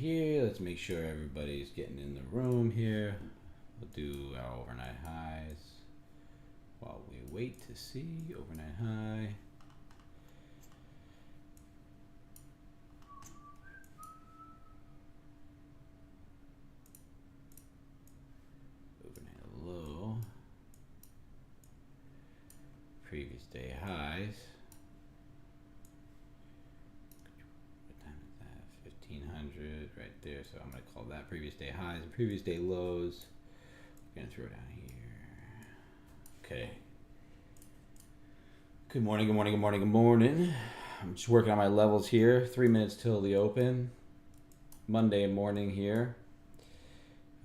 here. Let's make sure everybody's getting in the room here. We'll do our overnight highs while we wait to see overnight high. Overnight low. Previous day highs. What time is that? 1500 right there. So I'm going to call that previous day highs and previous day lows. I'm going to throw it down here. Okay. Good morning, good morning, good morning, good morning. I'm just working on my levels here. 3 minutes till the open. Monday morning here.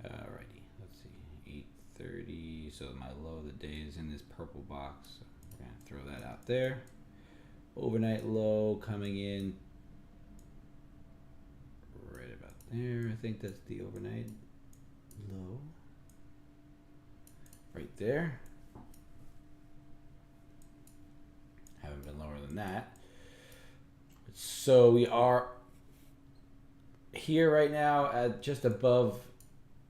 Alrighty, let's see. 8:30. So my low of the day is in this purple box. So we're going to throw that out there. Overnight low coming in right about there. I think that's the overnight low. Right there. Haven't been lower than that. So we are here right now at just above.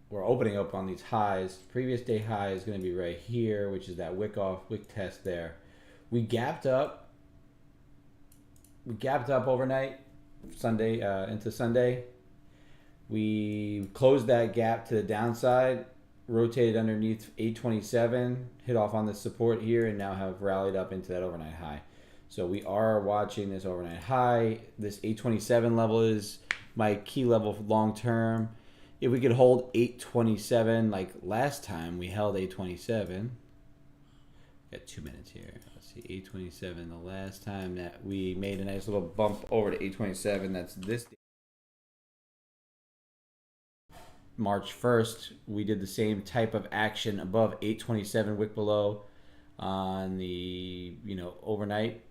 We're opening up on these highs. Previous day high is going to be right here, which is that wick test there. We gapped up. We gapped up overnight, Sunday into Sunday. We closed that gap to the downside, rotated underneath 827, hit off on the support here, and now have rallied up into that overnight high. So we are watching this overnight high. This 827 level is my key level for long term. If we could hold 827 like last time, we held 827. Got 2 minutes here. Let's see, 827. The last time that we made a nice little bump over to 827, that's this March 1st. We did the same type of action above 827 wick below on the overnight.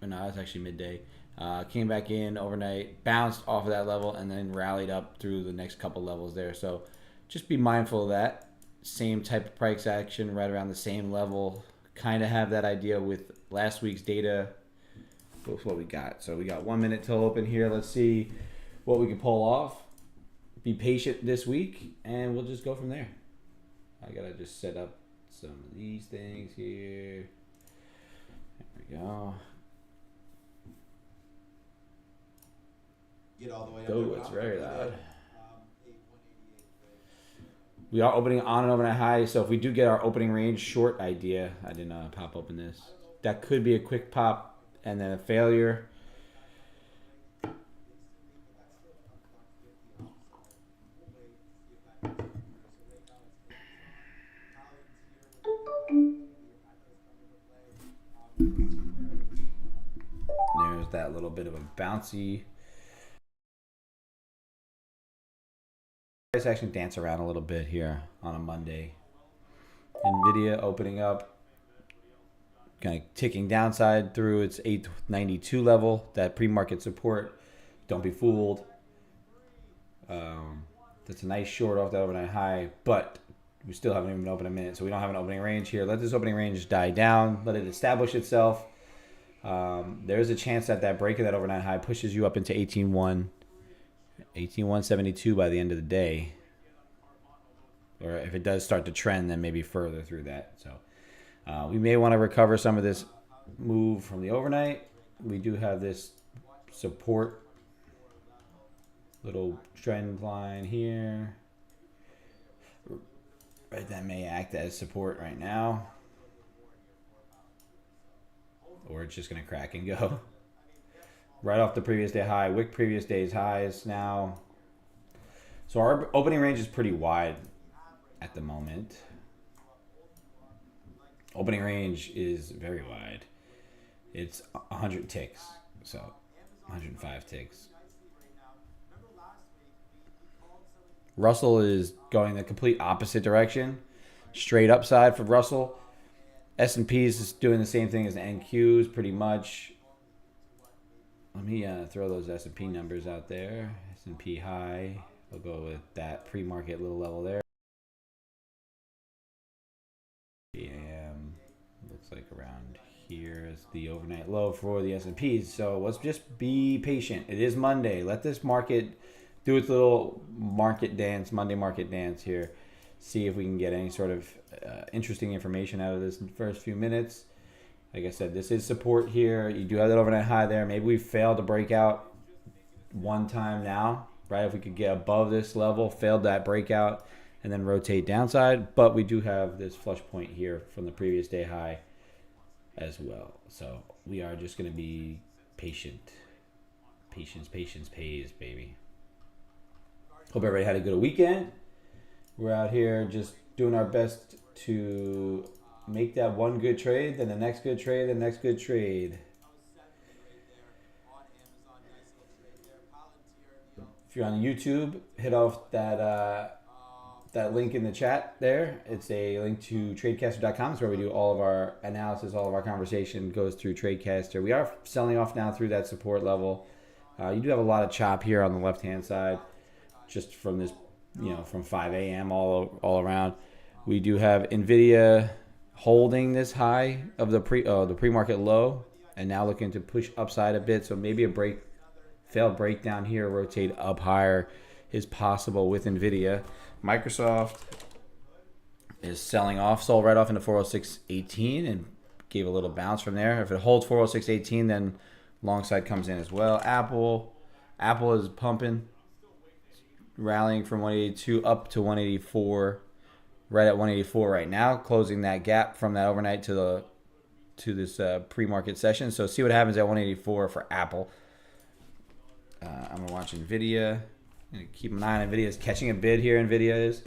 No, that's actually midday. Came back in overnight, bounced off of that level, and then rallied up through the next couple levels there. So just be mindful of that. Same type of price action right around the same level. Kind of have that idea with last week's data. That's what we got. So we got 1 minute till open here. Let's see what we can pull off. Be patient this week, and we'll just go from there. I got to just set up some of these things here. There we go. Get all the way up. Oh, it's very loud. We are opening on an overnight high, so if we do get our opening range short idea, I didn't pop open this. That could be a quick pop and then a failure. There's that little bit of a bouncy. Price action dance around a little bit here on a Monday. Nvidia opening up, kind of ticking downside through its 892 level, that pre-market support. Don't be fooled. That's a nice short off that overnight high, but we still haven't even opened a minute, so we don't have an opening range here. Let this opening range die down. Let it establish itself. There's a chance that that break of that overnight high pushes you up into 18,172 by the end of the day. Or if it does start to trend, then maybe further through that. So we may want to recover some of this move from the overnight. We do have this support little trend line here. Right, that may act as support right now. Or it's just going to crack and go. Right off the previous day high. Wick previous day's highs now. So our opening range is pretty wide at the moment. Opening range is very wide. It's 100 ticks. So 105 ticks. Russell is going the complete opposite direction. Straight upside for Russell. S&P is doing the same thing as the NQs pretty much. Let me throw those S&P numbers out there. S&P high. We'll go with that pre-market little level there. BAM looks like around here is the overnight low for the S&Ps. So let's just be patient. It is Monday. Let this market do its little market dance, Monday market dance here. See if we can get any sort of interesting information out of this first few minutes. Like I said, this is support here. You do have that overnight high there. Maybe we failed to break out one time now, right? If we could get above this level, failed that breakout, and then rotate downside. But we do have this flush point here from the previous day high as well. So we are just going to be patient. Patience pays, baby. Hope everybody had a good weekend. We're out here just doing our best to make that one good trade, then the next good trade, the next good trade. If you're on YouTube, hit off that link in the chat there. It's a link to tradecaster.com. It's where we do all of our analysis, all of our conversation goes through Tradecaster. We are selling off now through that support level. You do have a lot of chop here on the left-hand side, just from this, from 5 a.m. all around. We do have NVIDIA holding this high of the pre-market low, and now looking to push upside a bit. So maybe a failed breakdown here, rotate up higher is possible with NVIDIA. Microsoft is selling off, sold right off into 406.18 and gave a little bounce from there. If it holds 406.18, then long side comes in as well. Apple is pumping, rallying from 182 up to 184, right at 184 right now, closing that gap from that overnight to this pre-market session. So see what happens at 184 for Apple. I'm gonna watch NVIDIA. I'm gonna keep an eye on NVIDIA. Is catching a bid here. NVIDIA is.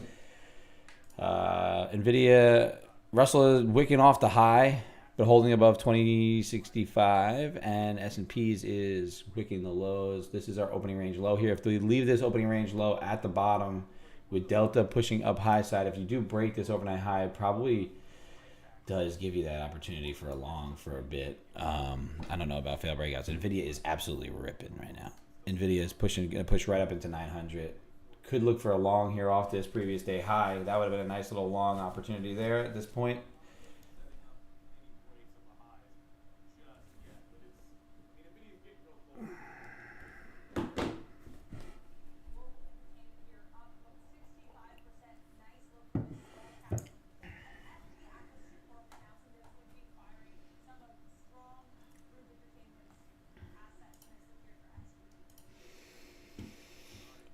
NVIDIA, Russell is wicking off the high, but holding above 2065, and S&P's is wicking the lows. This is our opening range low here. If we leave this opening range low at the bottom with Delta pushing up high side, if you do break this overnight high, it probably does give you that opportunity for a long for a bit. I don't know about fail breakouts. NVIDIA is absolutely ripping right now. NVIDIA is going to push right up into 900. Could look for a long here off this previous day high. That would have been a nice little long opportunity there at this point.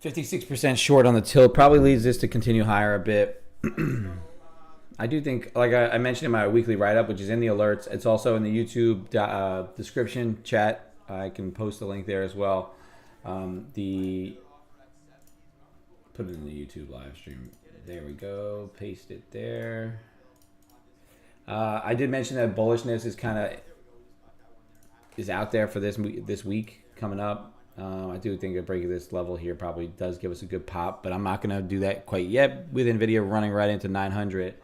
$56 short on the tilt probably leads this to continue higher a bit. I do think, like I mentioned in my weekly write-up, which is in the alerts, it's also in the YouTube description chat. I can post a link there as well. Put it in the YouTube live stream. There we go. Paste it there. I did mention that bullishness is out there for this week coming up. I do think a break of this level here probably does give us a good pop, but I'm not going to do that quite yet with NVIDIA running right into 900.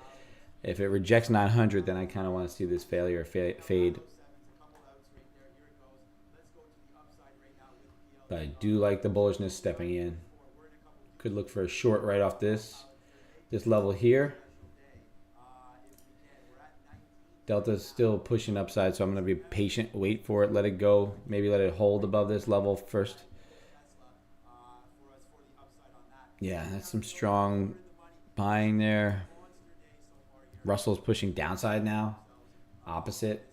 If it rejects 900, then I kind of want to see this failure fade. But I do like the bullishness stepping in. Could look for a short right off this level here. Delta's still pushing upside, so I'm going to be patient, wait for it, let it go, maybe let it hold above this level first. Yeah, that's some strong buying there. Russell's pushing downside now, opposite.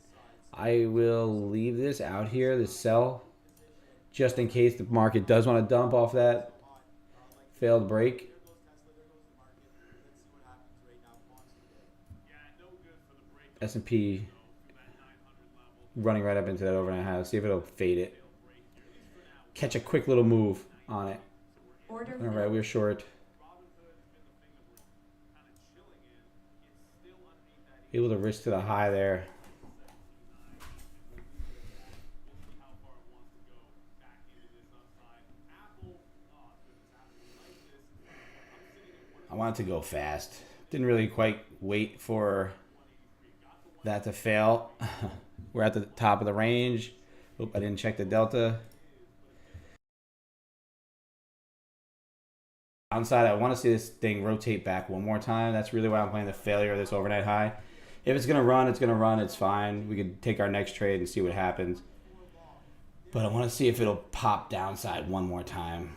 I will leave this out here, this sell, just in case the market does want to dump off that failed break. S&P running right up into that overnight high. See if it'll fade it. Catch a quick little move on it. All right, we're short. Able to risk to the high there. I wanted to go fast. Didn't really quite wait for that to fail. We're at the top of the range. Oop, I didn't check the delta. Downside, I want to see this thing rotate back one more time. That's really why I'm playing the failure of this overnight high. If it's going to run, it's going to run. It's fine. We could take our next trade and see what happens. But I want to see if it'll pop downside one more time.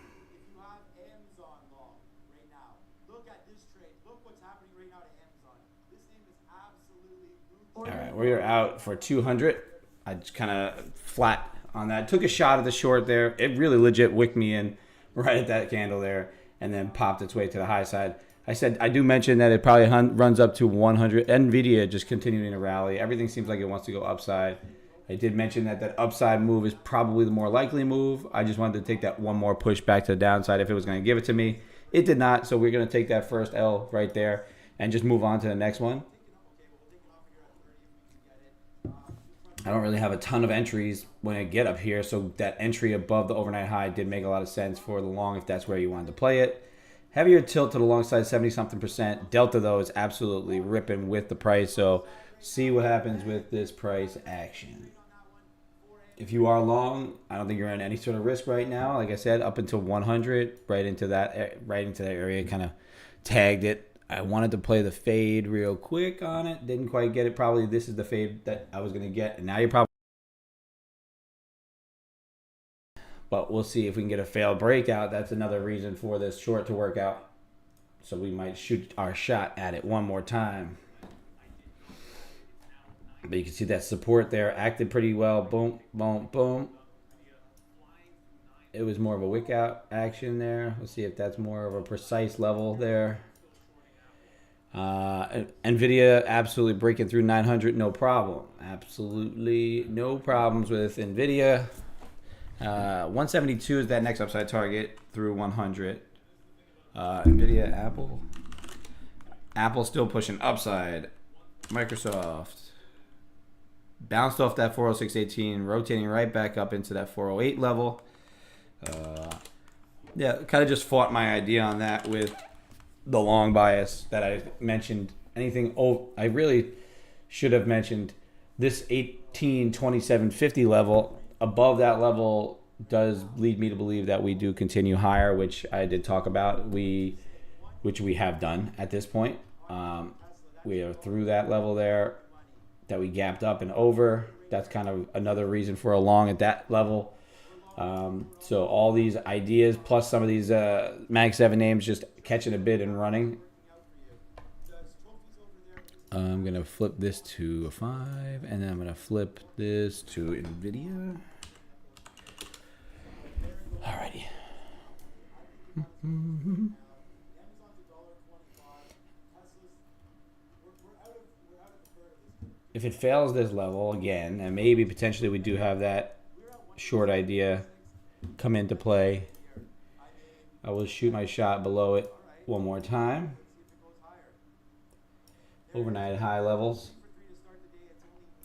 right, we're out for 200. I just kind of flat on that. Took a shot at the short there. It really legit wicked me in right at that candle there, and then popped its way to the high side. I do mention that it probably runs up to 100. NVIDIA just continuing to rally. Everything seems like it wants to go upside. I did mention that upside move is probably the more likely move. I just wanted to take that one more push back to the downside if it was going to give it to me. It did not, so we're going to take that first L right there and just move on to the next one. I don't really have a ton of entries when I get up here, so that entry above the overnight high did make a lot of sense for the long if that's where you wanted to play it. Heavier tilt to the long side, 70-something%. Delta, though, is absolutely ripping with the price, so see what happens with this price action. If you are long, I don't think you're in any sort of risk right now. Like I said, up until 100, right into that area, kind of tagged it. I wanted to play the fade real quick on it. Didn't quite get it. Probably this is the fade that I was going to get. And now you're probably... But we'll see if we can get a failed breakout. That's another reason for this short to work out. So we might shoot our shot at it one more time. But you can see that support there acted pretty well. Boom, boom, boom. It was more of a wick out action there. Let's see if that's more of a precise level there. NVIDIA absolutely breaking through 900, no problem. Absolutely no problems with NVIDIA. 172 is that next upside target through 100. NVIDIA, Apple still pushing upside. Microsoft bounced off that 406.18, rotating right back up into that 408 level. Yeah, kind of just fought my idea on that with the long bias that I mentioned. I really should have mentioned this 1827.50 level. Above that level does lead me to believe that we do continue higher, which I did talk about. Which we have done at this point. We are through that level there that we gapped up and over. That's kind of another reason for a long at that level. So all these ideas plus some of these Mag 7 names just catching a bid and running. I'm going to flip this to a 5, and then I'm going to flip this to NVIDIA. Alrighty. If it fails this level again, and maybe potentially we do have that short idea come into play, I will shoot my shot below it one more time. Overnight high levels.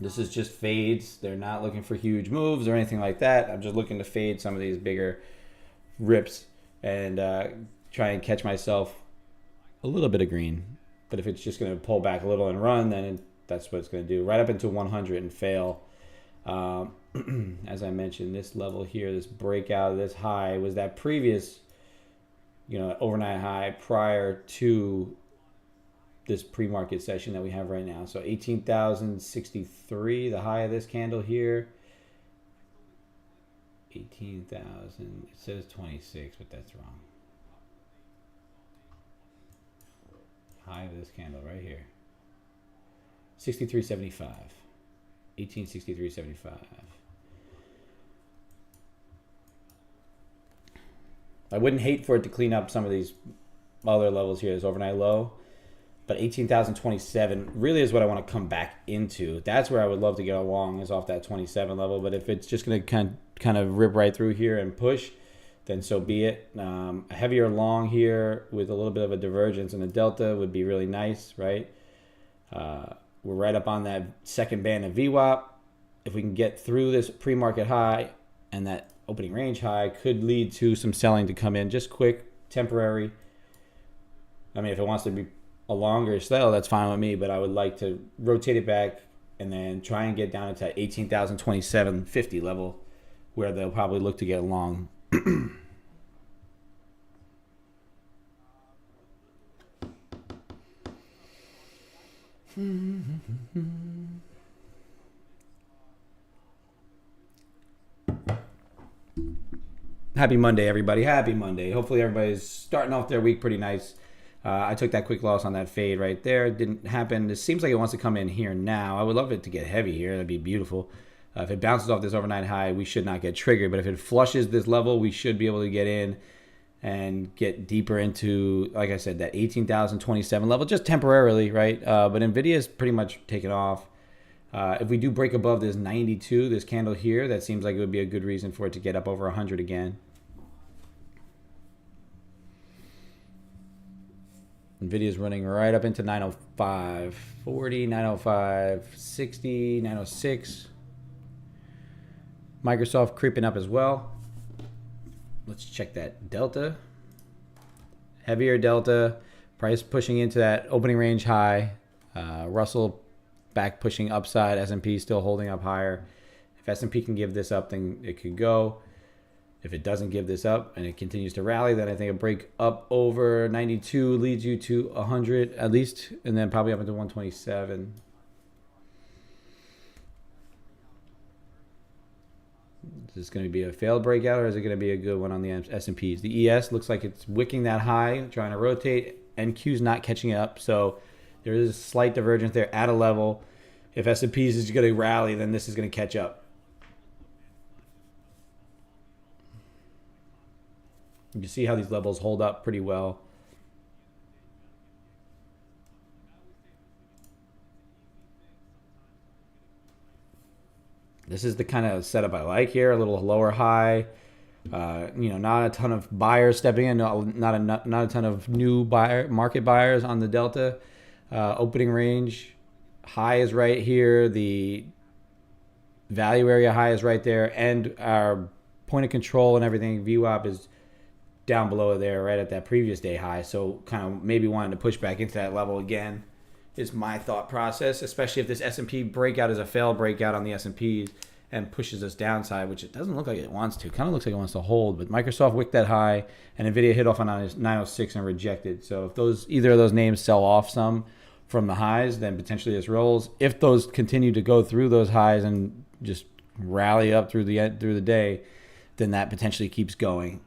This is just fades. They're not looking for huge moves or anything like that. I'm just looking to fade some of these bigger rips and try and catch myself a little bit of green. But if it's just going to pull back a little and run, then that's what it's going to do. Right up into 100 and fail. As I mentioned, this level here, this breakout of this high was that previous, overnight high prior to this pre-market session that we have right now. So 18,063, the high of this candle here. 18,000, it says 26, but that's wrong. High of this candle right here. 63.75. 1863.75. I wouldn't hate for it to clean up some of these other levels here. This overnight low. But 18,027 really is what I want to come back into. That's where I would love to get along, is off that 27 level. But if it's just going to kind of rip right through here and push, then so be it. A heavier long here with a little bit of a divergence in the delta would be really nice, right? We're right up on that second band of VWAP. If we can get through this pre-market high and that opening range high, could lead to some selling to come in. Just quick, temporary. I mean, if it wants to be a longer sell, that's fine with me, but I would like to rotate it back and then try and get down into that 18,027.50 level where they'll probably look to get long. Happy Monday, everybody. Happy Monday. Hopefully everybody's starting off their week pretty nice. I took that quick loss on that fade right there. It didn't happen. It seems like it wants to come in here now. I would love it to get heavy here. That'd be beautiful. If it bounces off this overnight high, we should not get triggered. But if it flushes this level, we should be able to get in and get deeper into, like I said, that 18,027 level just temporarily, right? But NVIDIA is pretty much taken off. If we do break above this 92, this candle here, that seems like it would be a good reason for it to get up over 100 again. NVIDIA is running right up into 905, 40, 905, 60, 906. Microsoft creeping up as well. Let's check that delta. Heavier delta. Price pushing into that opening range high. Russell back pushing upside. S&P still holding up higher. If S&P can give this up, then it could go. If it doesn't give this up and it continues to rally, then I think a break up over 92 leads you to 100 at least, and then probably up into 127. Is this going to be a failed breakout, or is it going to be a good one on the S&Ps? The ES looks like it's wicking that high, trying to rotate. NQ's not catching up, so there is a slight divergence there at a level. If S&Ps is going to rally, then this is going to catch up. You can see how these levels hold up pretty well. This is the kind of setup I like here. A little lower high. Not a ton of buyers stepping in. Not a ton of new market buyers on the delta. Opening range high is right here. The value area high is right there, and our point of control and everything, VWAP, is down below there, right at that previous day high. So kind of maybe wanting to push back into that level again is my thought process, especially if this S&P breakout is a failed breakout on the S&Ps and pushes us downside, which it doesn't look like it wants to. Kind of looks like it wants to hold, but Microsoft wicked that high, and NVIDIA hit off on 906 and rejected. So if either of those names sell off some from the highs, then potentially this rolls. If those continue to go through those highs and just rally up through the day, then that potentially keeps going.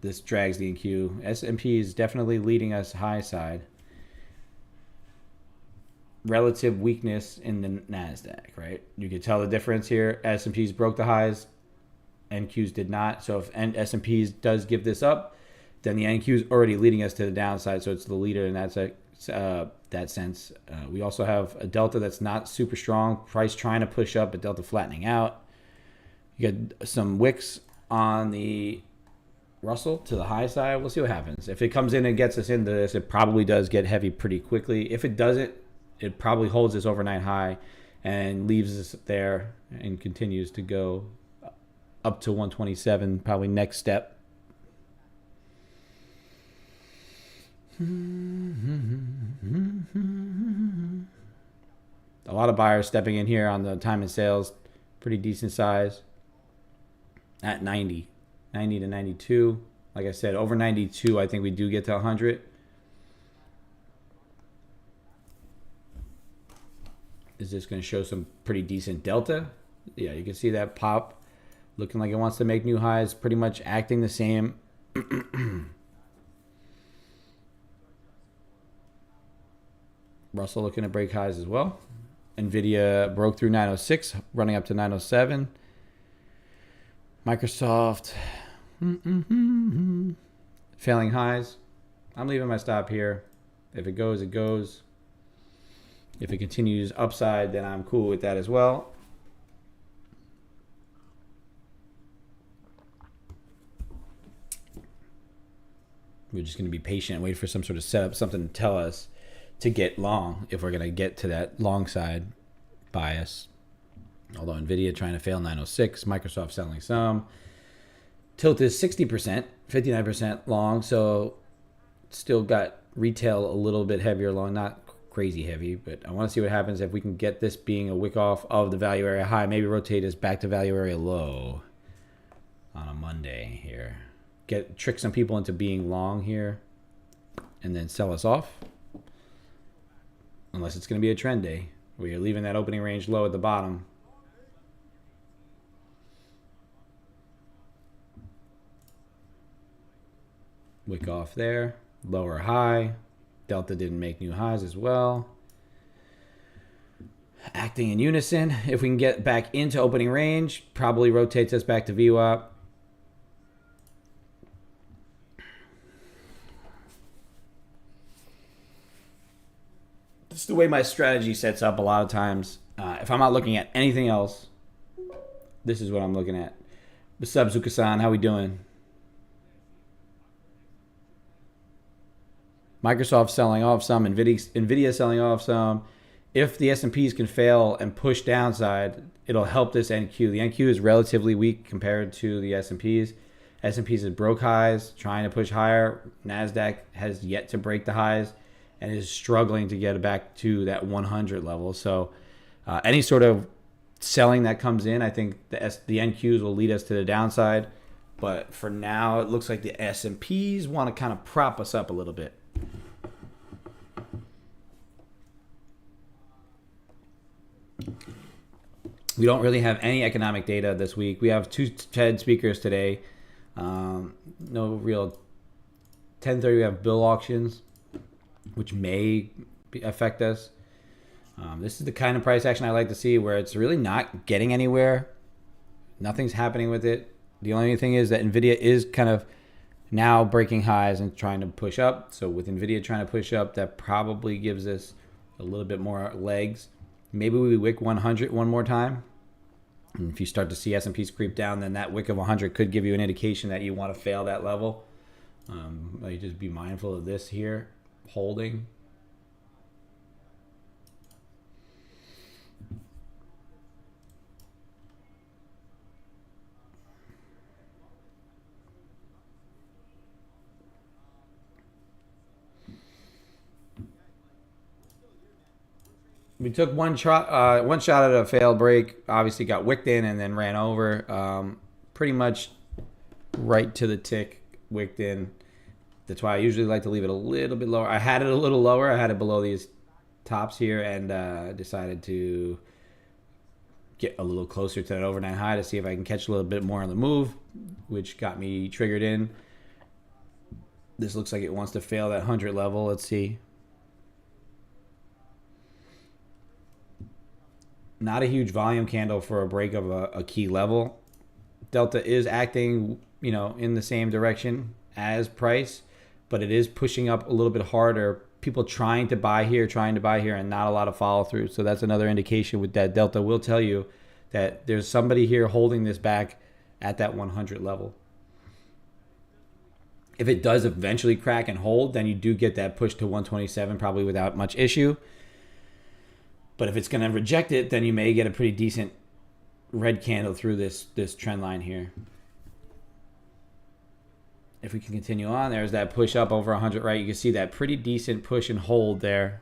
This drags the NQ. S&P is definitely leading us high side. Relative weakness in the NASDAQ, right? You can tell the difference here. S&Ps broke the highs. NQs did not. So if S&Ps does give this up, then the NQ is already leading us to the downside. So it's the leader in that sense. We also have a delta that's not super strong. Price trying to push up, but delta flattening out. You got some wicks on the Russell to the high side. We'll see what happens. If it comes in and gets us into this, it probably does get heavy pretty quickly. If it doesn't, it probably holds this overnight high and leaves us there and continues to go up to 127, probably next step. A lot of buyers stepping in here on the time and sales. Pretty decent size. At 90 to 92. Like I said, over 92, I think we do get to 100. Is this going to show some pretty decent delta? Yeah, you can see that pop. Looking like it wants to make new highs. Pretty much acting the same. Russell looking to break highs as well. NVIDIA broke through 906, running up to 907. Microsoft failing highs. I'm leaving my stop here. If it goes, it goes. If it continues upside, then I'm cool with that as well. We're just going to be patient, wait for some sort of setup, something to tell us to get long if we're going to get to that long side bias. Although NVIDIA trying to fail 906, Microsoft selling some. Tilt is 60%, 59% long, so still got retail a little bit heavier long, not crazy heavy, but I want to see what happens if we can get this being a wick off of the value area high, maybe rotate us back to value area low on a Monday here. Trick some people into being long here and then sell us off. Unless it's going to be a trend day where you're leaving that opening range low at the bottom. Wick off there, lower high, Delta didn't make new highs as well. Acting in unison. If we can get back into opening range, probably rotates us back to VWAP. This is the way my strategy sets up a lot of times. If I'm not looking at anything else, this is what I'm looking at. What's up, Zuka-san? How we doing? Microsoft selling off some, Nvidia selling off some. If the S&Ps can fail and push downside, it'll help this NQ. The NQ is relatively weak compared to the S&Ps. S&Ps is broke highs, trying to push higher. NASDAQ has yet to break the highs and is struggling to get back to that 100 level. So any sort of selling that comes in, I think the NQs will lead us to the downside. But for now, it looks like the S&Ps want to kind of prop us up a little bit. We don't really have any economic data this week. We have 2 Fed speakers today. No real 10:30 we have bill auctions, which may affect us. This is the kind of price action I like to see where it's really not getting anywhere. Nothing's happening with it. The only thing is that Nvidia is kind of now breaking highs and trying to push up. So with Nvidia trying to push up, that probably gives us a little bit more legs. Maybe we wick 100 one more time. And if you start to see S&Ps creep down, then that wick of 100 could give you an indication that you want to fail that level. You just be mindful of this here, holding. We took one shot at a failed break. Obviously got wicked in and then ran over. Pretty much right to the tick, wicked in. That's why I usually like to leave it a little bit lower. I had it a little lower. I had it below these tops here and decided to get a little closer to that overnight high to see if I can catch a little bit more on the move, which got me triggered in. This looks like it wants to fail that 100 level. Let's see. Not a huge volume candle for a break of a key level. Delta is acting, in the same direction as price, but it is pushing up a little bit harder. People trying to buy here, and not a lot of follow through. So that's another indication with that. Delta will tell you that there's somebody here holding this back at that 100 level. If it does eventually crack and hold, then you do get that push to 127 probably without much issue. But if it's going to reject it, then you may get a pretty decent red candle through this trend line here. If we can continue on, there's that push up over 100, right? You can see that pretty decent push and hold there.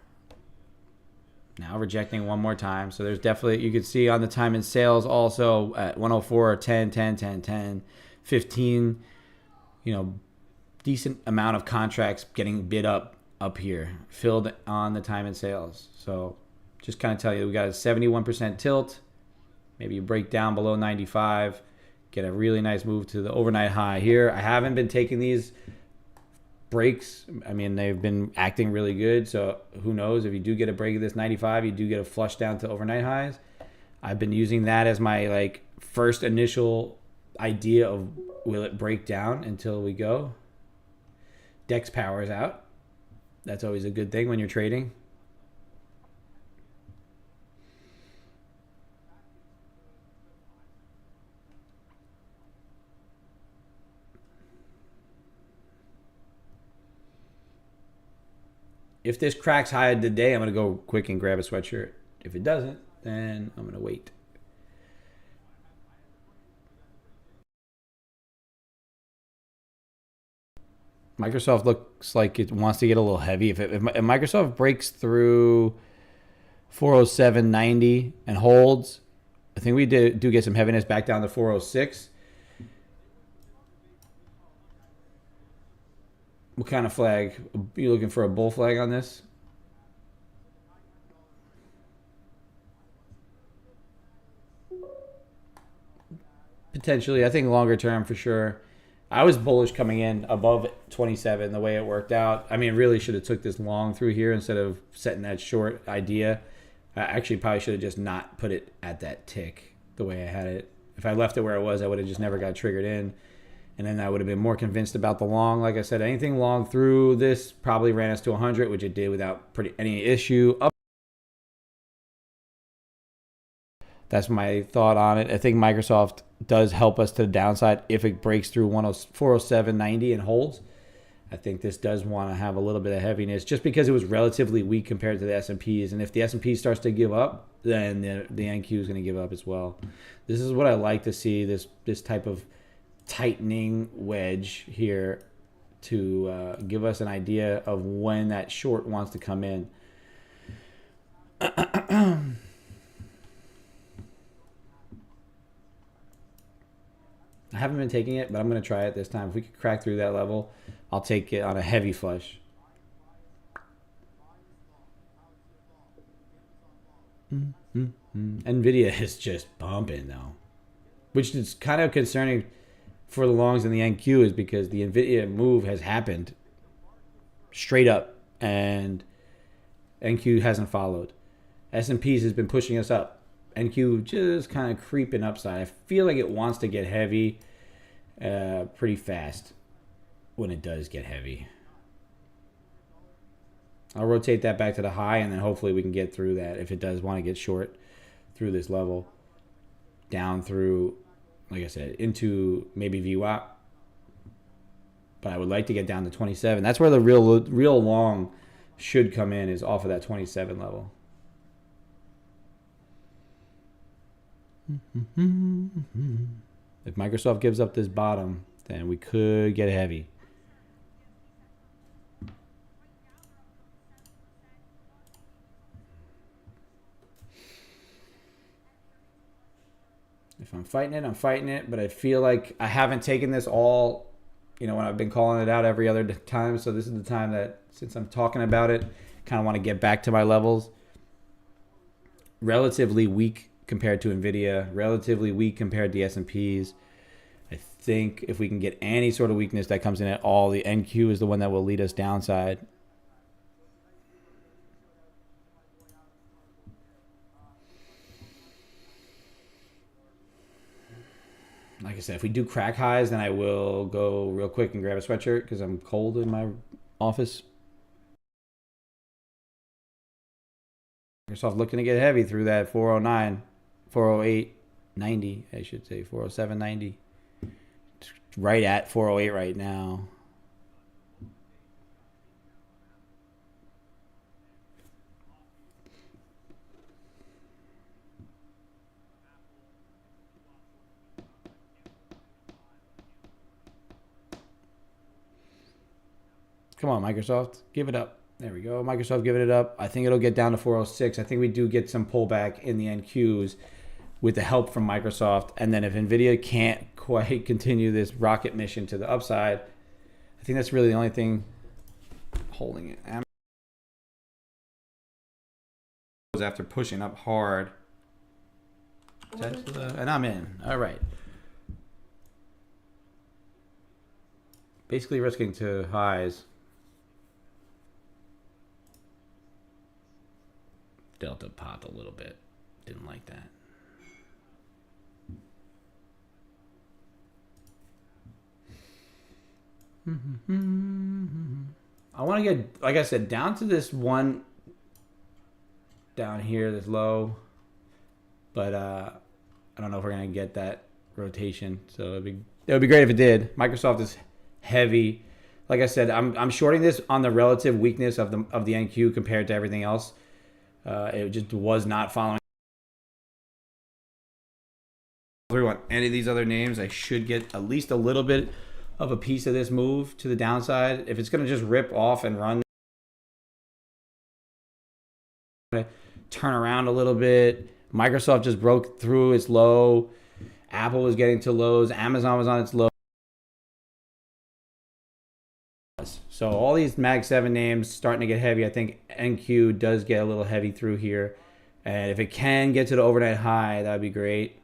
Now rejecting one more time. So there's definitely, you can see on the time in sales also at 104, 10, 10, 10, 10, 15, decent amount of contracts getting bid up here, filled on the time in sales. So just kind of tell you, we got a 71% tilt. Maybe you break down below 95, get a really nice move to the overnight high here. I haven't been taking these breaks. I mean, they've been acting really good. So who knows, if you do get a break of this 95, you do get a flush down to overnight highs. I've been using that as my first initial idea of will it break down until we go. Dex power is out. That's always a good thing when you're trading. If this cracks high today, I'm going to go quick and grab a sweatshirt. If it doesn't, then I'm going to wait. Microsoft looks like it wants to get a little heavy. If Microsoft breaks through 407.90 and holds, I think we do get some heaviness back down to 406. What kind of flag? Are you looking for a bull flag on this? Potentially. I think longer term for sure. I was bullish coming in above 27 the way it worked out. I mean, really should have took this long through here instead of setting that short idea. I actually probably should have just not put it at that tick the way I had it. If I left it where it was, I would have just never got triggered in. And then I would have been more convinced about the long. Like I said, anything long through this probably ran us to 100, which it did without any issue. Up. That's my thought on it. I think Microsoft does help us to the downside if it breaks through 407.90 and holds. I think this does want to have a little bit of heaviness just because it was relatively weak compared to the S&Ps. And if the S&P starts to give up, then the NQ is going to give up as well. This is what I like to see, this type of tightening wedge here to give us an idea of when that short wants to come in. I haven't been taking it, but I'm going to try it this time. If we could crack through that level, I'll take it on a heavy flush. NVIDIA is just bumping, though, which is kind of concerning for the longs in the NQ is because the NVIDIA move has happened straight up, and NQ hasn't followed. S&Ps has been pushing us up. NQ just kind of creeping upside. I feel like it wants to get heavy pretty fast when it does get heavy. I'll rotate that back to the high, and then hopefully we can get through that if it does want to get short through this level. Down through, like I said, into maybe VWAP. But I would like to get down to 27. That's where the real long should come in, is off of that 27 level. If Microsoft gives up this bottom, then we could get heavy. If I'm fighting it, I'm fighting it. But I feel like I haven't taken this all, when I've been calling it out every other time. So this is the time that, since I'm talking about it, kind of want to get back to my levels. Relatively weak compared to NVIDIA, relatively weak compared to the S&Ps. I think if we can get any sort of weakness that comes in at all, the NQ is the one that will lead us downside. Like I said, if we do crack highs, then I will go real quick and grab a sweatshirt because I'm cold in my office. Microsoft looking to get heavy through that 409, 408.90, I should say, 407.90. It's right at 408 right now. Come on, Microsoft. Give it up. There we go. Microsoft giving it up. I think it'll get down to 406. I think we do get some pullback in the NQs with the help from Microsoft. And then if NVIDIA can't quite continue this rocket mission to the upside, I think that's really the only thing holding it. After pushing up hard. Tesla, and I'm in. All right. Basically risking to highs. Delta popped a little bit. Didn't like that. I want to get, like I said, down to this one down here, this low. But I don't know if we're going to get that rotation. So it would be great if it did. Microsoft is heavy. Like I said, I'm shorting this on the relative weakness of the NQ compared to everything else. It just was not following through on any of these other names. I should get at least a little bit of a piece of this move to the downside. If it's going to just rip off and run, turn around a little bit. Microsoft just broke through its low. Apple was getting to lows. Amazon was on its low. So all these Mag 7 names starting to get heavy. I think NQ does get a little heavy through here. And if it can get to the overnight high, that would be great.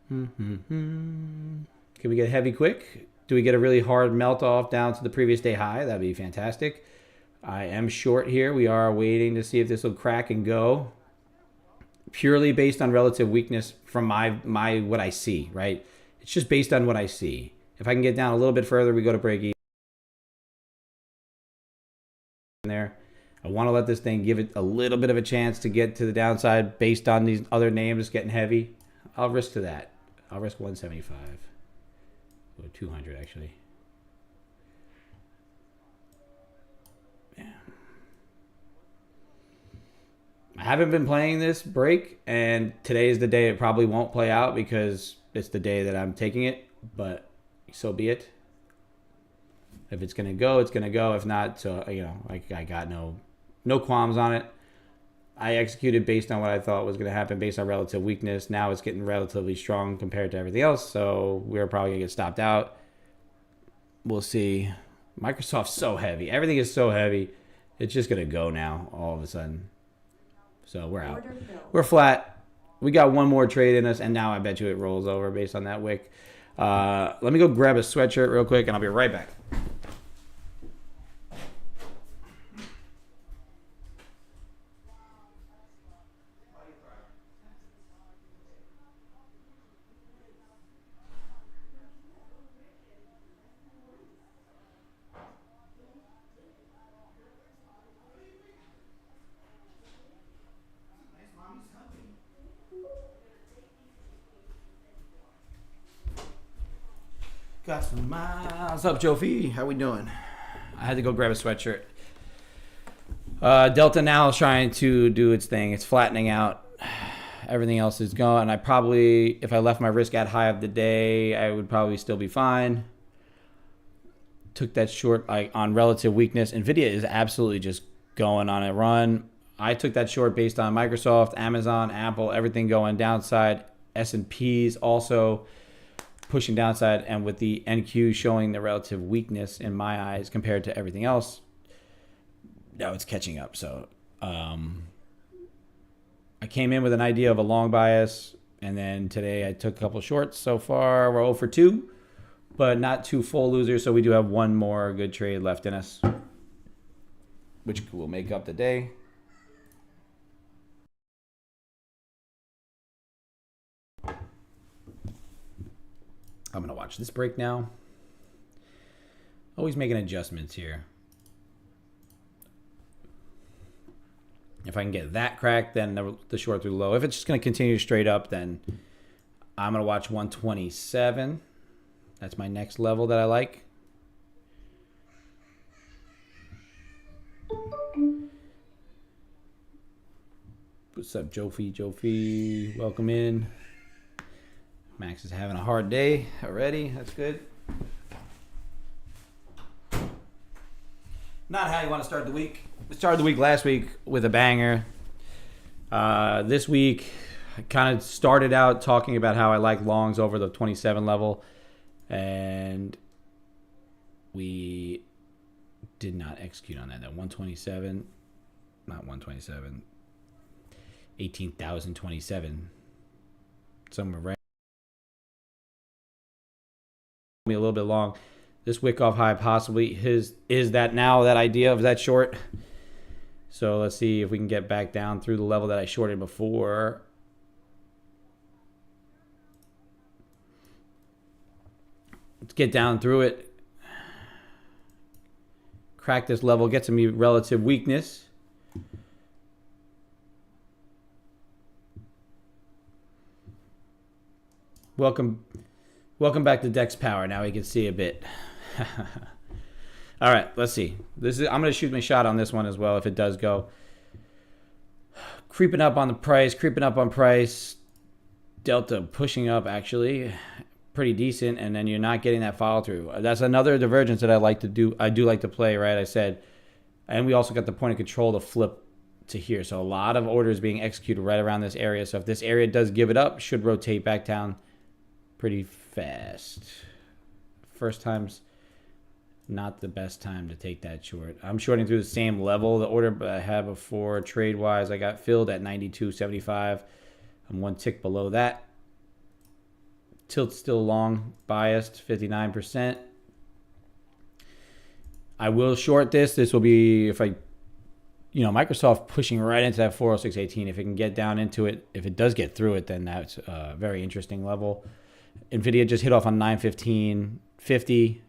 Can we get heavy quick? Do we get a really hard melt off down to the previous day high? That'd be fantastic. I am short here. We are waiting to see if this will crack and go. Purely based on relative weakness from my what I see, right? It's just based on what I see. If I can get down a little bit further, we go to break even there. I want to let this thing give it a little bit of a chance to get to the downside based on these other names getting heavy. I'll risk to that. I'll risk 175 or 200 actually. Yeah. I haven't been playing this break, and today is the day it probably won't play out because it's the day that I'm taking it, but so be it. If it's going to go, it's going to go. If not, so, you know, I got no qualms on it. I executed based on what I thought was going to happen based on relative weakness. Now it's getting relatively strong compared to everything else, so we're probably going to get stopped out. We'll see. Microsoft's so heavy. Everything is so heavy. It's just going to go now all of a sudden. So we're out. We're flat. We got one more trade in us, and now I bet you it rolls over based on that wick. Let me go grab a sweatshirt real quick, and I'll be right back. Got some miles. What's up, Jofi? How we doing? I had to go grab a sweatshirt. Delta now is trying to do its thing. It's flattening out. Everything else is gone. I probably, if I left my risk at high of the day, I would probably still be fine. Took that short on relative weakness. Nvidia is absolutely just going on a run. I took that short based on Microsoft, Amazon, Apple, everything going downside. S&Ps also pushing downside, and with the NQ showing the relative weakness in my eyes compared to everything else, now it's catching up. So I came in with an idea of a long bias, and then today I took a couple shorts. So far we're 0 for 2, but not two full losers, so we do have one more good trade left in us, which will make up the day. I'm going to watch this break now. Always making adjustments here. If I can get that cracked, then the short through low. If it's just going to continue straight up, then I'm going to watch 127. That's my next level that I like. What's up, Jofi? Jofi, welcome in. Max is having a hard day already. That's good. Not how you want to start the week. We started the week last week with a banger. This week, I kind of started out talking about how I like longs over the 27 level. And we did not execute on that. That 127, not 127, 18,027. Somewhere right. Me a little bit long. This wick off high possibly is that now that idea of that short. So let's see if we can get back down through the level that I shorted before. Let's get down through it. Crack this level, get some relative weakness. Welcome back to Dex Power. Now we can see a bit. All right, let's see. I'm going to shoot my shot on this one as well if it does go. Creeping up on the price, creeping up on price. Delta pushing up actually pretty decent, and then you're not getting that follow through. That's another divergence that I like to do. I do like to play, right? I said, and we also got the point of control to flip to here. So a lot of orders being executed right around this area. So if this area does give it up, should rotate back down pretty fast. First time's not the best time to take that short. I'm shorting through the same level. The order I had before trade wise, I got filled at 92.75. I'm one tick below that. Tilt's still long biased, 59%. I will short this. This will be if I, Microsoft pushing right into that 406.18. If it can get down into it, if it does get through it, then that's a very interesting level. NVIDIA just hit off on 915.50,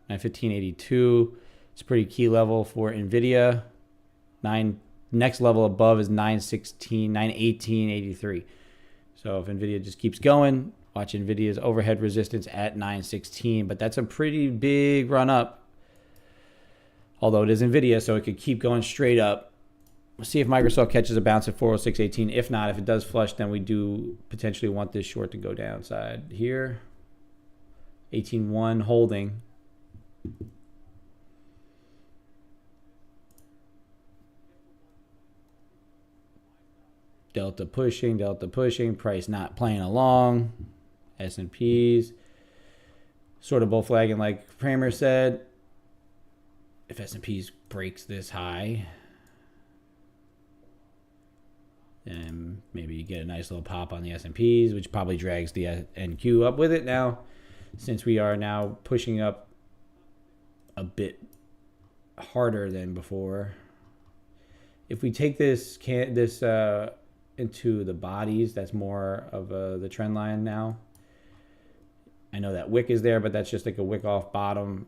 915.82. It's a pretty key level for NVIDIA. Next level above is 918.83. So if NVIDIA just keeps going, watch NVIDIA's overhead resistance at 916. But that's a pretty big run up. Although it is NVIDIA, so it could keep going straight up. We'll see if Microsoft catches a bounce at 406.18. If not, if it does flush, then we do potentially want this short to go downside here. 18.1 holding. Delta pushing, price not playing along. S&Ps. Sort of bull flagging like Kramer said. If S&P breaks this high, then maybe you get a nice little pop on the S&Ps, which probably drags the NQ up with it now, since we are now pushing up a bit harder than before. If we take this into the bodies, that's more of the trend line now. I know that wick is there, but that's just like a wick off bottom.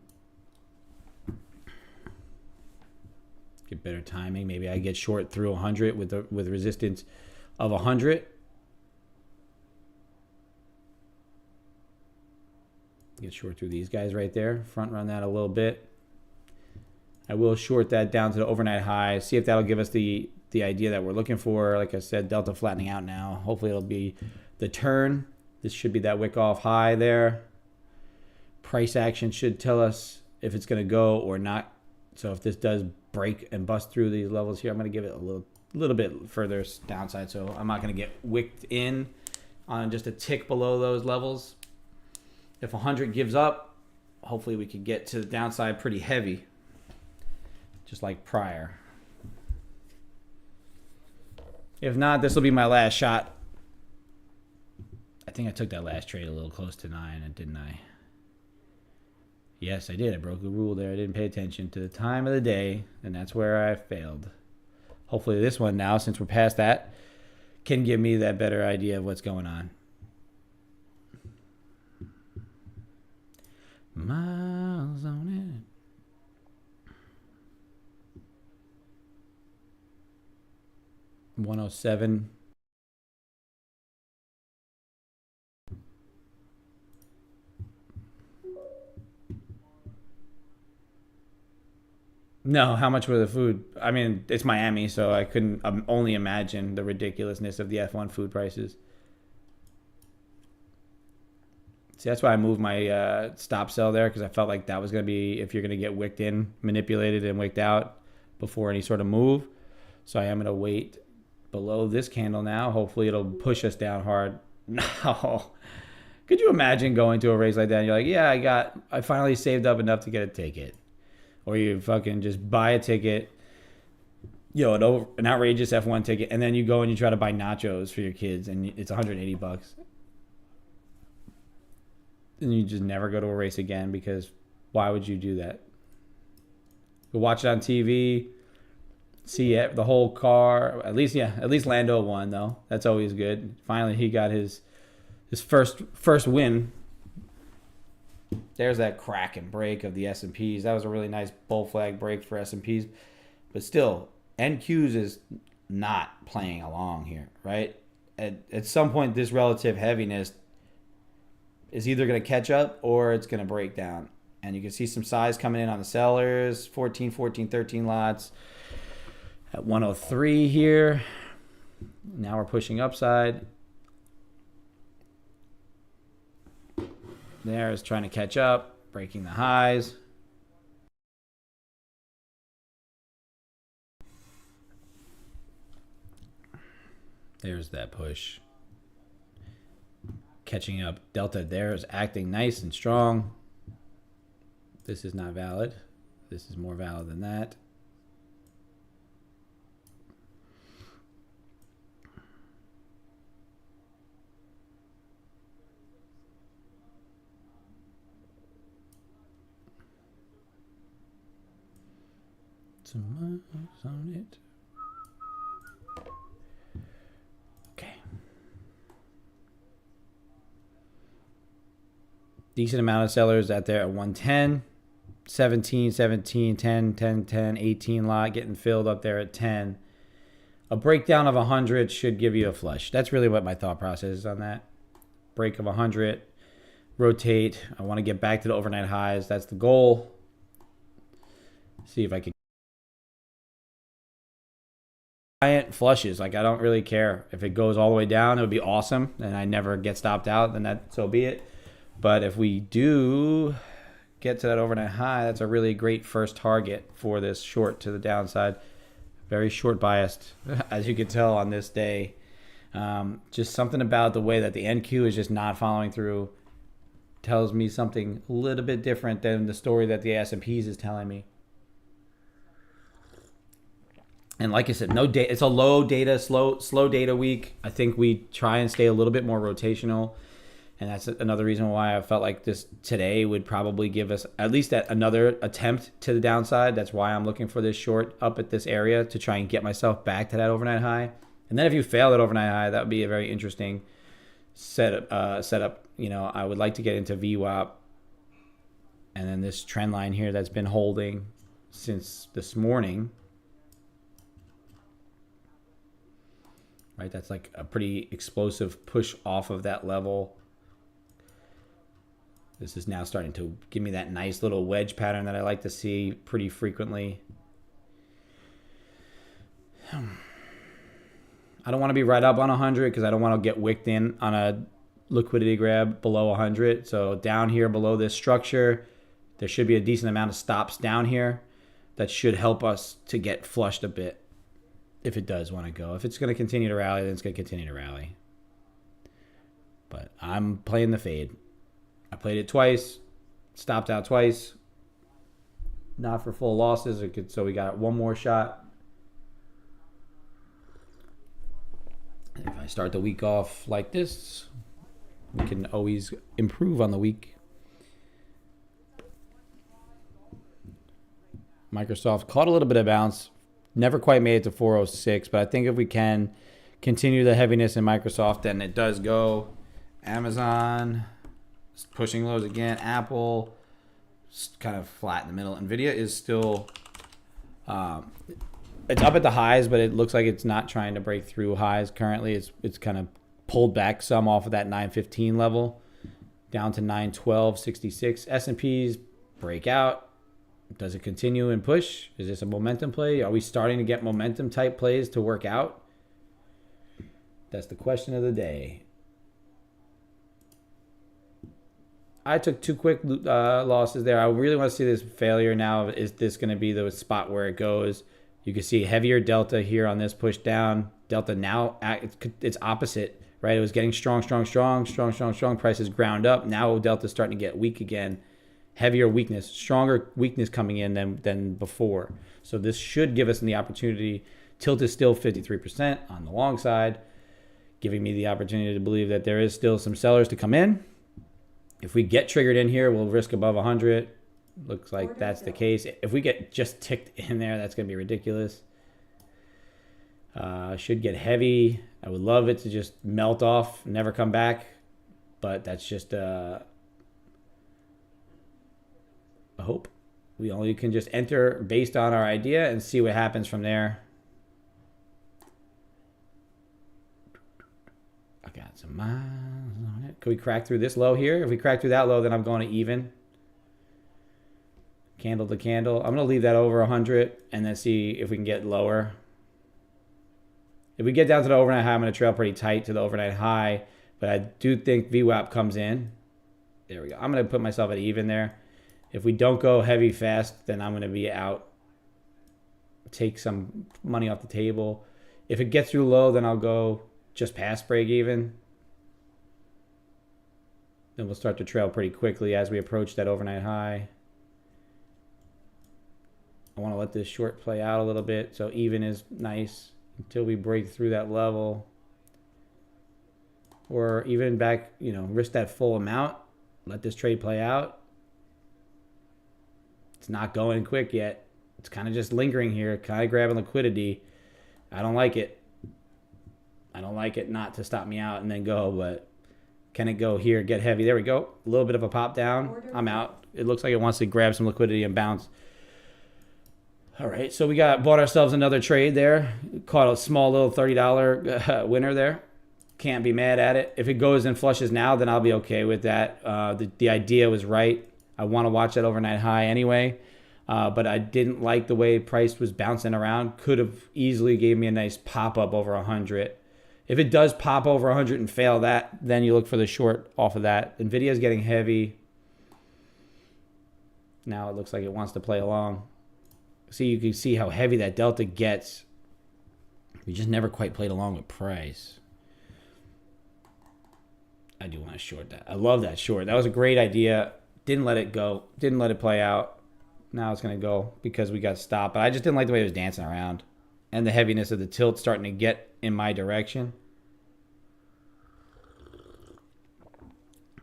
Get better timing. Maybe I get short through 100 with resistance of 100. Get short through these guys right there. Front run that a little bit. I will short that down to the overnight high. See if that'll give us the idea that we're looking for. Like I said, Delta flattening out now. Hopefully it'll be the turn. This should be that wick off high there. Price action should tell us if it's going to go or not. So if this does break and bust through these levels here, I'm going to give it a little bit further downside. So I'm not going to get wicked in on just a tick below those levels. If 100 gives up, hopefully we could get to the downside pretty heavy, just like prior. If not, this will be my last shot. I think I took that last trade a little close to 9, didn't I? Yes, I did. I broke the rule there. I didn't pay attention to the time of the day, and that's where I failed. Hopefully this one now, since we're past that, can give me that better idea of what's going on. Miles on it. 107. No, how much were the food? I mean, it's Miami, so I couldn't only imagine the ridiculousness of the F1 food prices. See, that's why I moved my stop sell there, because I felt like that was going to be, if you're going to get wicked in, manipulated and wicked out before any sort of move. So I am going to wait below this candle now. Hopefully it'll push us down hard. No. Could you imagine going to a race like that and you're like, yeah, I finally saved up enough to get a ticket. Or you fucking just buy a ticket, an outrageous F1 ticket, and then you go and you try to buy nachos for your kids, and it's $180. And you just never go to a race again, because why would you do that? You watch it on TV, see it, the whole car. At least Lando won, though. That's always good. Finally, he got his first win. There's that crack and break of the S&Ps. That was a really nice bull flag break for S&Ps. But still, NQs is not playing along here, right? At some point, this relative heaviness is either going to catch up or it's going to break down. And you can see some size coming in on the sellers. 14, 13 lots at 103 here. Now we're pushing upside. There is trying to catch up, breaking the highs. There's that push. Catching up. Delta there is acting nice and strong. This is not valid. This is more valid than that. some miles on it. Okay. Decent amount of sellers out there at 110. 17, 17, 10, 10, 10, 18 lot getting filled up there at 10. A breakdown of 100 should give you a flush. That's really what my thought process is on that. Break of 100. Rotate. I want to get back to the overnight highs. That's the goal. See if I can. Giant flushes. Like, I don't really care. If it goes all the way down, it would be awesome. And I never get stopped out, then that so be it. But if we do get to that overnight high, that's a really great first target for this short to the downside. Very short biased, as you can tell on this day. Just something about the way that the NQ is just not following through tells me something a little bit different than the story that the S&Ps is telling me. And like I said, no data. It's a low data, slow data week. I think we try and stay a little bit more rotational. And that's another reason why I felt like this today would probably give us at least another attempt to the downside. That's why I'm looking for this short up at this area to try and get myself back to that overnight high. And then if you fail that overnight high, that would be a very interesting setup. You know, I would like to get into VWAP. And then this trend line here that's been holding since this morning. Right, that's like a pretty explosive push off of that level. This is now starting to give me that nice little wedge pattern that I like to see pretty frequently. I don't want to be right up on 100 because I don't want to get wicked in on a liquidity grab below 100. So down here below this structure, there should be a decent amount of stops down here that should help us to get flushed a bit if it does want to go. If it's going to continue to rally, then it's going to continue to rally. But I'm playing the fade. I played it twice, stopped out twice, not for full losses. So we got one more shot. If I start the week off like this, we can always improve on the week. Microsoft caught a little bit of bounce. Never quite made it to 406, but I think if we can continue the heaviness in Microsoft, then it does go. Amazon pushing lows again. Apple kind of flat in the middle. Nvidia is still it's up at the highs, but it looks like it's not trying to break through highs currently. It's kind of pulled back some off of that 915 level down to 912.66. S&Ps break out. Does it continue and push? Is this a momentum play? Are we starting to get momentum type plays to work out? That's the question of the day. I took two quick losses there. I really want to see this failure now. Is this going to be the spot where it goes? You can see heavier delta here on this push down. Delta now, it's opposite, right? It was getting strong. Prices ground up. Now Delta's starting to get weak again. Heavier weakness, stronger weakness coming in than before. So this should give us the opportunity. Tilt is still 53% on the long side, giving me the opportunity to believe that there is still some sellers to come in. If we get triggered in here, we'll risk above 100. Looks like that's the case. If we get just ticked in there, that's going to be ridiculous. Should get heavy. I would love it to just melt off, never come back. But that's just a hope. We only can just enter based on our idea and see what happens from there. I got some miles on it. Could we crack through this low here? If we crack through that low, then I'm going to even. Candle to candle. I'm going to leave that over 100 and then see if we can get lower. If we get down to the overnight high, I'm going to trail pretty tight to the overnight high. But I do think VWAP comes in. There we go. I'm going to put myself at even there. If we don't go heavy fast, then I'm going to be out. Take some money off the table. If it gets through low, then I'll go just past break even. Then we'll start to trail pretty quickly as we approach that overnight high. I want to let this short play out a little bit. So even is nice until we break through that level. Or even back, risk that full amount. Let this trade play out. It's not going quick yet. It's kind of just lingering here, kind of grabbing liquidity. I don't like it. I don't like it not to stop me out and then go, but can it go here, get heavy? There we go. A little bit of a pop down. I'm out. It looks like it wants to grab some liquidity and bounce. All right, so we bought ourselves another trade there. Caught a small little $30 winner there. Can't be mad at it. If it goes and flushes now, then I'll be okay with that. The idea was right. I want to watch that overnight high anyway. But I didn't like the way price was bouncing around. Could have easily gave me a nice pop up over 100. If it does pop over 100 and fail that, then you look for the short off of that. Nvidia's getting heavy. Now it looks like it wants to play along. See, you can see how heavy that delta gets. We just never quite played along with price. I do want to short that. I love that short. That was a great idea. Didn't let it go. Didn't let it play out. Now it's going to go because we got stopped. But I just didn't like the way it was dancing around. And the heaviness of the tilt starting to get in my direction.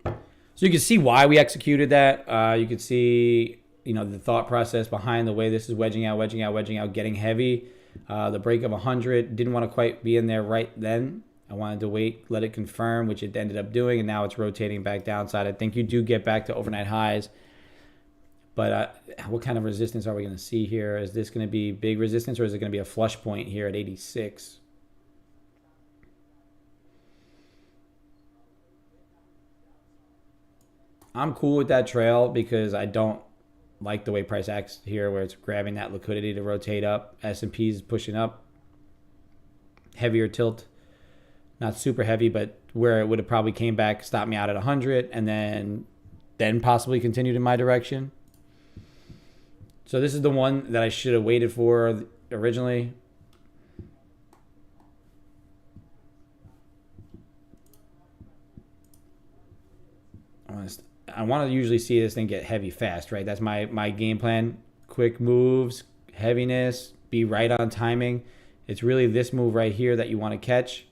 So you can see why we executed that. You can see, the thought process behind the way this is wedging out, getting heavy. The break of 100. Didn't want to quite be in there right then. I wanted to wait, let it confirm, which it ended up doing. And now it's rotating back downside. I think you do get back to overnight highs. But what kind of resistance are we going to see here? Is this going to be big resistance or is it going to be a flush point here at 86? I'm cool with that trail because I don't like the way price acts here where it's grabbing that liquidity to rotate up. S&P is pushing up. Heavier tilt. Not super heavy, but where it would have probably came back, stopped me out at 100 and then possibly continued in my direction. So this is the one that I should have waited for originally. I want to usually see this thing get heavy fast, right? That's my game plan. Quick moves, heaviness, be right on timing. It's really this move right here that you want to catch.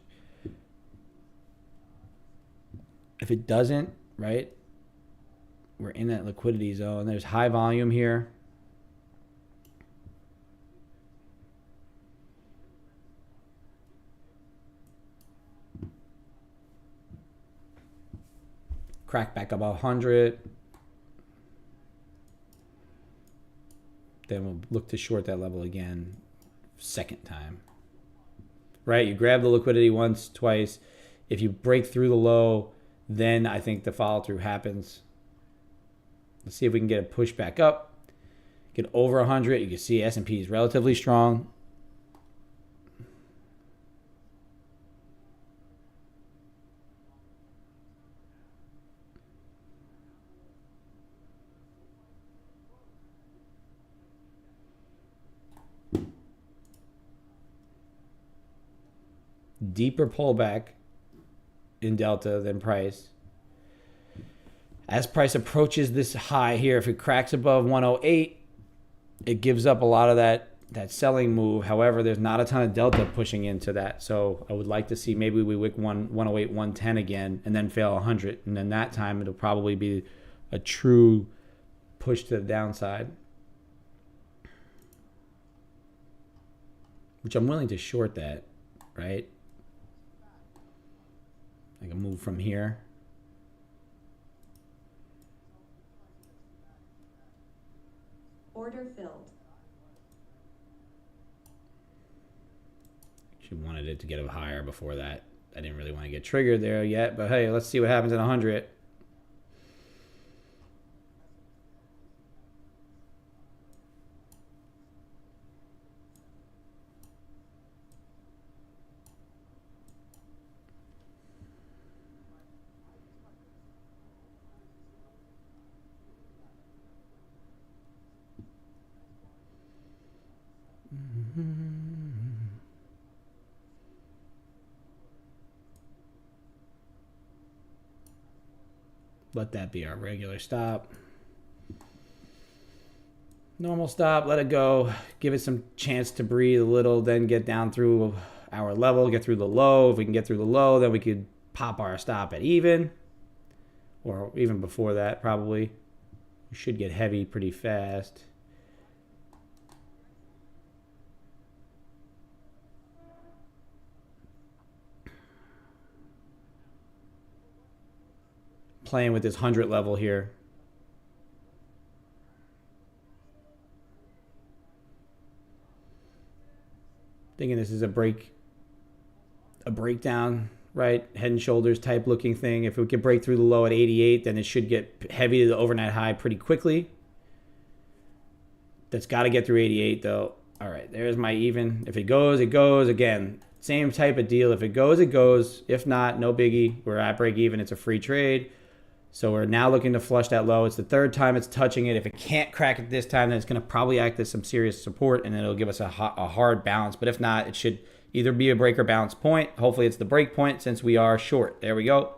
If it doesn't, right, we're in that liquidity zone. There's high volume here. Crack back above 100. Then we'll look to short that level again second time. Right? You grab the liquidity once, twice. If you break through the low, then I think the follow through happens. Let's see if we can get a push back up. Get over 100. You can see S&P is relatively strong. Deeper pullback in delta than price. As price approaches this high here, if it cracks above 108, it gives up a lot of that selling move. However, there's not a ton of delta pushing into that. So I would like to see maybe we wick 108, 110 again and then fail 100. And then that time it'll probably be a true push to the downside. Which I'm willing to short that, right? I can move from here. Order filled. She wanted it to get up higher before that. I didn't really want to get triggered there yet, but hey, let's see what happens at 100. Let that be our regular stop. Normal stop, let it go. Give it some chance to breathe a little, then get down through our level, get through the low. If we can get through the low, then we could pop our stop at even. Or even before that, probably. We should get heavy pretty fast. playing with this 100 level here. Thinking this is a breakdown, right? Head and shoulders type looking thing. If we could break through the low at 88, then it should get heavy to the overnight high pretty quickly. That's got to get through 88 though. All right, there's my even. If it goes, it goes. Again, same type of deal. If it goes, it goes. If not, no biggie. We're at break even. It's a free trade. So we're now looking to flush that low. It's the third time it's touching it. If it can't crack it this time, then it's going to probably act as some serious support, and then it'll give us a hard bounce. But if not, it should either be a break or bounce point. Hopefully it's the break point since we are short. There we go.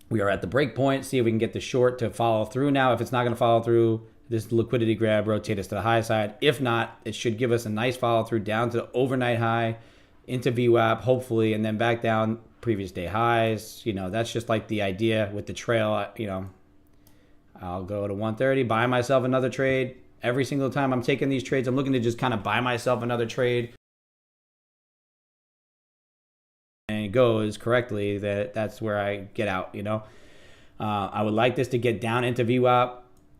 We are at the break point. See if we can get the short to follow through now. If it's not going to follow through, this liquidity grab rotate us to the high side. If not, it should give us a nice follow through down to the overnight high, into VWAP, hopefully, and then back down previous day highs. You know, that's just like the idea with the trail. You know, I'll go to 130, buy myself another trade. Every single time I'm taking these trades, I'm looking to just kind of buy myself another trade. And it goes correctly, that's where I get out, you know. I would like this to get down into VWAP.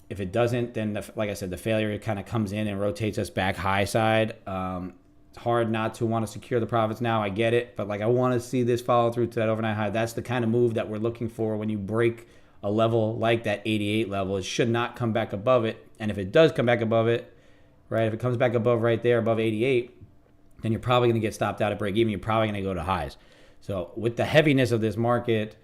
If it doesn't, then, like I said, the failure kind of comes in and rotates us back high side. It's hard not to want to secure the profits now. I get it. But, like, I want to see this follow through to that overnight high. That's the kind of move that we're looking for when you break a level like that 88 level. It should not come back above it. And if it does come back above it, right, if it comes back above right there, above 88, then you're probably going to get stopped out at break even. You're probably going to go to highs. So with the heaviness of this market,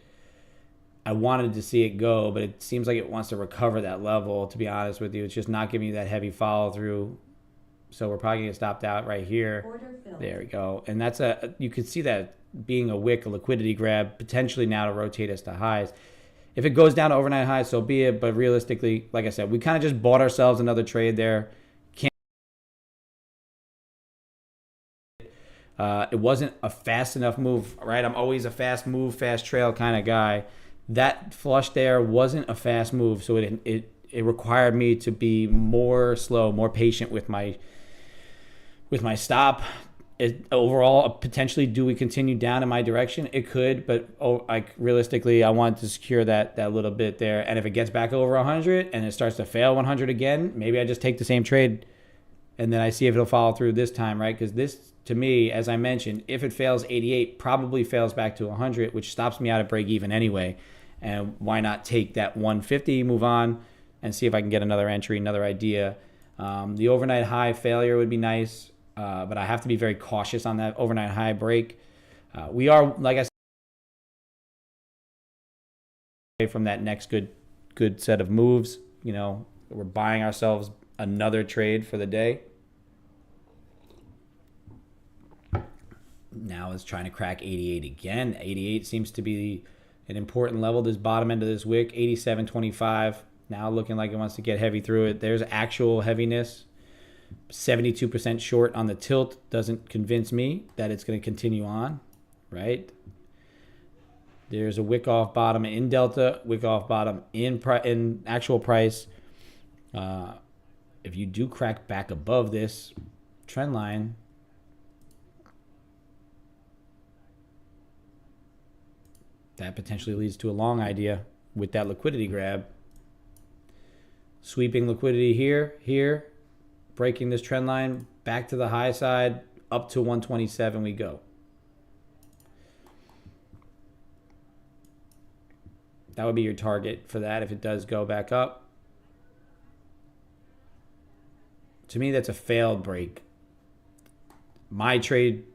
I wanted to see it go, but it seems like it wants to recover that level, to be honest with you. It's just not giving you that heavy follow through. So we're probably going to get stopped out right here. There we go. And that's you could see that being a wick, a liquidity grab, potentially now to rotate us to highs. If it goes down to overnight highs, so be it. But realistically, like I said, we kind of just bought ourselves another trade there. It wasn't a fast enough move, right? I'm always a fast move, fast trail kind of guy. That flush there wasn't a fast move, so it required me to be more slow, more patient with my stop. Overall, potentially, do we continue down in my direction? It could, but realistically, I want to secure that little bit there. And if it gets back over 100 and it starts to fail 100 again, maybe I just take the same trade and then I see if it'll follow through this time, right? Because this, to me, as I mentioned, if it fails 88, probably fails back to 100, which stops me out at break even anyway. And why not take that 150, move on, and see if I can get another entry, another idea. The overnight high failure would be nice, but I have to be very cautious on that overnight high break. We are, like I said, from that next good set of moves. You know, we're buying ourselves another trade for the day. Now it's trying to crack 88 again. 88 seems to be an important level. This bottom end of this wick, 87.25. Now looking like it wants to get heavy through it. There's actual heaviness. 72% short on the tilt doesn't convince me that it's going to continue on, right? There's a wick off bottom in Delta, wick off bottom in actual price. If you do crack back above this trend line, that potentially leads to a long idea with that liquidity grab. Sweeping liquidity here, breaking this trend line, back to the high side, up to 127 we go. That would be your target for that if it does go back up. To me, that's a failed break. My trade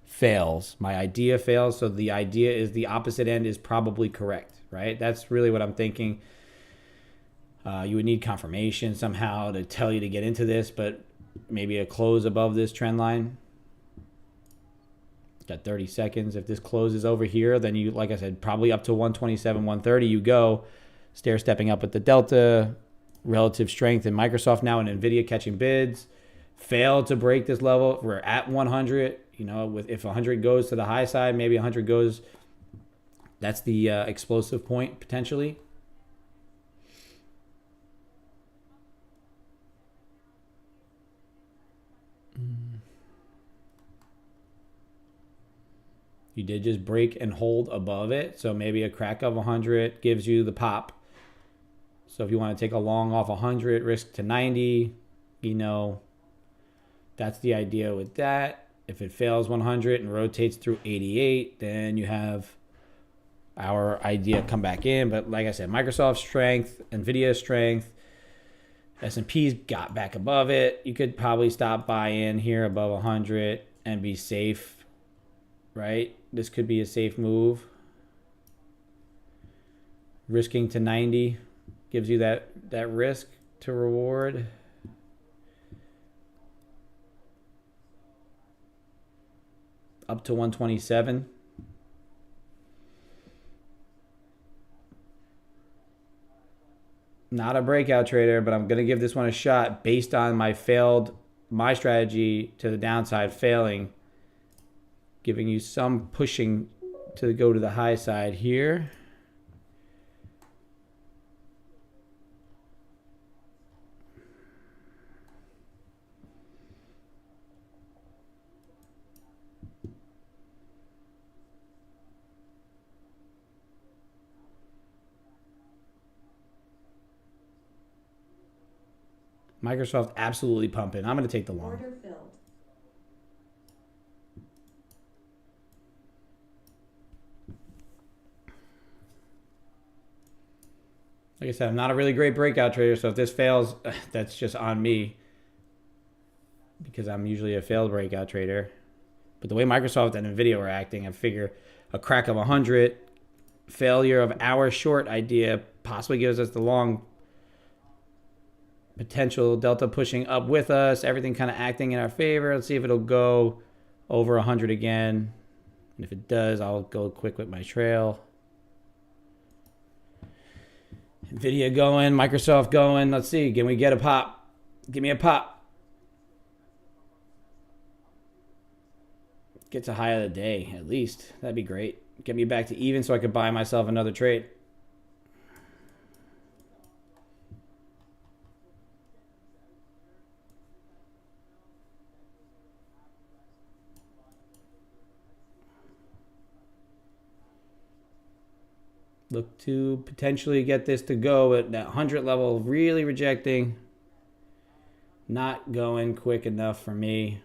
fails. My idea fails. So the idea is the opposite end is probably correct, right? That's really what I'm thinking. You would need confirmation somehow to tell you to get into this, but maybe a close above this trend line. Got 30 seconds. If this closes over here, then you, like I said, probably up to 127, 130 you go. Stair stepping up with the Delta. Relative strength in Microsoft now and NVIDIA catching bids. Failed to break this level. We're at 100. You know, if 100 goes to the high side, maybe 100 goes. That's the explosive point potentially. You did just break and hold above it. So maybe a crack of 100 gives you the pop. So if you want to take a long off 100, risk to 90, you know, that's the idea with that. If it fails 100 and rotates through 88, then you have our idea come back in. But like I said, Microsoft strength, NVIDIA strength, S&P's got back above it. You could probably stop buy in here above 100 and be safe, right? This could be a safe move. Risking to 90 gives you that risk to reward. Up to 127. Not a breakout trader, but I'm going to give this one a shot based on my strategy to the downside failing. Giving you some pushing to go to the high side here. Microsoft absolutely pumping. I'm going to take the long. Order filled. Like I said, I'm not a really great breakout trader, so if this fails, that's just on me because I'm usually a failed breakout trader. But the way Microsoft and NVIDIA were acting, I figure a crack of 100, failure of our short idea possibly gives us the long potential. Delta pushing up with us, everything kind of acting in our favor. Let's see if it'll go over 100 again. And if it does, I'll go quick with my trail. NVIDIA going, Microsoft going. Let's see, can we get a pop? Give me a pop. Get to high of the day, at least. That'd be great. Get me back to even so I could buy myself another trade. Look to potentially get this to go at that 100 level, really rejecting. Not going quick enough for me.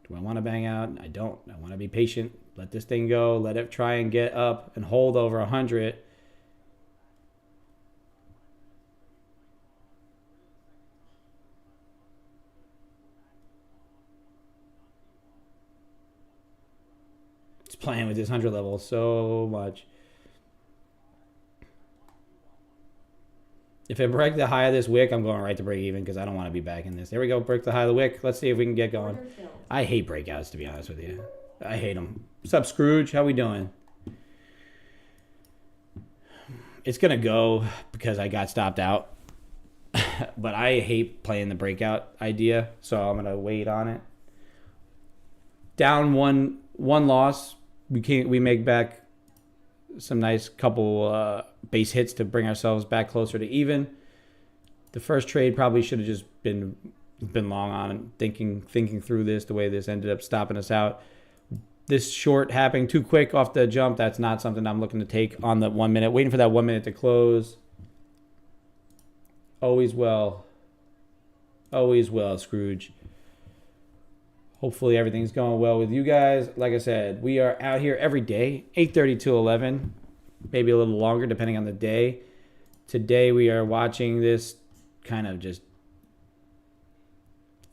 Do I want to bang out? I don't. I want to be patient. Let this thing go. Let it try and get up and hold over 100. It's playing with this 100 level so much. If I break the high of this wick, I'm going right to break even because I don't want to be back in this. There we go. Break the high of the wick. Let's see if we can get going. I hate breakouts, to be honest with you. I hate them. What's up, Scrooge? How we doing? It's going to go because I got stopped out. But I hate playing the breakout idea, so I'm going to wait on it. Down one loss. We make back some nice couple base hits to bring ourselves back closer to even. The first trade probably should have just been long on thinking through this, the way this ended up stopping us out. This short happening too quick off the jump, that's not something I'm looking to take on the 1 minute. Waiting for that 1 minute to close. Always well, Scrooge. Hopefully everything's going well with you guys. Like I said, we are out here every day, 8:30 to 11, maybe a little longer depending on the day. Today we are watching this kind of just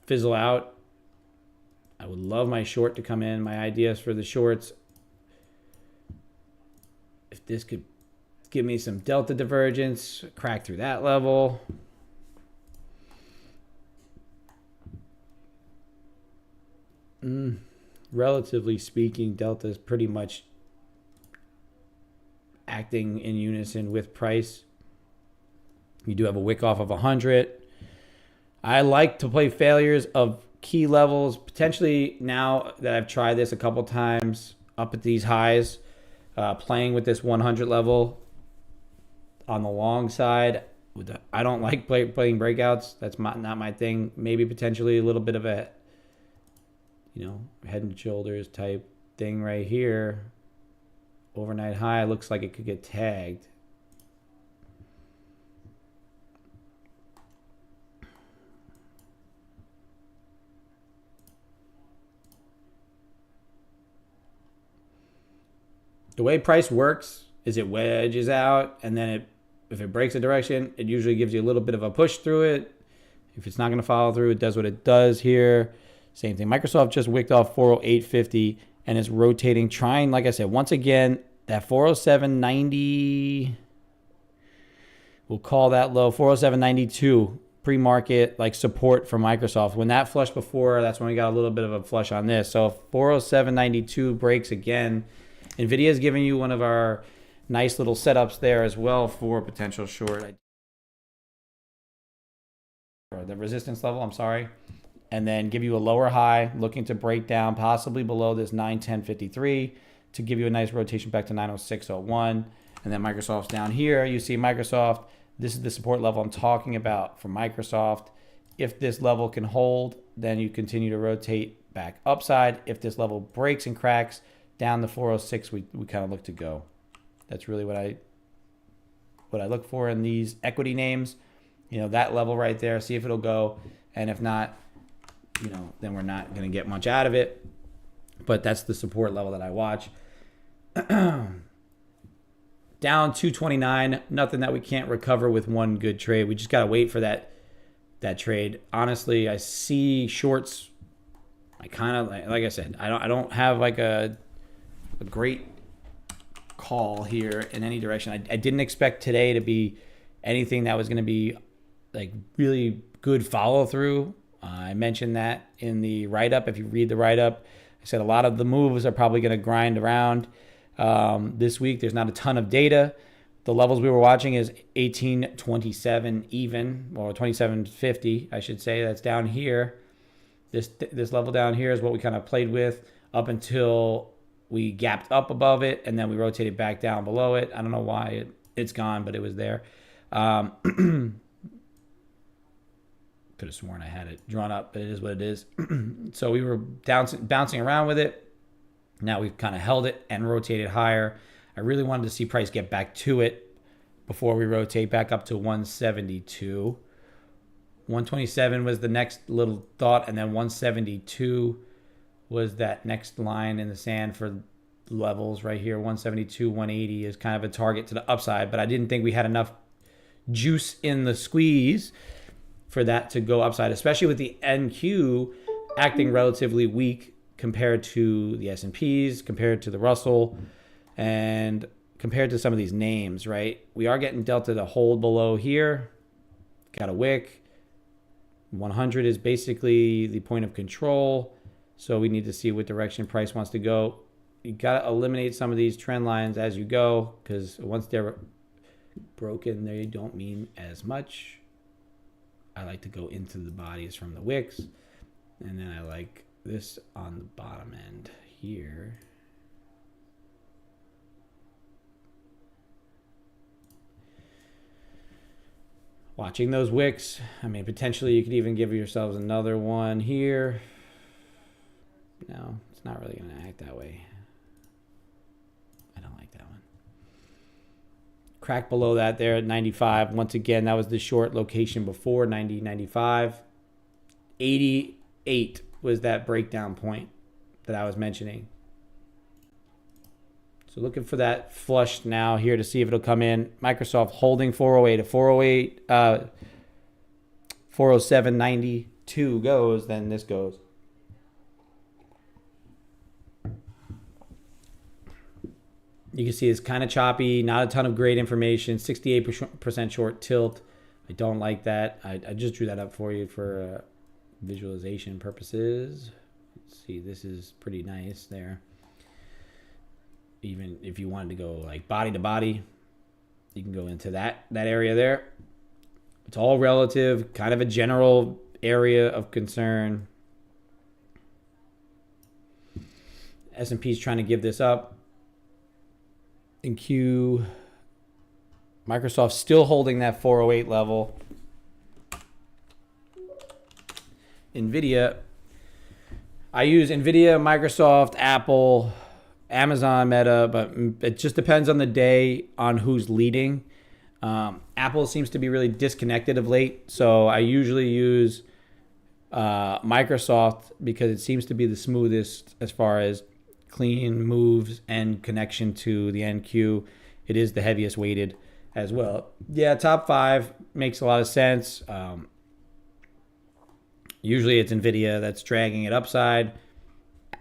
fizzle out. I would love my short to come in, my ideas for the shorts. If this could give me some delta divergence, crack through that level. Relatively speaking, delta is pretty much acting in unison with price. You do have a wick off of 100. I like to play failures of key levels. Potentially, now that I've tried this a couple times up at these highs, playing with this 100 level on the long side. I don't like playing breakouts. That's not my thing. Maybe potentially a little bit of a head and shoulders type thing right here, overnight high, looks like it could get tagged. The way price works is it wedges out, and then if it breaks a direction, it usually gives you a little bit of a push through it. If it's not going to follow through, it does what it does here. Same thing. Microsoft just wicked off 408.50 and is rotating, trying, like I said, once again, that 407.90, we'll call that low, 407.92 pre-market, like support for Microsoft. When that flushed before, that's when we got a little bit of a flush on this. So if 407.92 breaks again, NVIDIA is giving you one of our nice little setups there as well for potential short. Or the resistance level, I'm sorry. And then give you a lower high, looking to break down possibly below this 910.53 to give you a nice rotation back to 906.01. And then Microsoft's down here. You see Microsoft, this is the support level I'm talking about for Microsoft. If this level can hold, then you continue to rotate back upside. If this level breaks and cracks, down the 406, we kind of look to go. That's really what I look for in these equity names. You know, that level right there, see if it'll go. And if not, you know, then we're not going to get much out of it. But that's the support level that I watch. Down 229, nothing that we can't recover with one good trade. We just got to wait for that trade. Honestly, I see shorts. I kind of, like I said, I don't have like a great call here in any direction. I didn't expect today to be anything that was going to be like really good follow through. I mentioned that in the write-up. If you read the write-up, I said a lot of the moves are probably going to grind around this week. There's not a ton of data. The levels we were watching is 1827 even, or 2750, I should say. That's down here. This level down here is what we kind of played with up until we gapped up above it, and then we rotated back down below it. I don't know why it's gone, but it was there. Could have sworn I had it drawn up, but it is what it is. So we were bouncing around with it. Now we've kind of held it and rotated higher. I really wanted to see price get back to it before we rotate back up to 172. 127 was the next little thought, and then 172 was that next line in the sand for levels right here. 172, 180 is kind of a target to the upside, but I didn't think we had enough juice in the squeeze for that to go upside, especially with the NQ acting relatively weak compared to the S&Ps, compared to the Russell, and compared to some of these names, right? We are getting Delta to hold below here. Got a wick. 100 is basically the point of control. So we need to see what direction price wants to go. You got to eliminate some of these trend lines as you go, because once they're broken, they don't mean as much. I like to go into the bodies from the wicks. And then I like this on the bottom end here. Watching those wicks. I mean, potentially you could even give yourselves another one here. No, it's not really going to act that way. I don't like that one. Crack below that there at 95. Once again, that was the short location before 90, 95. 88 was that breakdown point that I was mentioning. So looking for that flush now here to see if it'll come in. Microsoft holding 408. If 408, 407.92 goes, then this goes. You can see it's kind of choppy, not a ton of great information, 68% short tilt. I don't like that. I just drew that up for you for visualization purposes. Let's see, this is pretty nice there. Even if you wanted to go like body to body, you can go into that area there. It's all relative, kind of a general area of concern. S&P is trying to give this up. In Q, Microsoft still holding that 408 level. NVIDIA, I use NVIDIA, Microsoft, Apple, Amazon, Meta, but it just depends on the day on who's leading. Apple seems to be really disconnected of late, so I usually use Microsoft because it seems to be the smoothest as far as clean moves and connection to the NQ. It is the heaviest weighted as well. Yeah, top 5 makes a lot of sense. Usually it's NVIDIA that's dragging it upside,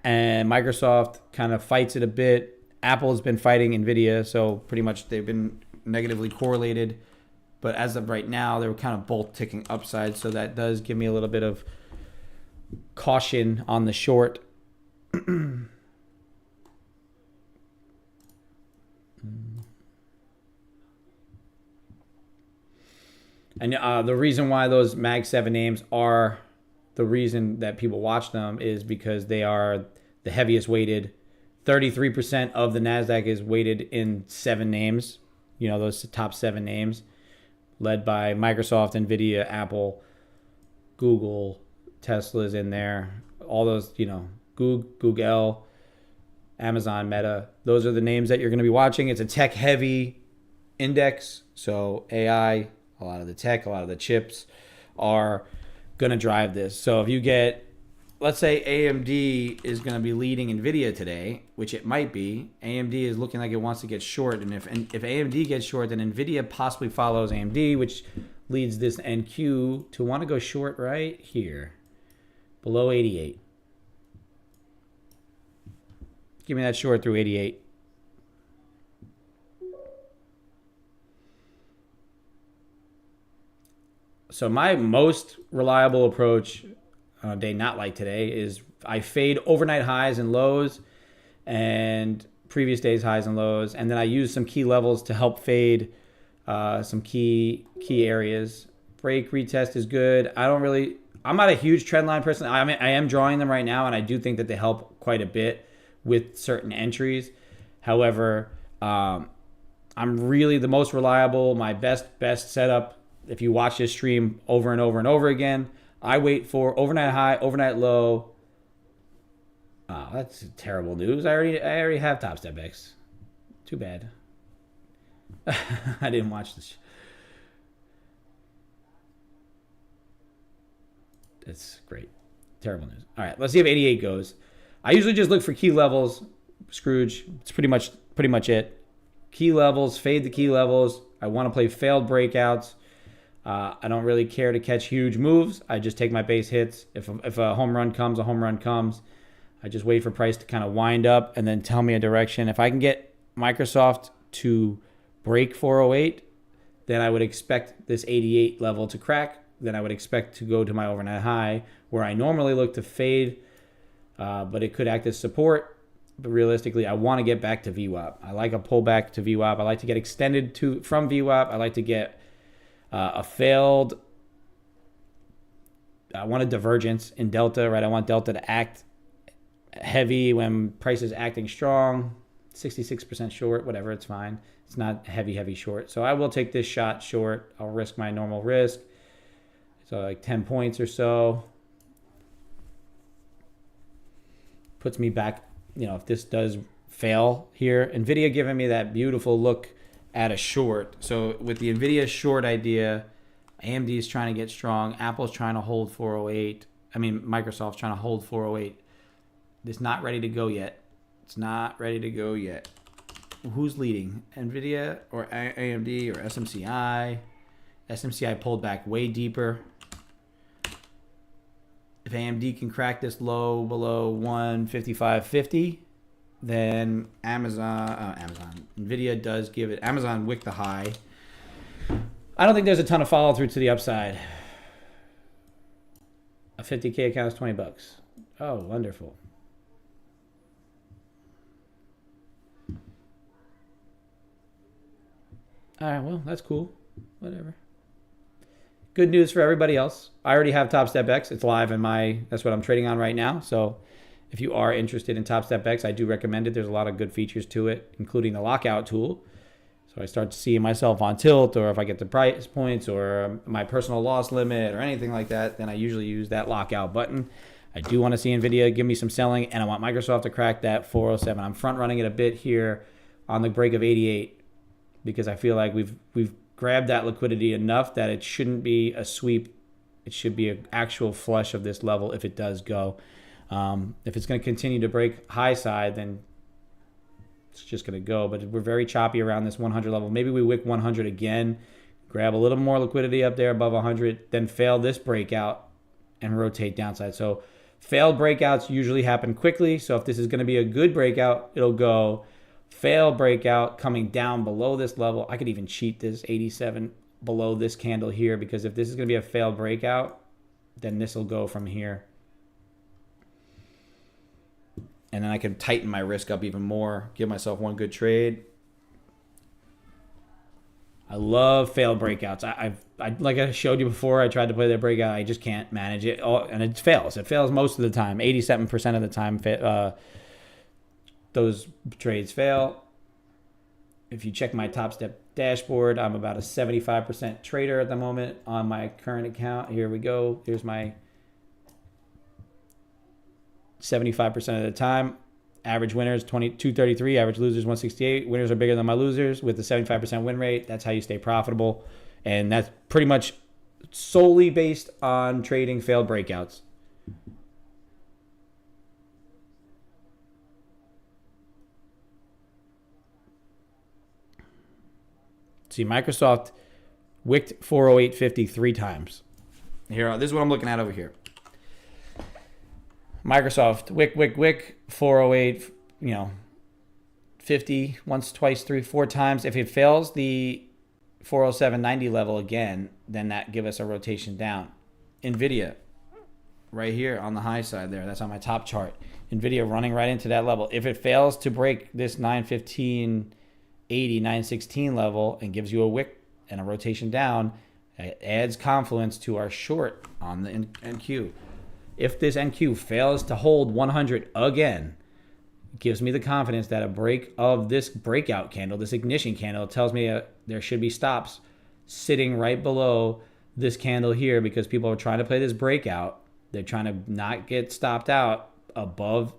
and Microsoft kind of fights it a bit. Apple has been fighting NVIDIA, so pretty much they've been negatively correlated. But as of right now, they're kind of both ticking upside, so that does give me a little bit of caution on the short. And the reason why those Mag 7 names are the reason that people watch them is because they are the heaviest weighted. 33% of the NASDAQ is weighted in 7 names, those top 7 names, led by Microsoft, NVIDIA, Apple, Google, Tesla's in there. All those, Google, Amazon, Meta. Those are the names that you're going to be watching. It's a tech-heavy index, so AI, a lot of the tech, a lot of the chips are going to drive this. So if you get, let's say AMD is going to be leading NVIDIA today, which it might be. AMD is looking like it wants to get short, and if AMD gets short, then NVIDIA possibly follows AMD, which leads this NQ to want to go short right here, below 88. Give me that short through 88. So my most reliable approach on a day not like today is I fade overnight highs and lows and previous day's highs and lows, and then I use some key levels to help fade some key areas. Break retest is good. I'm not a huge trend line person. I am drawing them right now, and I do think that they help quite a bit with certain entries. However, I'm really the most reliable. My best setup, if you watch this stream over and over and over again, I wait for overnight high, overnight low. Oh, that's terrible news. I already have Top Step X. Too bad. I didn't watch this. That's great. Terrible news. All right, let's see if 88 goes. I usually just look for key levels, Scrooge. It's pretty much it. Key levels, fade the key levels. I want to play failed breakouts. I don't really care to catch huge moves. I just take my base hits. If a home run comes, a home run comes. I just wait for price to kind of wind up and then tell me a direction. If I can get Microsoft to break 408, then I would expect this 88 level to crack. Then I would expect to go to my overnight high, where I normally look to fade, but it could act as support. But realistically, I want to get back to VWAP. I like a pullback to VWAP. I like to get extended from VWAP. I like to get a failed. I want a divergence in Delta, right? I want Delta to act heavy when price is acting strong. 66% short, whatever, it's fine. It's not heavy short. So I will take this shot short. I'll risk my normal risk. So like 10 points or so. Puts me back, if this does fail here. NVIDIA giving me that beautiful look at a short. So with the NVIDIA short idea, AMD is trying to get strong. Apple's trying to hold 408. Microsoft's trying to hold 408. It's not ready to go yet. It's not ready to go yet. Who's leading? NVIDIA or AMD or SMCI? SMCI pulled back way deeper. If AMD can crack this low below 155.50, then NVIDIA does give it. Amazon wicked the high. I don't think there's a ton of follow through to the upside. A 50K account is $20. Oh, wonderful. All right, well, that's cool. Whatever. Good news for everybody else. I already have Top Step X. It's live that's what I'm trading on right now. So if you are interested in Top Step X, I do recommend it. There's a lot of good features to it, including the lockout tool. So I start seeing myself on tilt, or if I get the price points or my personal loss limit or anything like that, then I usually use that lockout button. I do want to see NVIDIA give me some selling, and I want Microsoft to crack that 407. I'm front running it a bit here on the break of 88 because I feel like we've grabbed that liquidity enough that it shouldn't be a sweep. It should be an actual flush of this level if it does go. If it's going to continue to break high side, then it's just going to go. But we're very choppy around this 100 level. Maybe we wick 100 again, grab a little more liquidity up there above 100, then fail this breakout and rotate downside. So failed breakouts usually happen quickly. So if this is going to be a good breakout, it'll go. Fail breakout coming down below this level. I could even cheat this 87 below this candle here, because if this is going to be a failed breakout, then this will go from here. And then I can tighten my risk up even more, give myself one good trade. I love failed breakouts. I like I showed you before, I tried to play that breakout. I just can't manage it. And it fails. It fails most of the time. 87% of the time, those trades fail. If you check my Top Step dashboard, I'm about a 75% trader at the moment on my current account. Here we go. Here's my 75% of the time. Average winners 233, average losers 168. Winners are bigger than my losers with a 75% win rate. That's how you stay profitable. And that's pretty much solely based on trading failed breakouts. See, Microsoft wicked 408.50 3 times. Here, this is what I'm looking at over here. Microsoft, wick, 408, 50, once, twice, 3, 4 times. If it fails the 407.90 level again, then that give us a rotation down. NVIDIA, right here on the high side there, that's on my top chart. NVIDIA running right into that level. If it fails to break this 915.80, 916 level and gives you a wick and a rotation down, it adds confluence to our short on the NQ. If this NQ fails to hold 100 again, it gives me the confidence that a break of this breakout candle, this ignition candle, tells me there should be stops sitting right below this candle here, because people are trying to play this breakout. They're trying to not get stopped out above,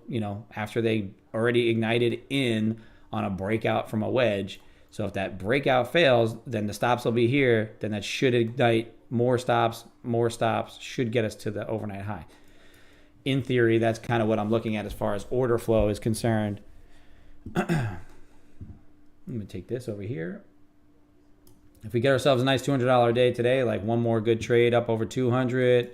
after they already ignited in on a breakout from a wedge. So if that breakout fails, then the stops will be here. Then that should ignite more stops, should get us to the overnight high. In theory, that's kind of what I'm looking at as far as order flow is concerned. I'm going to take this over here. If we get ourselves a nice $200 day today, like one more good trade up over 200,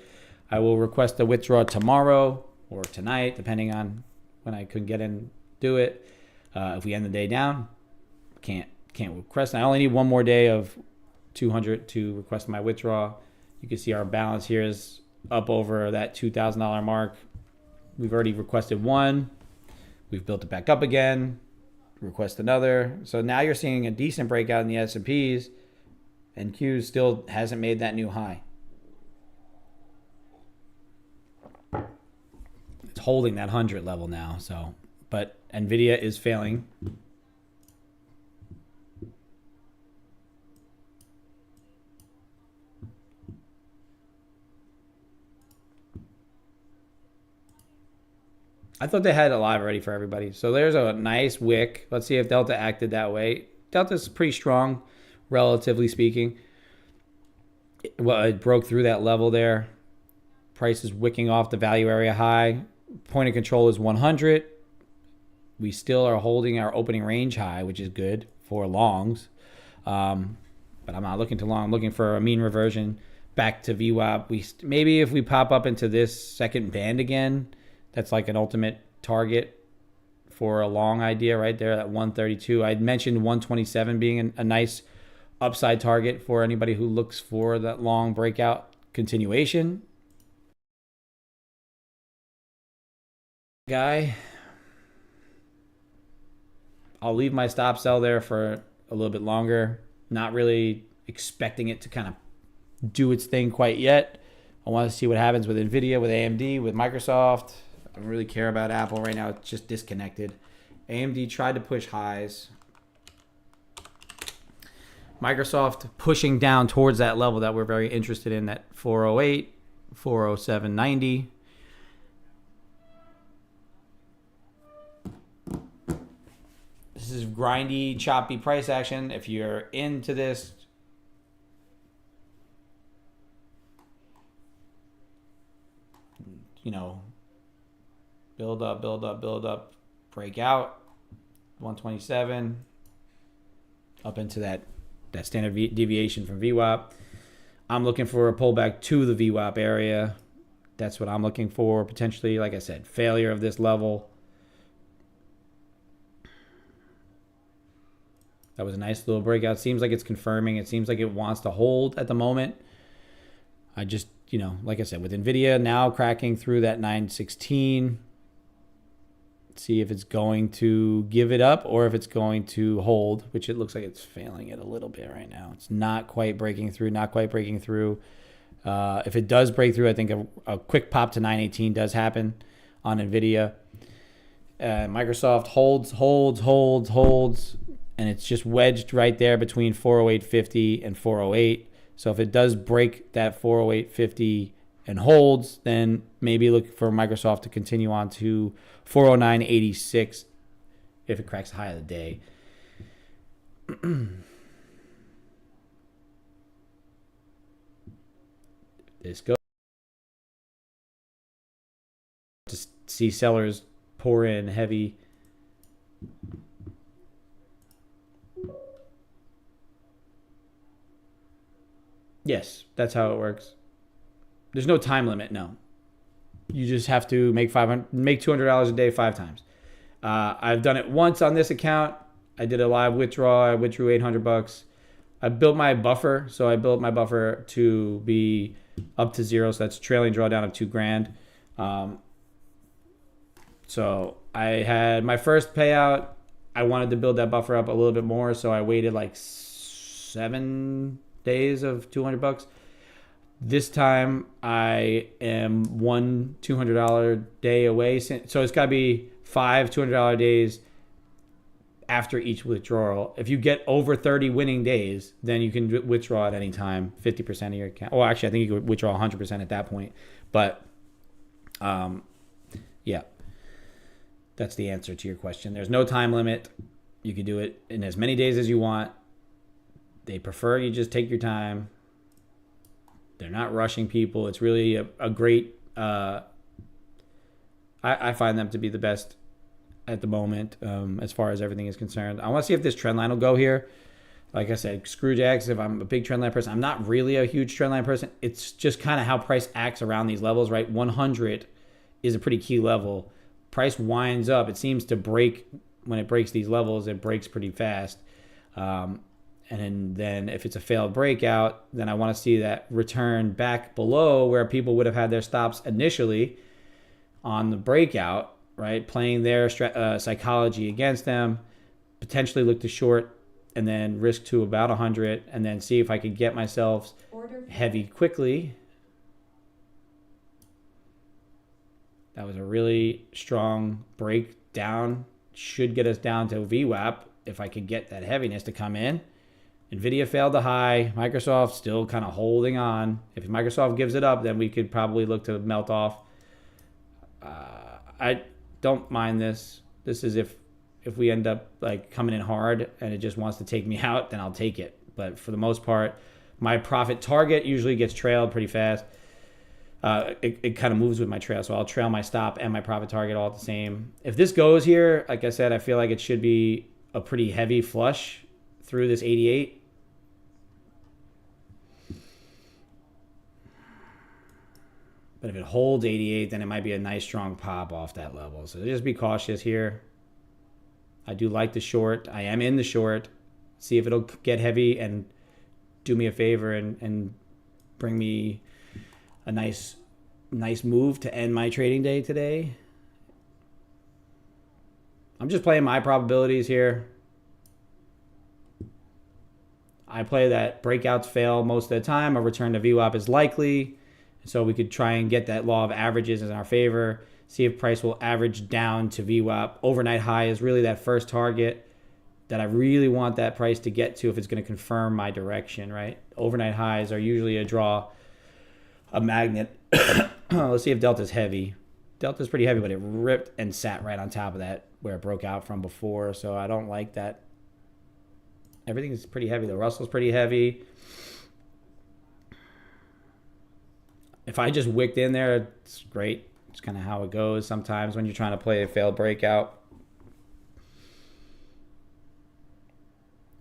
I will request a withdrawal tomorrow or tonight, depending on when I could get in, do it. If we end the day down, can't request. I only need one more day of 200 to request my withdrawal. You can see our balance here is up over that $2,000 mark. We've already requested one. We've built it back up again. Request another. So now you're seeing a decent breakout in the S&Ps, and Q still hasn't made that new high. It's holding that 100 level now. So, but NVIDIA is failing. I thought they had it live already for everybody. So there's a nice wick. Let's see if Delta acted that way. Delta's pretty strong, relatively speaking. It broke through that level there. Price is wicking off the value area high. Point of control is 100. We still are holding our opening range high, which is good for longs. But I'm not looking to long. I'm looking for a mean reversion back to VWAP. Maybe if we pop up into this second band again, that's like an ultimate target for a long idea right there at 132. I'd mentioned 127 being a nice upside target for anybody who looks for that long breakout continuation. Guy, I'll leave my stop sell there for a little bit longer. Not really expecting it to kind of do its thing quite yet. I want to see what happens with NVIDIA, with AMD, with Microsoft. I don't really care about Apple right now. It's just disconnected. AMD tried to push highs. Microsoft pushing down towards that level that we're very interested in, that 408, 407.90. is grindy, choppy price action. If you're into this, you know, build up, break out, 127, up into that standard deviation from VWAP. I'm looking for a pullback to the VWAP area. That's what I'm looking for. Potentially, like I said, failure of this level. That was a nice little breakout. Seems like it's confirming. It seems like it wants to hold at the moment. I just, like I said, with NVIDIA now cracking through that 916, see if it's going to give it up or if it's going to hold, which it looks like it's failing it a little bit right now. It's not quite breaking through, If it does break through, I think a quick pop to 918 does happen on NVIDIA. Microsoft holds, and it's just wedged right there between 408.50 and 408. So if it does break that 408.50 and holds, then maybe look for Microsoft to continue on to 409.86 if it cracks the high of the day. This goes to see sellers pour in heavy. Yes, that's how it works. There's no time limit, no. You just have to make $200 a day 5 times. I've done it once on this account. I did a live withdrawal. I withdrew $800. I built my buffer, so I built my buffer to be up to 0. So that's trailing drawdown of $2,000. So I had my first payout. I wanted to build that buffer up a little bit more, so I waited like 7 days of $200. This time I am one $200 day away. So it's got to be 5 $200 days after each withdrawal. If you get over 30 winning days, then you can withdraw at any time, 50% of your account. Well, actually, I think you could withdraw 100% at that point. But yeah, that's the answer to your question. There's no time limit. You can do it in as many days as you want. They prefer you just take your time. They're not rushing people. It's really a great, I find them to be the best at the moment as far as everything is concerned. I want to see if this trend line will go here. Like I said, Screwjacks, if I'm a big trend line person, I'm not really a huge trend line person. It's just kind of how price acts around these levels, right? 100 is a pretty key level. Price winds up. It seems to break. When it breaks these levels, it breaks pretty fast. And then if it's a failed breakout, then I want to see that return back below where people would have had their stops initially on the breakout, right? Playing their psychology against them, potentially look to short and then risk to about 100 and then see if I could get myself heavy quickly. That was a really strong breakdown. Should get us down to VWAP if I could get that heaviness to come in. NVIDIA failed the high. Microsoft still kind of holding on. If Microsoft gives it up, then we could probably look to melt off. I don't mind this. This is if we end up like coming in hard and it just wants to take me out, then I'll take it. But for the most part, my profit target usually gets trailed pretty fast. It kind of moves with my trail. So I'll trail my stop and my profit target all at the same. If this goes here, like I said, I feel like it should be a pretty heavy flush through this 88. But if it holds 88, then it might be a nice strong pop off that level. So just be cautious here. I do like the short. I am in the short. See if it'll get heavy and do me a favor and bring me a nice move to end my trading day today. I'm just playing my probabilities here. I play that breakouts fail most of the time. A return to VWAP is likely. So we could try and get that law of averages in our favor. See if price will average down to VWAP. Overnight high is really that first target that I really want that price to get to if it's going to confirm my direction, right? Overnight highs are usually a draw, a magnet. Let's see if Delta's heavy. Delta's pretty heavy, but it ripped and sat right on top of that where it broke out from before. So I don't like that. Everything is pretty heavy. The Russell's pretty heavy. If I just wicked in there, it's great. It's kind of how it goes sometimes when you're trying to play a failed breakout.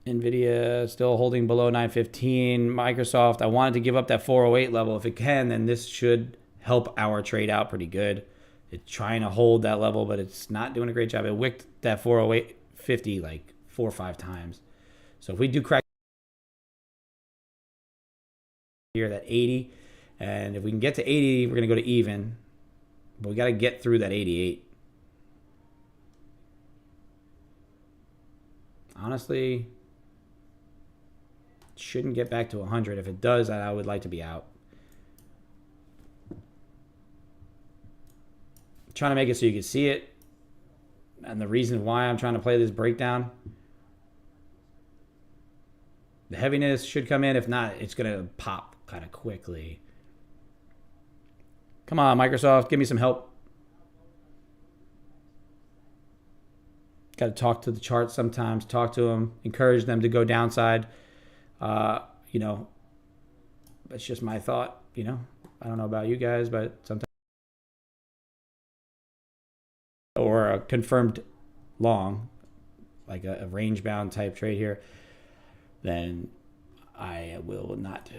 NVIDIA still holding below 915. Microsoft, I wanted to give up that 408 level. If it can, then this should help our trade out pretty good. It's trying to hold that level, but it's not doing a great job. It wicked that 408.50 like 4 or 5 times. So if we do crack here, that 80, and if we can get to 80, we're going to go to even. But we got to get through that 88. Honestly, shouldn't get back to 100. If it does, I would like to be out. I'm trying to make it so you can see it. And the reason why I'm trying to play this breakdown, the heaviness should come in. If not, it's going to pop kind of quickly. Come on, Microsoft, give me some help. Got to talk to the charts sometimes, talk to them, encourage them to go downside. You know, that's just my thought, you know. I don't know about you guys, but sometimes. Or a confirmed long, like a range-bound type trade here, then I will not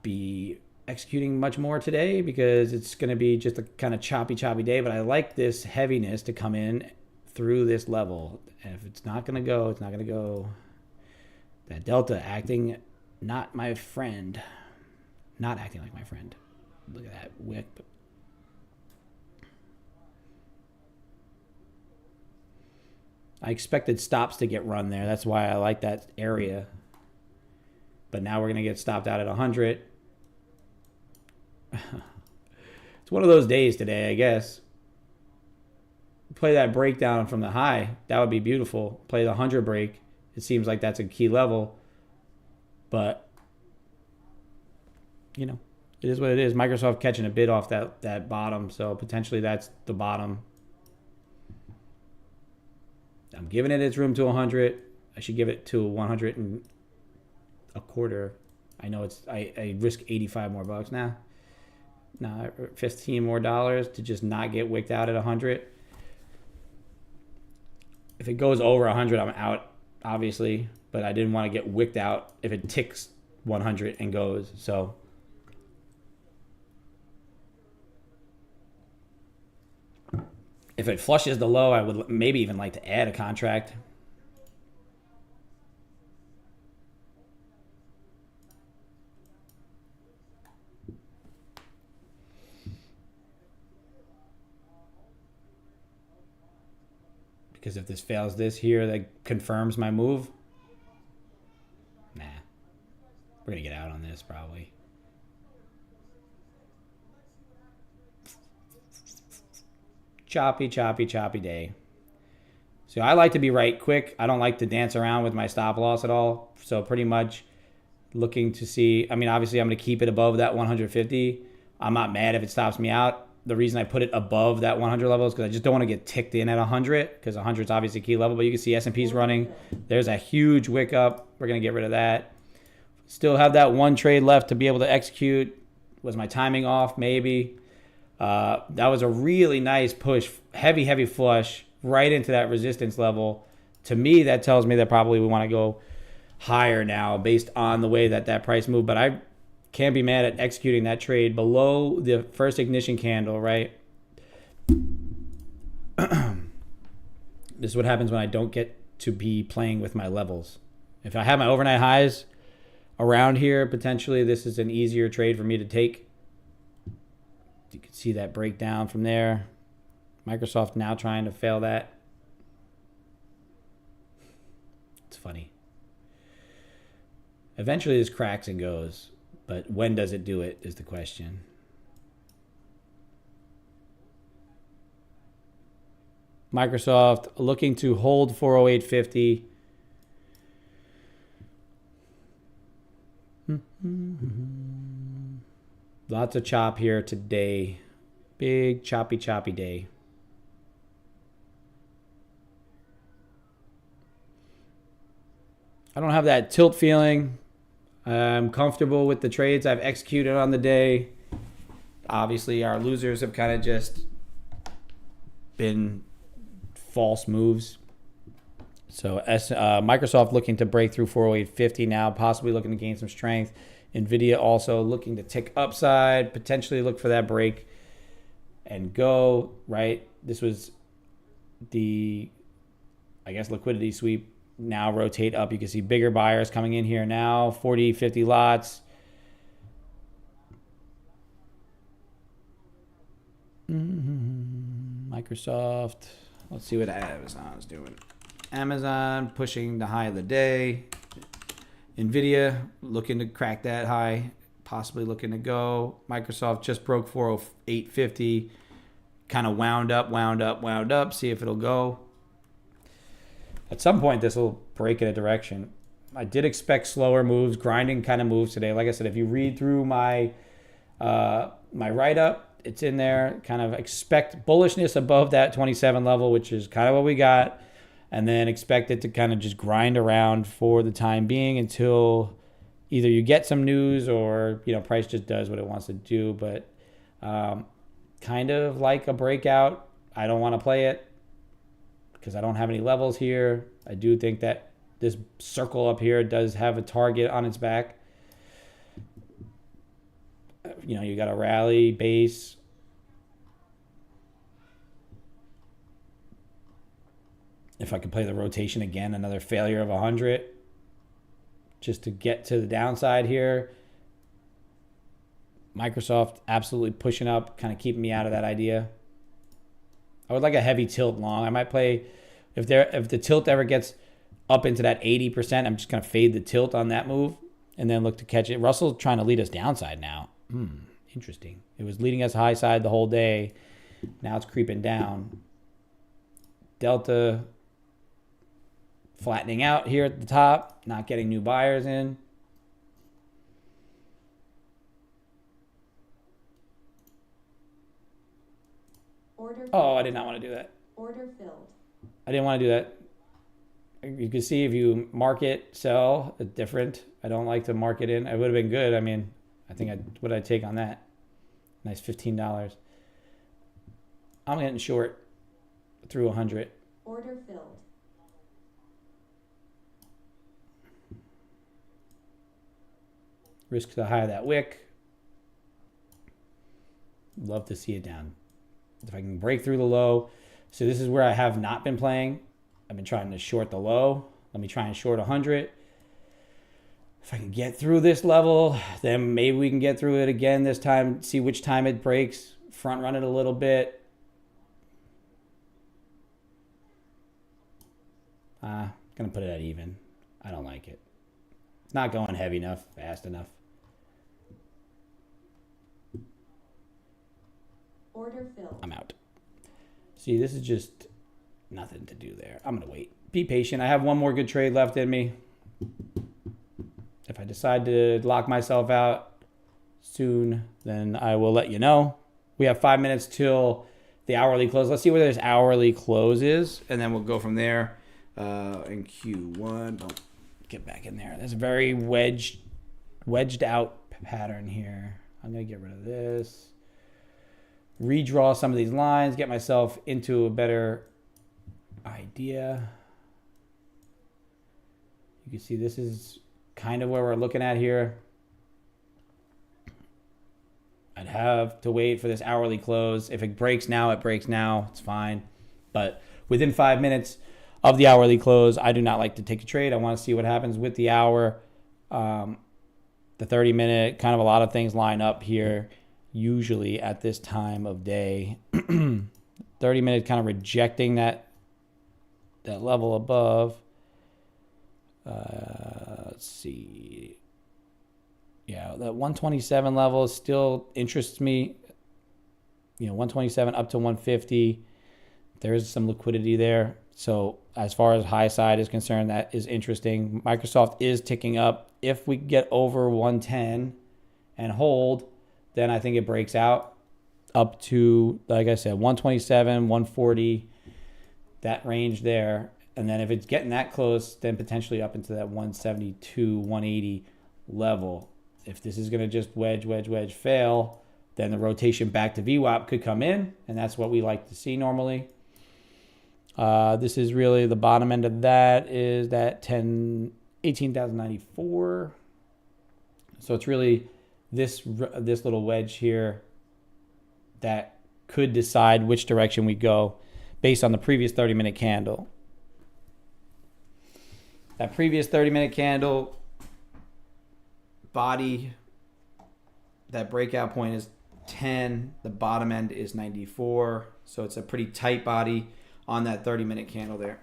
be executing much more today because it's going to be just a kind of choppy day. But I like this heaviness to come in through this level. And if it's not going to go, it's not going to go. That Delta acting not my friend. Not acting like my friend. Look at that wick. I expected stops to get run there. That's why I like that area. But now we're going to get stopped out at 100. It's one of those days today, I guess. Play that breakdown from the high. That would be beautiful. Play the 100 break. It seems like that's a key level. But, you know, it is what it is. Microsoft catching a bid off that bottom. So potentially that's the bottom. I'm giving it its room to 100. I should give it to 100 and a quarter. I know it's I risk 85 more bucks now. Nah, 15 more dollars to just not get wicked out at 100. If it goes over 100, I'm out, obviously. But I didn't want to get wicked out if it ticks 100 and goes. So if it flushes the low, I would maybe even like to add a contract. Because if this fails this here, that confirms my move. Nah. We're going to get out on this probably. Choppy day. So I like to be right quick. I don't like to dance around with my stop loss at all. So pretty much looking to see. I mean, obviously I'm going to keep it above that 150. I'm not mad if it stops me out. The reason I put it above that 100 level is because I just don't want to get ticked in at 100 because 100 is obviously a key level. But you can see S&P's running. There's a huge wick up. We're going to get rid of that. Still have that one trade left to be able to execute. Was my timing off? Maybe. That was a really nice push. Heavy flush right into that resistance level. To me, that tells me that probably we want to go higher now based on the way that price moved. But I can't be mad at executing that trade below the first ignition candle, right? This is what happens when I don't get to be playing with my levels. If I have my overnight highs around here, potentially this is an easier trade for me to take. You can see that breakdown from there. Microsoft now trying to fail that. It's funny. Eventually this cracks and goes. But when does it do it is the question. Microsoft looking to hold 408.50. Lots of chop here today. Big choppy day. I don't have that tilt feeling. I'm comfortable with the trades I've executed on the day. Obviously, our losers have kind of just been false moves. So Microsoft looking to break through 408.50 now, possibly looking to gain some strength. NVIDIA also looking to tick upside, potentially look for that break and go, right? This was the, I guess, liquidity sweep. Now rotate up. You can see bigger buyers coming in here now, 40, 50 lots. Microsoft. Let's see what Amazon's doing. Amazon pushing the high of the day. NVIDIA looking to crack that high, possibly looking to go. Microsoft just broke 408.50. Kind of wound up. See if it'll go. At some point, this will break in a direction. I did expect slower moves, grinding kind of moves today. Like I said, if you read through my my write-up, it's in there. Kind of expect bullishness above that 27 level, which is kind of what we got. And then expect it to kind of just grind around for the time being until either you get some news or, price just does what it wants to do. But kind of like a breakout. I don't want to play it because I don't have any levels here. I do think that this circle up here does have a target on its back. You got a rally base. If I could play the rotation again, another failure of 100 just to get to the downside here. Microsoft absolutely pushing up, kind of keeping me out of that idea. I would like a heavy tilt long. I might play, if the tilt ever gets up into that 80%, I'm just going to fade the tilt on that move and then look to catch it. Russell trying to lead us downside now. Interesting. It was leading us high side the whole day. Now it's creeping down. Delta flattening out here at the top, not getting new buyers in. I did not want to do that. Order filled. I didn't want to do that. You can see if you market, sell, it's different. I don't like to market in. It would have been good. I mean, what I'd take on that? Nice $15. I'm getting short through 100. Order filled. Risk to the high of that wick. Love to see it down. If I can break through the low. So this is where I have not been playing. I've been trying to short the low. Let me try and short 100. If I can get through this level, then maybe we can get through it again this time. See which time it breaks. Front run it a little bit. Gonna put it at even. I don't like it. It's not going heavy enough, fast enough. Order filled. I'm out. See, this is just nothing to do there. I'm gonna wait. Be patient. I have one more good trade left in me. If I decide to lock myself out soon, then I will let you know. We have 5 minutes till the hourly close. Let's see where this hourly close is, and then we'll go from there. In Q1, don't get back in there. There's a very wedged out pattern here. I'm gonna get rid of this. Redraw some of these lines, get myself into a better idea. You can see this is kind of where we're looking at here. I'd have to wait for this hourly close. If it breaks now, it breaks now. It's fine. But within 5 minutes of the hourly close, I do not like to take a trade. I want to see what happens with the hour. The 30-minute, kind of a lot of things line up here, usually at this time of day. 30-minute kind of rejecting that level above. Let's see. Yeah, that 127 level still interests me. 127 up to 150. There's some liquidity there. So as far as high side is concerned, that is interesting. Microsoft is ticking up. If we get over 110 and hold, then I think it breaks out. up to, like I said, 127, 140, that range there. And then if it's getting that close, then potentially up into that 172, 180 level. If this is going to just wedge, fail, then the rotation back to VWAP could come in, and that's what we like to see normally. This is really the bottom end of that is that 18,094. So it's really this little wedge here that could decide which direction we go based on the previous 30-minute candle. That previous 30-minute candle body, that breakout point is 10. The bottom end is 94. So it's a pretty tight body on that 30-minute candle there.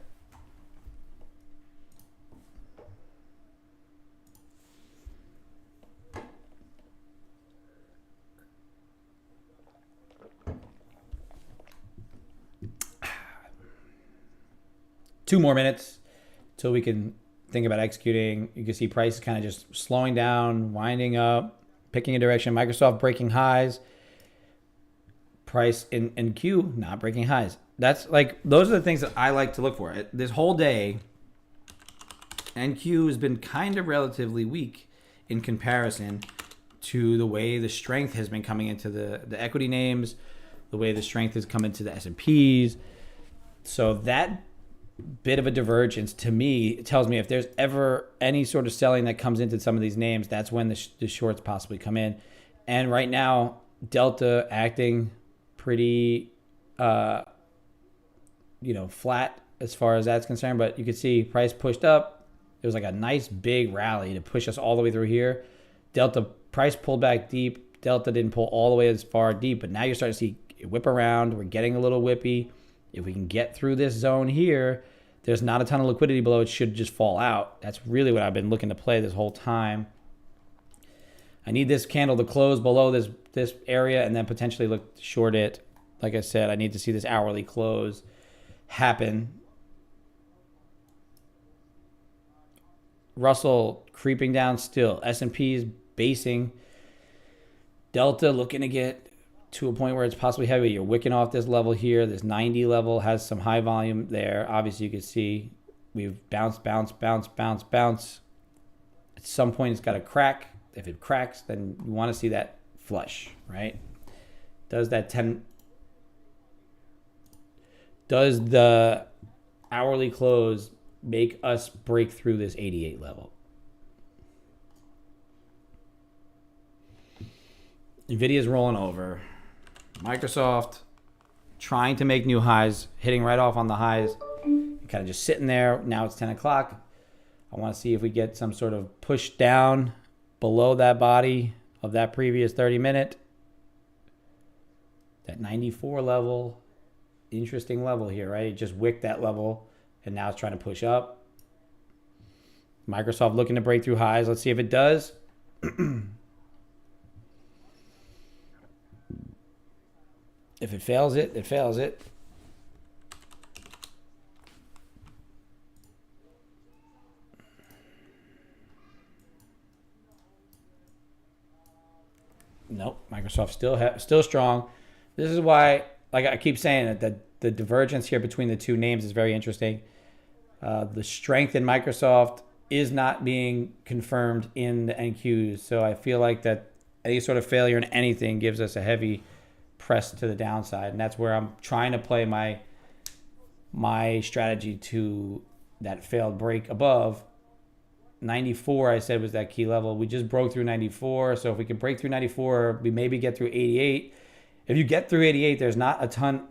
Two more minutes till we can think about executing. You can see price kind of just slowing down, winding up, picking a direction. Microsoft breaking highs. Price in Q not breaking highs. That's like, those are the things that I like to look for. This whole day, NQ has been kind of relatively weak in comparison to the way the strength has been coming into the equity names, the way the strength has come into the S&Ps. So that bit of a divergence to me tells me if there's ever any sort of selling that comes into some of these names, that's when the shorts possibly come in. And right now, Delta acting pretty flat as far as that's concerned, but you can see price pushed up. It was like a nice big rally to push us all the way through here. Delta price pulled back deep. Delta didn't pull all the way as far deep, but now you're starting to see it whip around. We're getting a little whippy. If we can get through this zone here, there's not a ton of liquidity below. It should just fall out. That's really what I've been looking to play this whole time. I need this candle to close below this area and then potentially look to short it. Like I said, I need to see this hourly close happen. Russell creeping down still. S&P's basing. Delta looking to get to a point where it's possibly heavy. You're wicking off this level here. This 90 level has some high volume there. Obviously, you can see we've bounced. At some point, it's got to crack. If it cracks, then you want to see that flush, right? Does the hourly close make us break through this 88 level? Nvidia's rolling over. Microsoft trying to make new highs, hitting right off on the highs, kind of just sitting there. Now it's 10 o'clock. I want to see if we get some sort of push down below that body of that previous 30-minute. That 94 level, interesting level here, right? It just wicked that level, and now it's trying to push up. Microsoft looking to break through highs. Let's see if it does. If it fails it, it fails it. Nope, Microsoft still strong. This is why, like I keep saying, that the divergence here between the two names is very interesting. The strength in Microsoft is not being confirmed in the NQs, so I feel like that any sort of failure in anything gives us a heavy press to the downside, and that's where I'm trying to play my strategy to that failed break above 94. I said was that key level. We just broke through 94, so if we can break through 94, we maybe get through 88. If you get through 88, there's not a ton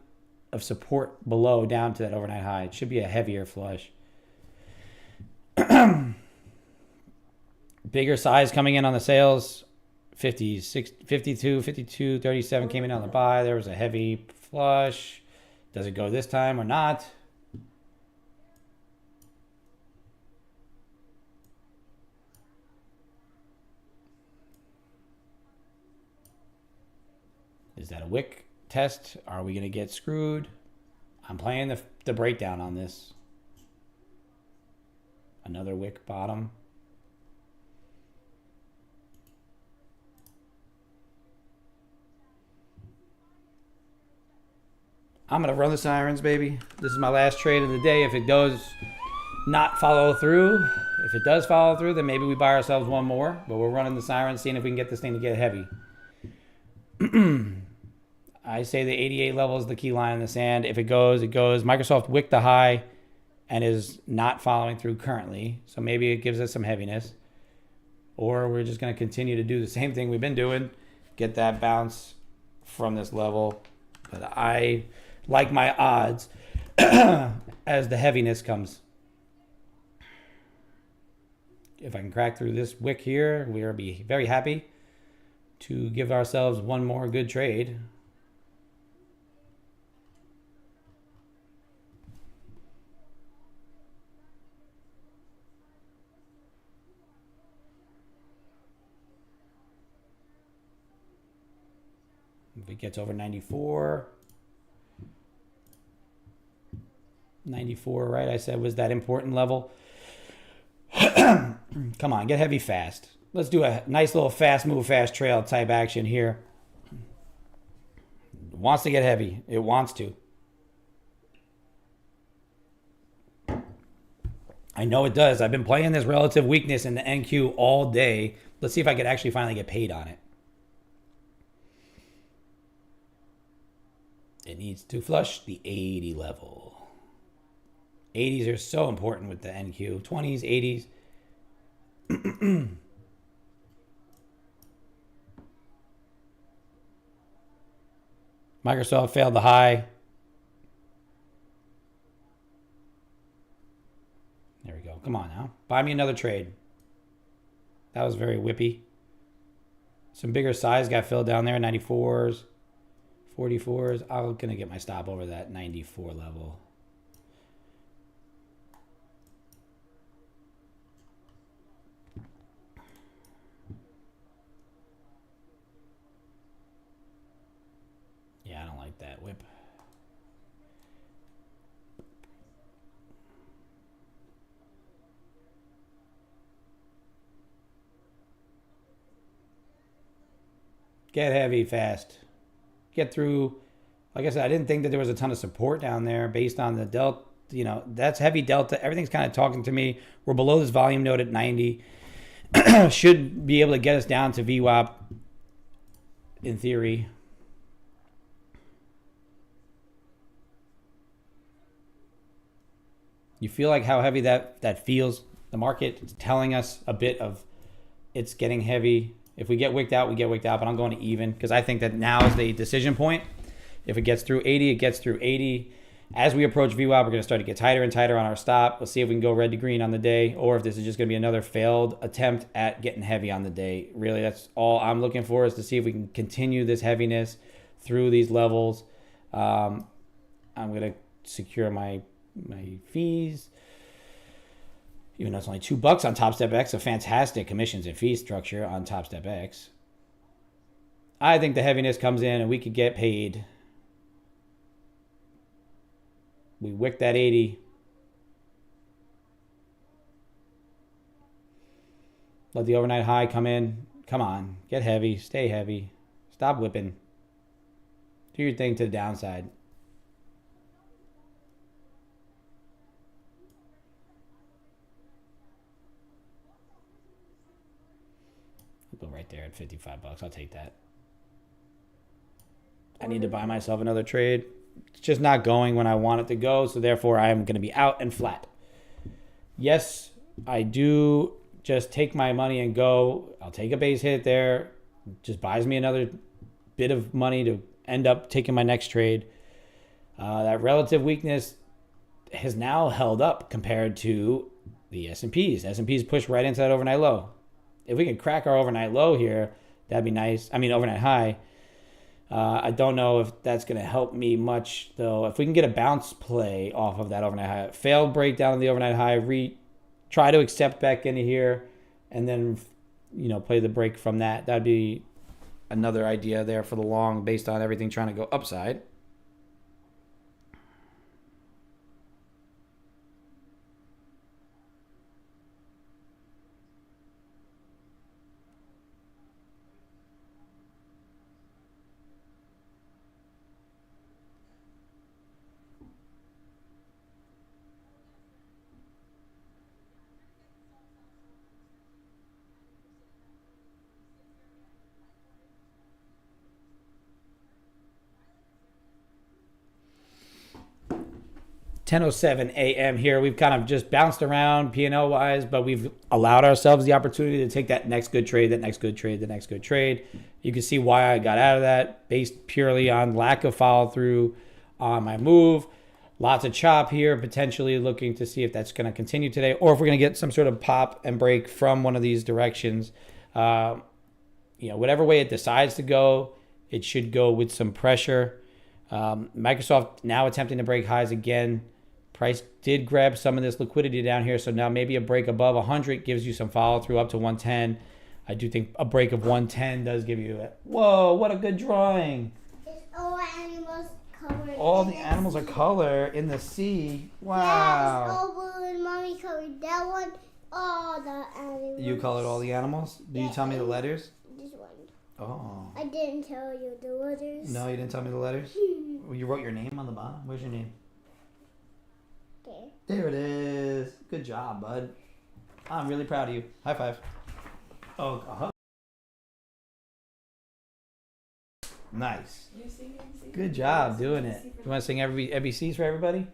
of support below down to that overnight high. It should be a heavier flush. Bigger size coming in on the sales. 50, 60, 52, 52, 37 came in on the buy. There was a heavy flush. Does it go this time or not? Is that a wick test? Are we going to get screwed? I'm playing the breakdown on this. Another wick bottom. I'm going to run the sirens, baby. This is my last trade of the day. If it does not follow through, if it does follow through, then maybe we buy ourselves one more. But we're running the sirens, seeing if we can get this thing to get heavy. I say the 88 level is the key line in the sand. If it goes, it goes. Microsoft wicked the high and is not following through currently. So maybe it gives us some heaviness. Or we're just going to continue to do the same thing we've been doing. Get that bounce from this level. But I like my odds as the heaviness comes. If I can crack through this wick here, we'll be very happy to give ourselves one more good trade. If it gets over 94, 94, right? I said was that important level. Come on, get heavy fast. Let's do a nice little fast move, fast trail type action here. It wants to get heavy. It wants to. I know it does. I've been playing this relative weakness in the NQ all day. Let's see if I could actually finally get paid on it. It needs to flush the 80 level. 80s are so important with the NQ. 20s, 80s. Microsoft failed the high. There we go. Come on now. Buy me another trade. That was very whippy. Some bigger size got filled down there. 94s, 44s. I'm going to get my stop over that 94 level. Yeah, I don't like that whip. Get heavy fast. Get through. Like I said, I didn't think that there was a ton of support down there based on the delta. You know, that's heavy delta. Everything's kind of talking to me. We're below this volume node at 90. Should be able to get us down to VWAP in theory. You feel like how heavy that feels. The market is telling us a bit of it's getting heavy. If we get wicked out, we get wicked out. But I'm going to even because I think that now is the decision point. If it gets through 80, it gets through 80. As we approach VWAP, we're going to start to get tighter and tighter on our stop. Let's see if we can go red to green on the day or if this is just going to be another failed attempt at getting heavy on the day. Really, that's all I'm looking for is to see if we can continue this heaviness through these levels. I'm going to secure my fees. Even though it's only $2 on Top Step X, a fantastic commissions and fee structure on Top Step X. I think the heaviness comes in and we could get paid. We wick that 80. Let the overnight high come in. Come on, get heavy, stay heavy. Stop whipping. Do your thing to the downside. Right there at $55. I'll take that. I need to buy myself another trade. It's just not going when I want it to go, so therefore I am going to be out and flat. Yes, I do just take my money and go. I'll take a base hit there. Just buys me another bit of money to end up taking my next trade. That relative weakness has now held up compared to the S&Ps. S&Ps pushed right into that overnight low. If we can crack our overnight low here, that'd be nice. I mean, overnight high. I don't know if that's going to help me much, though. If we can get a bounce play off of that overnight high, failed breakdown of the overnight high, try to accept back into here, and then, play the break from that. That'd be another idea there for the long based on everything trying to go upside. 10:07 a.m. here. We've kind of just bounced around P&L wise, but we've allowed ourselves the opportunity to take that next good trade, the next good trade. You can see why I got out of that based purely on lack of follow through on my move. Lots of chop here, potentially looking to see if that's going to continue today or if we're going to get some sort of pop and break from one of these directions. Whatever way it decides to go, it should go with some pressure. Microsoft now attempting to break highs again. Price did grab some of this liquidity down here, so now maybe a break above 100 gives you some follow through up to 110. I do think a break of 110 does give you it. Whoa, what a good drawing. It's all animals colored. All the animals are color in the sea. Wow. Yeah, it's all blue and mommy colored that one. All the animals. You colored all the animals? Did you tell me the letters? This one. Oh. I didn't tell you the letters. No, you didn't tell me the letters? You wrote your name on the bottom? Where's your name? Okay. There it is. Good job, bud. I'm really proud of you. High five. Oh, a hug. Nice. Good job doing it. You want to sing ABCs for everybody?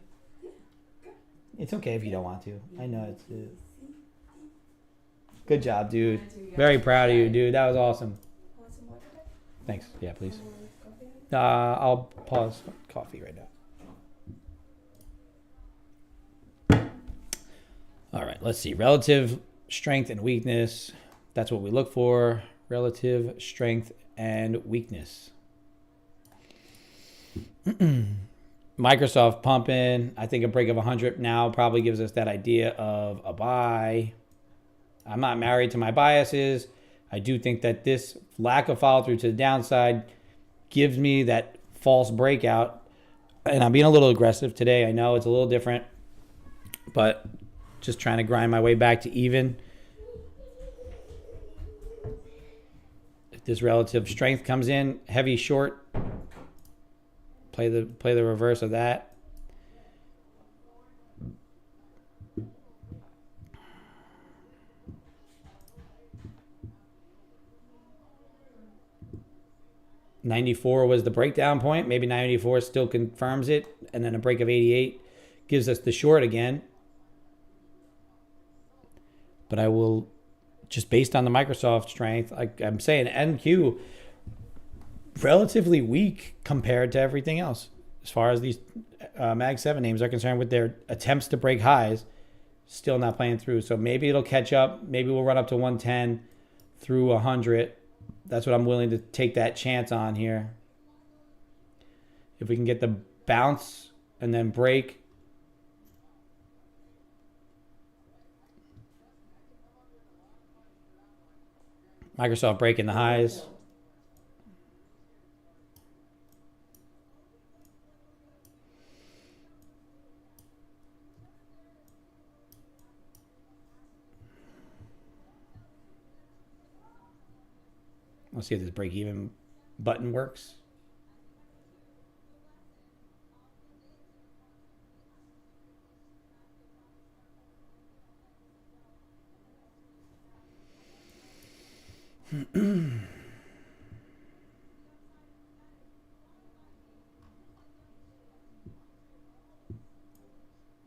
It's okay if you don't want to. I know it's... Good job, dude. Very proud of you, dude. That was awesome. Thanks. Yeah, please. I'll pause coffee right now. All right, let's see. Relative strength and weakness. That's what we look for. Relative strength and weakness. Microsoft pumping. I think a break of 100 now probably gives us that idea of a buy. I'm not married to my biases. I do think that this lack of follow through to the downside gives me that false breakout. And I'm being a little aggressive today. I know it's a little different, but just trying to grind my way back to even. If this relative strength comes in, heavy short, play the reverse of that. $94 was the breakdown point. Maybe 94 still confirms it. And then a break of 88 gives us the short again. But I will, just based on the Microsoft strength, like I'm saying, NQ, relatively weak compared to everything else. As far as these Mag 7 names are concerned with their attempts to break highs, still not playing through. So maybe it'll catch up. Maybe we'll run up to 110 through 100. That's what I'm willing to take that chance on here. If we can get the bounce and then break. Microsoft breaking the highs. Let's see if this break even button works.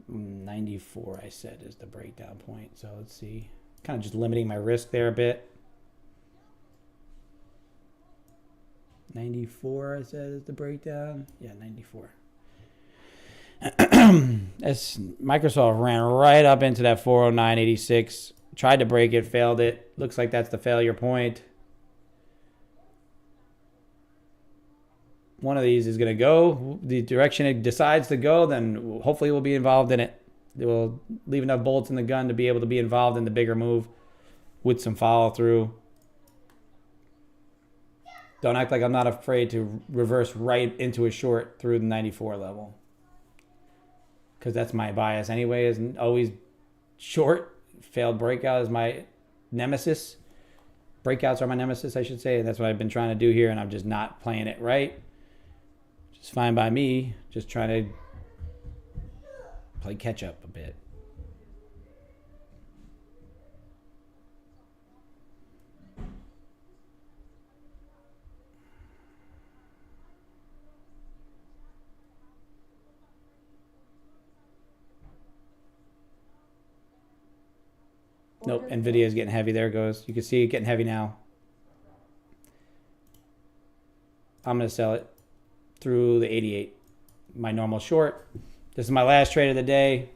$94, I said, is the breakdown point. So let's see. Kind of just limiting my risk there a bit. 94, I said, is the breakdown. Yeah, 94. As Microsoft ran right up into that 409.86. Tried to break it, failed it. Looks like that's the failure point. One of these is going to go. The direction it decides to go, then hopefully we'll be involved in it. It will leave enough bullets in the gun to be able to be involved in the bigger move with some follow through. Don't act like I'm not afraid to reverse right into a short through the 94 level. Because that's my bias anyway, is always short. Failed breakout is my nemesis. Breakouts are my nemesis, I should say. And that's what I've been trying to do here, and I'm just not playing it right. Just fine by me. Just trying to play catch up a bit. Nope, NVIDIA is getting heavy. There it goes. You can see it getting heavy now. I'm going to sell it through the 88. My normal short. This is my last trade of the day.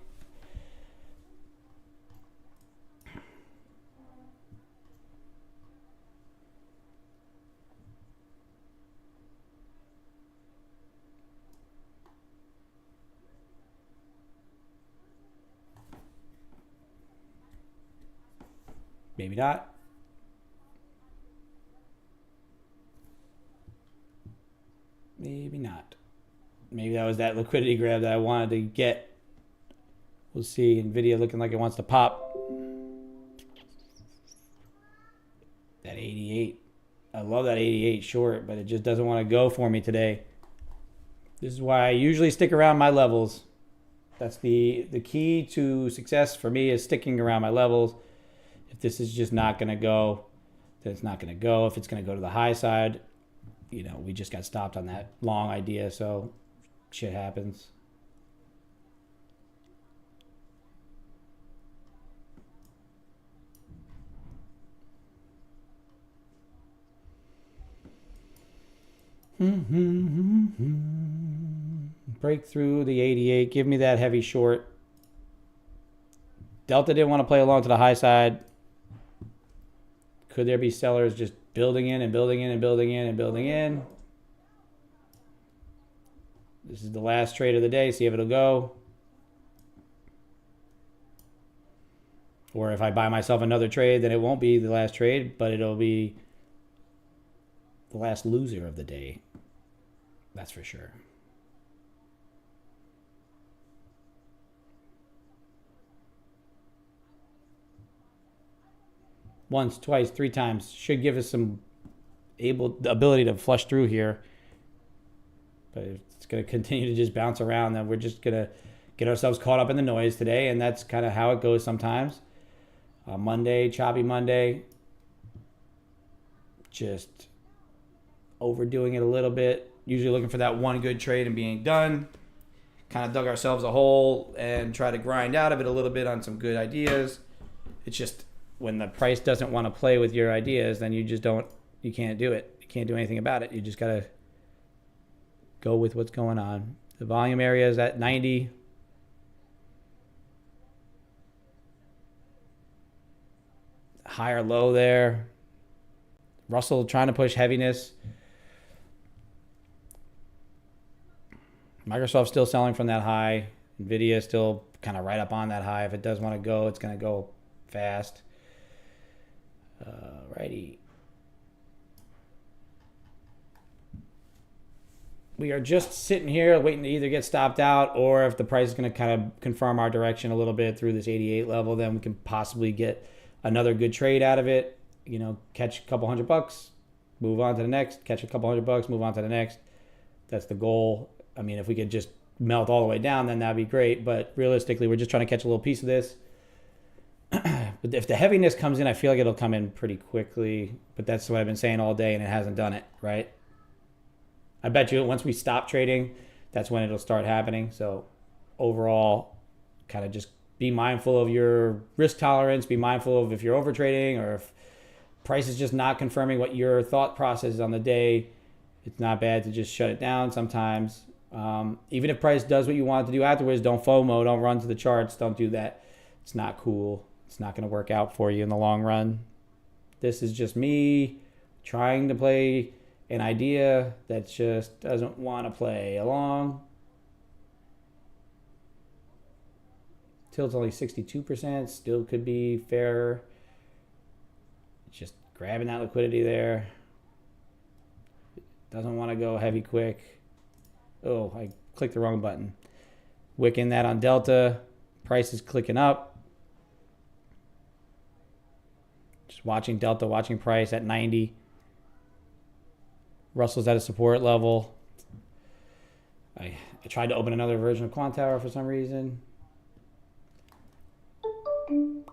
Maybe not. Maybe not. Maybe that was that liquidity grab that I wanted to get. We'll see. NVIDIA looking like it wants to pop. That 88. I love that 88 short, but it just doesn't want to go for me today. This is why I usually stick around my levels. That's the key to success for me, is sticking around my levels. If this is just not going to go, then it's not going to go. If it's going to go to the high side, you know, we just got stopped on that long idea, so shit happens. Break through the 88. Give me that heavy short. Delta didn't want to play along to the high side. Could there be sellers just building in and building in and building in and building in? This is the last trade of the day. See if it'll go. Or if I buy myself another trade, then it won't be the last trade, but it'll be the last loser of the day. That's for sure. Once, twice, three times. Should give us some the ability to flush through here. But if it's going to continue to just bounce around, then we're just going to get ourselves caught up in the noise today. And that's kind of how it goes sometimes. Monday, choppy Monday. Just overdoing it a little bit. Usually looking for that one good trade and being done. Kind of dug ourselves a hole and try to grind out of it a little bit on some good ideas. It's just, when the price doesn't want to play with your ideas, then you can't do it. You can't do anything about it. You just got to go with what's going on. The volume area is at 90. Higher low there. Russell trying to push heaviness. Microsoft still selling from that high. NVIDIA still kind of right up on that high. If it does want to go, it's going to go fast. Righty. We are just sitting here waiting to either get stopped out, or if the price is going to kind of confirm our direction a little bit through this 88 level, then we can possibly get another good trade out of it. You know, catch a couple $100, move on to the next, catch a couple $100, move on to the next. That's the goal. I mean, if we could just melt all the way down, then that'd be great. But realistically, we're just trying to catch a little piece of this. But if the heaviness comes in, I feel like it'll come in pretty quickly. But that's what I've been saying all day, and it hasn't done it, right? I bet you once we stop trading, that's when it'll start happening. So overall, kind of just be mindful of your risk tolerance. Be mindful of if you're over trading, or if price is just not confirming what your thought process is on the day. It's not bad to just shut it down sometimes. Even if price does what you want it to do afterwards, don't FOMO, don't run to the charts, don't do that. It's not cool. It's not going to work out for you in the long run. This is just me trying to play an idea that just doesn't want to play along. Tilt's only 62%, still could be fair. Just grabbing that liquidity there. Doesn't want to go heavy quick. Oh, I clicked the wrong button. Wicking that on Delta. Price is clicking up. Just watching Delta, watching price at 90. Russell's at a support level. I tried to open another version of Quantower for some reason. Boop,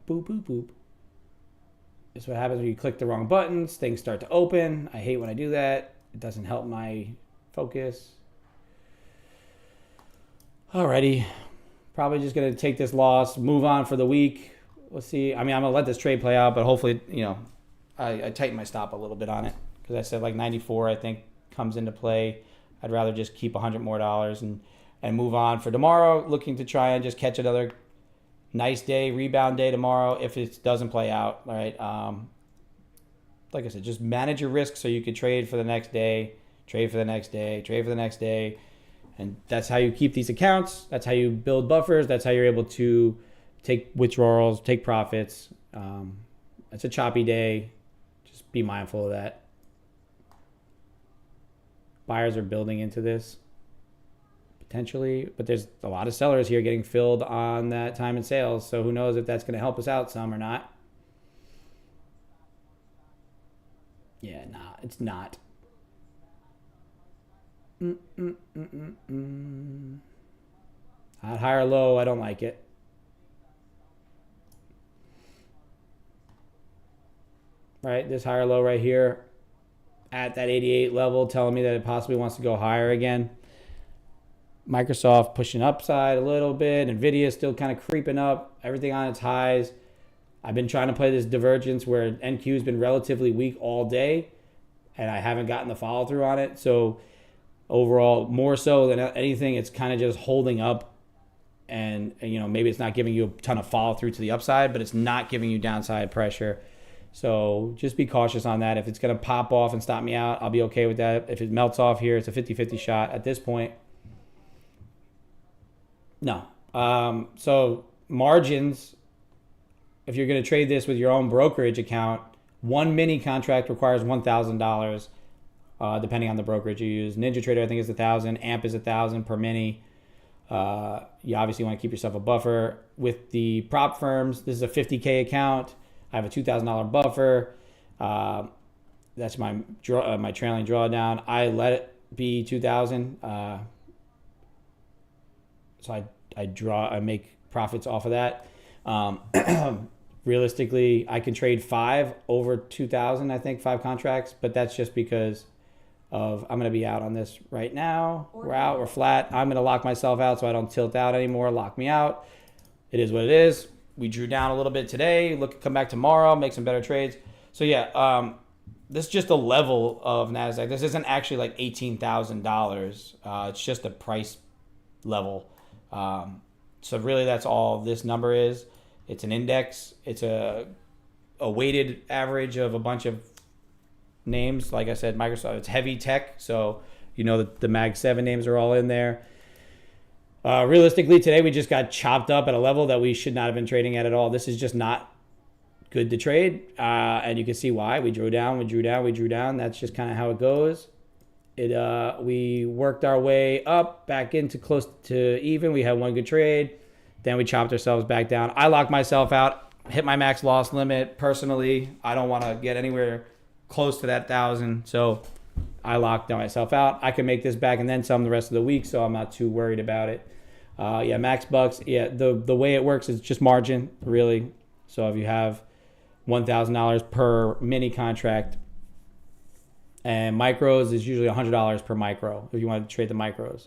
boop, boop. This is what happens when you click the wrong buttons. Things start to open. I hate when I do that. It doesn't help my focus. Alrighty. Probably just going to take this loss, move on for the week. we'll see. I mean, I'm gonna let this trade play out, but hopefully, I tighten my stop a little bit on it because I said like 94. I think comes into play. I'd rather just keep $100 more and move on for tomorrow. Looking to try and just catch another nice day, rebound day tomorrow if it doesn't play out. All right. Like I said, just manage your risk so you could trade for the next day, trade for the next day, trade for the next day. And that's how you keep these accounts. That's how you build buffers. That's how you're able to take withdrawals, take profits. It's a choppy day. Just be mindful of that. Buyers are building into this potentially, but there's a lot of sellers here getting filled on that time and sales. So who knows if that's going to help us out some or not. Yeah, nah, it's not. High or low, I don't like it. Right, this high or low right here at that 88 level telling me that it possibly wants to go higher again. Microsoft pushing upside a little bit. Nvidia still kind of creeping up. Everything on its highs. I've been trying to play this divergence where NQ has been relatively weak all day, and I haven't gotten the follow through on it. So overall, more so than anything, it's kind of just holding up. And maybe it's not giving you a ton of follow through to the upside, but it's not giving you downside pressure. So just be cautious on that. If it's going to pop off and stop me out, I'll be okay with that. If it melts off here, it's a 50-50 shot at this point. No. So margins, if you're going to trade this with your own brokerage account, one mini contract requires $1,000, depending on the brokerage you use. NinjaTrader, I think, is $1,000. AMP is $1,000 per mini. You obviously want to keep yourself a buffer. With the prop firms, this is a 50K account. I have a $2,000 buffer. That's my trailing drawdown. I let it be 2,000. So I make profits off of that. Realistically, I can trade 5 over 2,000. I think 5 contracts, but that's just because of I'm going to be out on this right now. We're out. We're flat. I'm going to lock myself out so I don't tilt out anymore. Lock me out. It is what it is. We drew down a little bit today. Come back tomorrow, make some better trades. So yeah, this is just a level of NASDAQ. This isn't actually like $18,000. It's just a price level. So really that's all this number is. It's an index. It's a weighted average of a bunch of names. Like I said, Microsoft, it's heavy tech. So the Mag 7 names are all in there. Realistically, today we just got chopped up at a level that we should not have been trading at all. This is just not good to trade, and you can see why. We drew down. That's just kind of how it goes. We worked our way up back into close to even. We had one good trade, then we chopped ourselves back down. I locked myself out, hit my max loss limit. Personally, I don't want to get anywhere close to that 1,000, so I locked myself out. I can make this back and then some the rest of the week, so I'm not too worried about it. Max bucks. Yeah, the way it works is just margin, really. So if you have $1,000 per mini contract, and micros is usually $100 per micro if you want to trade the micros.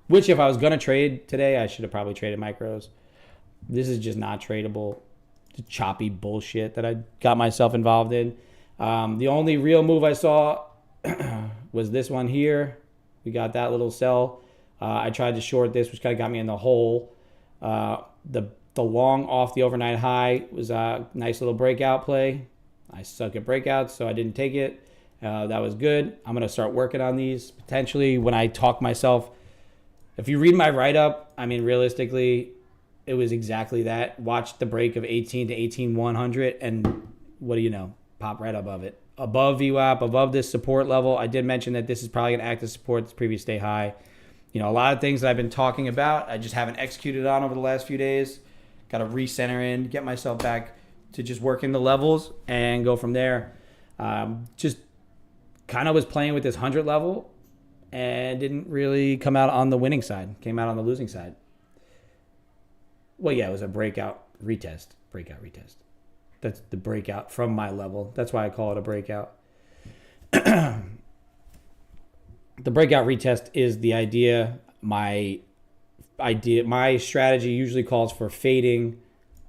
Which, if I was going to trade today, I should have probably traded micros. This is just not tradable. It's choppy bullshit that I got myself involved in. The only real move I saw was this one here. We got that little sell. I tried to short this, which kind of got me in the hole. The long off the overnight high was a nice little breakout play. I suck at breakouts, so I didn't take it. That was good. I'm going to start working on these. Potentially, when I talk myself, if you read my write-up, I mean, realistically, it was exactly that. Watch the break of 18 to 18,100, and what do you know? Pop right above it. Above VWAP, above this support level. I did mention that this is probably going to act as support this previous day high. A lot of things that I've been talking about, I just haven't executed on over the last few days. Got to recenter in, get myself back to just working the levels and go from there. Just kind of was playing with this 100 level and didn't really come out on the winning side. Came out on the losing side. Well, yeah, it was a breakout retest. That's the breakout from my level. That's why I call it a breakout. The breakout retest is the idea. My my strategy usually calls for fading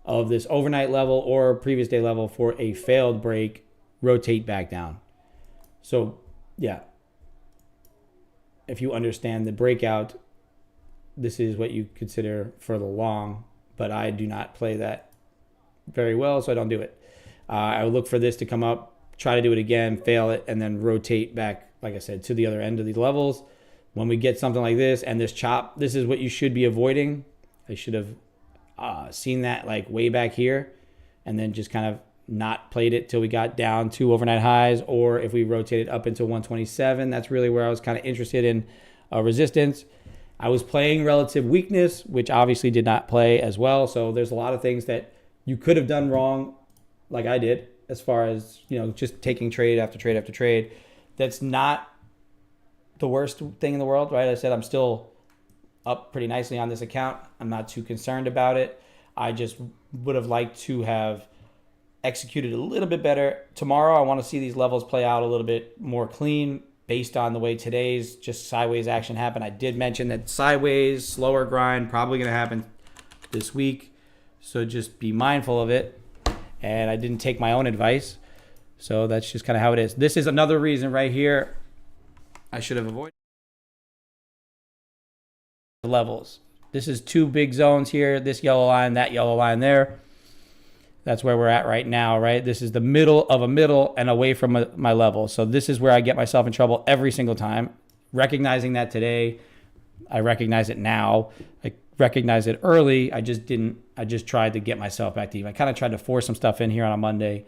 of this overnight level or previous day level for a failed break, rotate back down. So yeah, if you understand the breakout, this is what you consider for the long, but I do not play that very well, so I don't do it. I would look for this to come up, try to do it again, fail it, and then rotate back, like I said, to the other end of these levels. When we get something like this and this chop, this is what you should be avoiding. I should have seen that like way back here and then just kind of not played it till we got down to overnight highs, or if we rotated up into 127, that's really where I was kind of interested in resistance. I was playing relative weakness, which obviously did not play as well. So there's a lot of things that you could have done wrong, like I did, as far as, just taking trade after trade after trade. That's not the worst thing in the world, right? I said I'm still up pretty nicely on this account. I'm not too concerned about it. I just would have liked to have executed a little bit better. Tomorrow, I want to see these levels play out a little bit more clean based on the way today's just sideways action happened. I did mention that sideways, slower grind, probably going to happen this week. So just be mindful of it. And I didn't take my own advice. So that's just kind of how it is. This is another reason right here I should have avoided the levels. This is two big zones here. This yellow line, that yellow line there. That's where we're at right now, right? This is the middle of a middle and away from my level. So this is where I get myself in trouble every single time. Recognizing that today, I recognize it now. I recognize it early. I just tried to get myself back to even. I kind of tried to force some stuff in here on a Monday.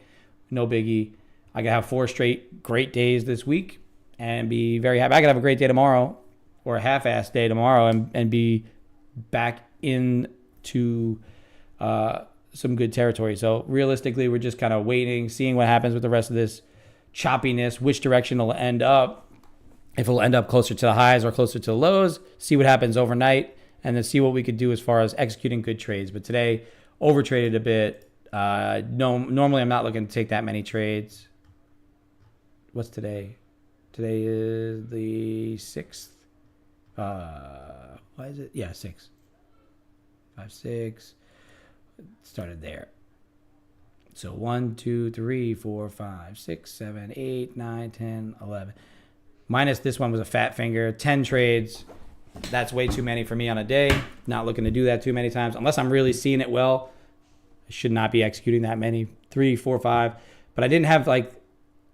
No biggie. I could have 4 straight great days this week and be very happy. I could have a great day tomorrow or a half-ass day tomorrow and be back into some good territory. So realistically, we're just kind of waiting, seeing what happens with the rest of this choppiness, which direction it'll end up. If it'll end up closer to the highs or closer to the lows, see what happens overnight, and then see what we could do as far as executing good trades. But today, overtraded a bit. Normally, I'm not looking to take that many trades. What's today? Today is the 6th. Why is it? Yeah, 6. 5, 6. Started there. So 1, 2, 3, 4, 5, 6, 7, 8, 9, 10, 11. Minus this one was a fat finger. 10 trades. That's way too many for me on a day. Not looking to do that too many times. Unless I'm really seeing it well, I should not be executing that many. 3, 4, 5. But I didn't have like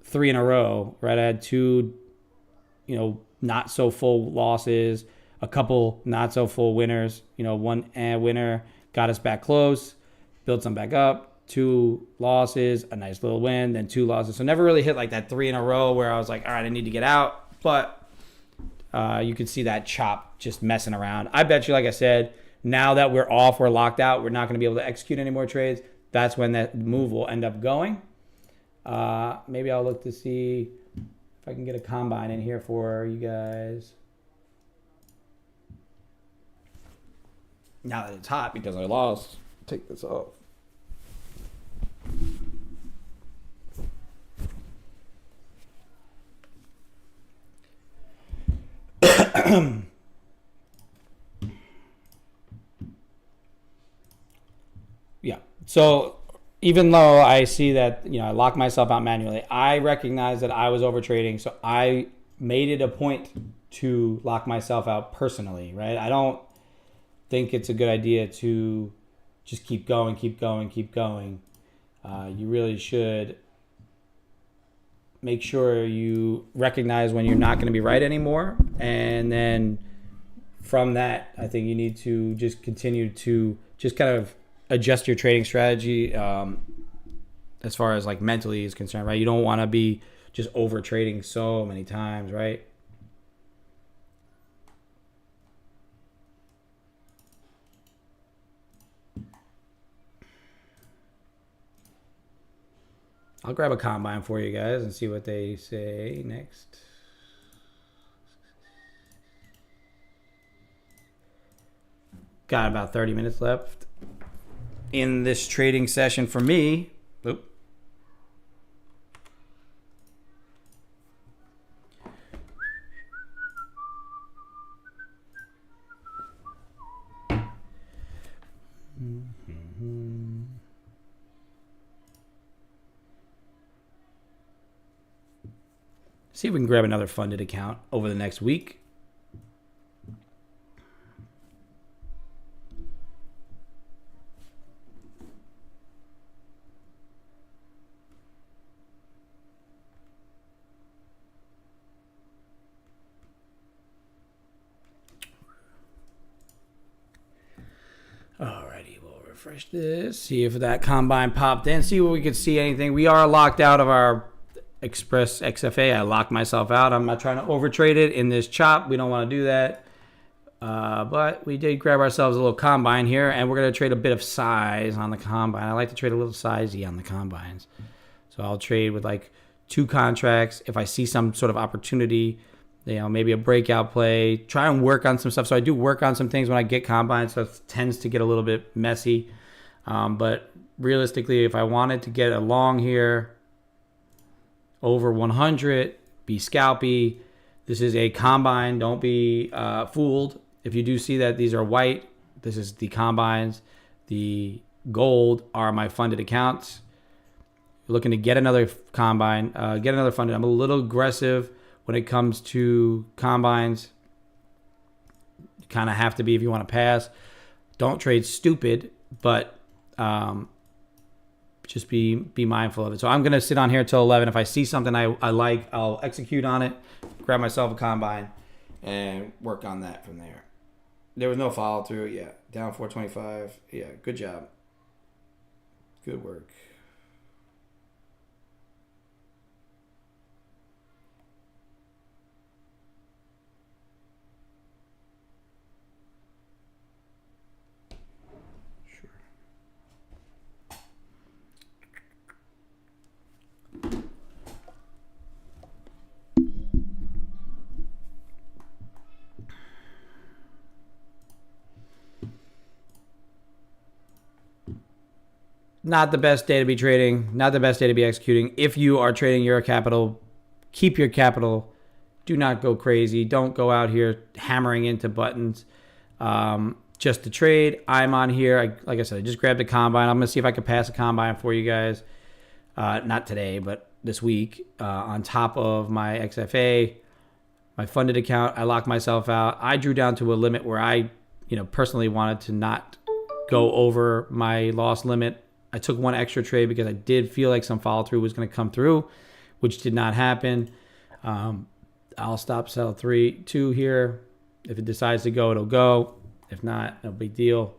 3 in a row, right? I had 2, not so full losses. A couple not so full winners. 1 winner got us back close. Built some back up. 2 losses, a nice little win, then 2 losses. So never really hit like that 3 in a row where I was like, all right, I need to get out. But you can see that chop just messing around. I bet you, like I said, now that we're off, we're locked out, we're not going to be able to execute any more trades. That's when that move will end up going. Maybe I'll look to see if I can get a combine in here for you guys. Now that it's hot because I lost, take this off. Yeah. So even though I see that, I lock myself out manually, I recognize that I was overtrading. So I made it a point to lock myself out personally, right? I don't think it's a good idea to just keep going. You really should make sure you recognize when you're not going to be right anymore. And then from that, I think you need to just continue to just kind of adjust your trading strategy as far as like mentally is concerned, right? You don't want to be just over trading so many times, right? I'll grab a combine for you guys and see what they say next. Got about 30 minutes left in this trading session for me. Oop. See if we can grab another funded account over the next week. Alrighty, we'll refresh this. See if that combine popped in. See what we could see anything. We are locked out of our Express XFA. I locked myself out. I'm not trying to overtrade it in this chop. We don't want to do that. But we did grab ourselves a little combine here, and we're going to trade a bit of size on the combine. I like to trade a little sizey on the combines. So I'll trade with like 2 contracts. If I see some sort of opportunity, maybe a breakout play, try and work on some stuff. So I do work on some things when I get combines, so it tends to get a little bit messy. But realistically, if I wanted to get a long here, over 100, be scalpy. This is a combine. Don't be fooled. If you do see that these are white, this is the combines. The gold are my funded accounts. You're looking to get another combine, get another funded. I'm a little aggressive when it comes to combines. You kind of have to be if you want to pass. Don't trade stupid, but just be mindful of it. So I'm going to sit on here till 11. If I see something I like, I'll execute on it, grab myself a combine, and work on that from there. There was no follow through. Yeah, down 425. Yeah, good job. Good work. Not the best day to be trading, not the best day to be executing. If you are trading your capital, keep your capital. Do not go crazy. Don't go out here hammering into buttons just to trade. I'm on here. Like I said, I just grabbed a combine. I'm going to see if I can pass a combine for you guys. Not today, but this week. On top of my XFA, my funded account, I locked myself out. I drew down to a limit where I, personally wanted to not go over my loss limit. I took one extra trade because I did feel like some follow through was going to come through, which did not happen. I'll stop sell 2 here. If it decides to go, it'll go. If not, no big deal.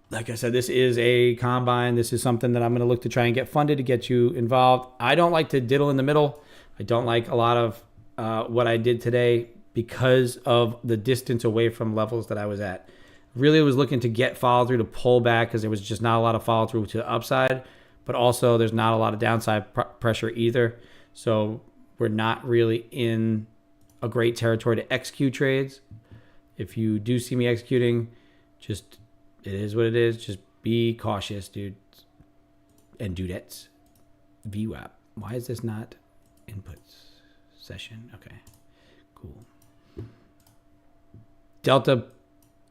Like I said, this is a combine. This is something that I'm going to look to try and get funded to get you involved. I don't like to diddle in the middle. I don't like a lot of what I did today because of the distance away from levels that I was at. Really was looking to get follow through to pull back because there was just not a lot of follow through to the upside, but also there's not a lot of downside pressure either. So we're not really in a great territory to execute trades. If you do see me executing, just it is what it is. Just be cautious, dude and dudettes. VWAP. Why is this not inputs session? Okay, cool. Delta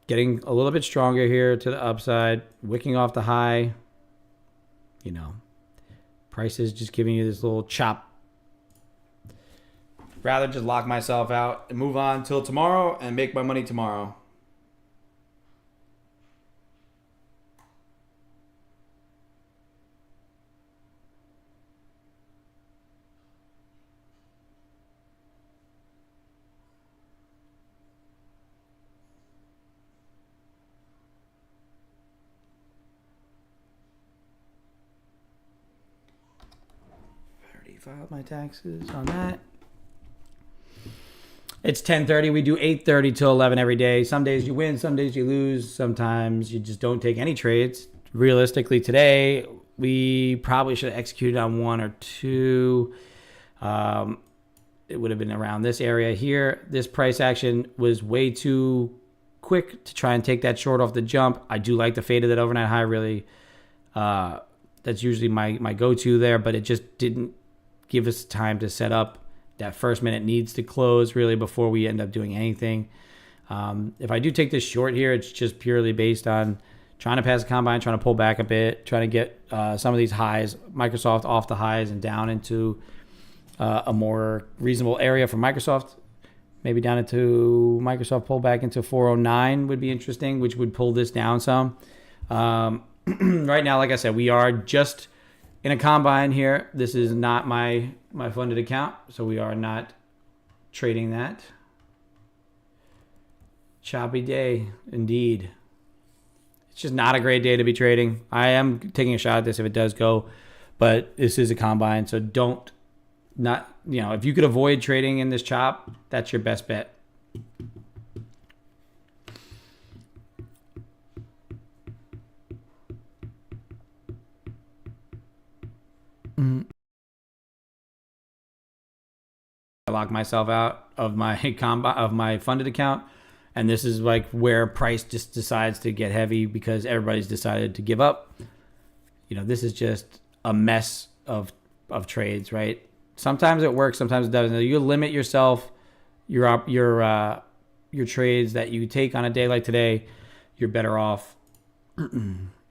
getting a little bit stronger here to the upside, wicking off the high. Prices just giving you this little chop. Rather just lock myself out and move on till tomorrow and make my money tomorrow. Filed my taxes on that. It's 10:30. We do 8:30 till 11 every day. Some days you win, some days you lose. Sometimes you just don't take any trades. Realistically, today we probably should have executed on 1 or 2. It would have been around this area here. This price action was way too quick to try and take that short off the jump. I do like the fade of that overnight high. Really, that's usually my go-to there, but it just didn't give us time to set up. That first minute needs to close really before we end up doing anything. If I do take this short here, it's just purely based on trying to pass a combine, trying to pull back a bit, trying to get some of these highs, Microsoft off the highs and down into a more reasonable area for Microsoft. Maybe down into Microsoft pull back into 409 would be interesting, which would pull this down some. Right now, like I said, we are just in a combine here. This is not my funded account, so we are not trading that. Choppy day, indeed. It's just not a great day to be trading. I am taking a shot at this if it does go, but this is a combine, so if you could avoid trading in this chop, that's your best bet. I lock myself out of my funded account, and this is like where price just decides to get heavy because everybody's decided to give up. This is just a mess of trades, right? Sometimes it works, sometimes it doesn't. You limit yourself, your trades that you take on a day like today, you're better off.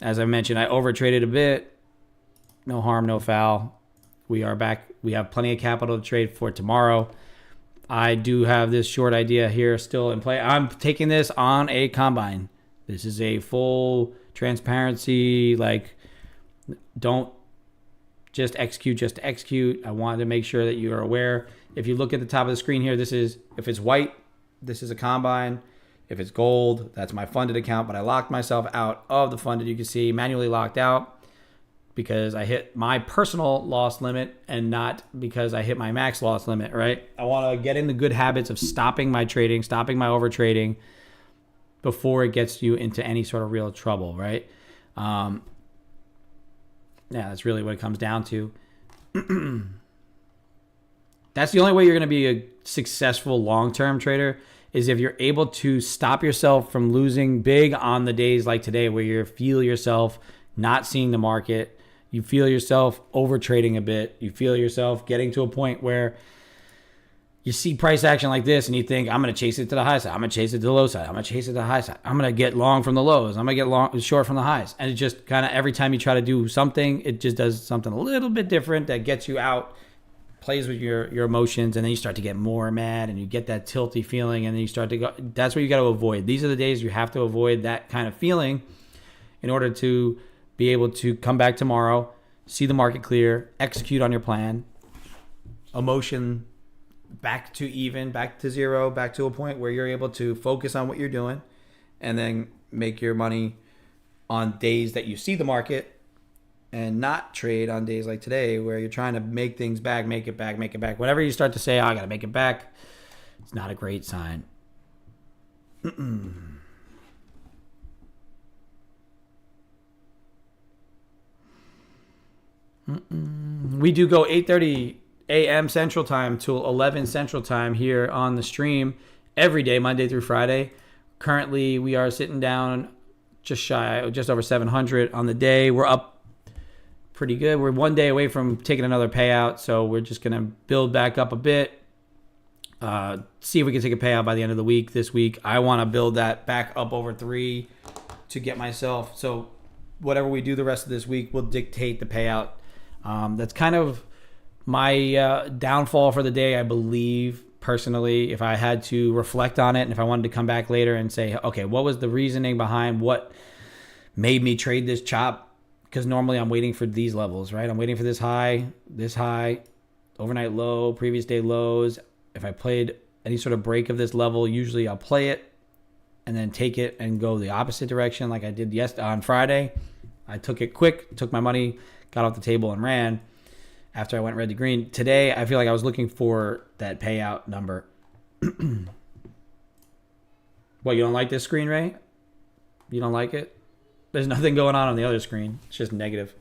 As I mentioned, I overtraded a bit. No harm, no foul. We are back. We have plenty of capital to trade for tomorrow. I do have this short idea here still in play. I'm taking this on a combine. This is a full transparency. Don't just execute. I wanted to make sure that you are aware. If you look at the top of the screen here, if it's white, this is a combine. If it's gold, that's my funded account, but I locked myself out of the funded. You can see manually locked out because I hit my personal loss limit and not because I hit my max loss limit, right? I want to get in the good habits of stopping my trading, stopping my over trading before it gets you into any sort of real trouble, right? Yeah, that's really what it comes down to. That's the only way you're going to be a successful long-term trader is if you're able to stop yourself from losing big on the days like today where you feel yourself not seeing the market. You feel yourself over trading a bit. You feel yourself getting to a point where you see price action like this and you think, I'm going to chase it to the high side. I'm going to chase it to the low side. I'm going to chase it to the high side. I'm going to get long from the lows. I'm going to get short from the highs. And it just kind of every time you try to do something, it just does something a little bit different that gets you out, plays with your emotions, and then you start to get more mad and you get that tilty feeling and then you start to go. That's what you got to avoid. These are the days you have to avoid that kind of feeling in order to be able to come back tomorrow, see the market clear, execute on your plan, emotion back to even, back to zero, back to a point where you're able to focus on what you're doing and then make your money on days that you see the market and not trade on days like today where you're trying to make things back, make it back. Whenever you start to say, I got to make it back, it's not a great sign. We do go 8:30 a.m. Central Time to 11 Central Time here on the stream every day, Monday through Friday. Currently, we are sitting down just over 700 on the day. We're up pretty good. We're one day away from taking another payout, so we're just going to build back up a bit. See if we can take a payout by the end of the week. This week, I want to build that back up over 3 to get myself. So whatever we do the rest of this week will dictate the payout. That's kind of my downfall for the day, I believe, personally. If I had to reflect on it and if I wanted to come back later and say, okay, what was the reasoning behind what made me trade this chop? Because normally I'm waiting for these levels, right? I'm waiting for this high, overnight low, previous day lows. If I played any sort of break of this level, usually I'll play it and then take it and go the opposite direction like I did on Friday. I took it quick, took my money, got off the table and ran after I went red to green. Today, I feel like I was looking for that payout number. What, you don't like this screen, Ray? You don't like it? There's nothing going on the other screen. It's just negative.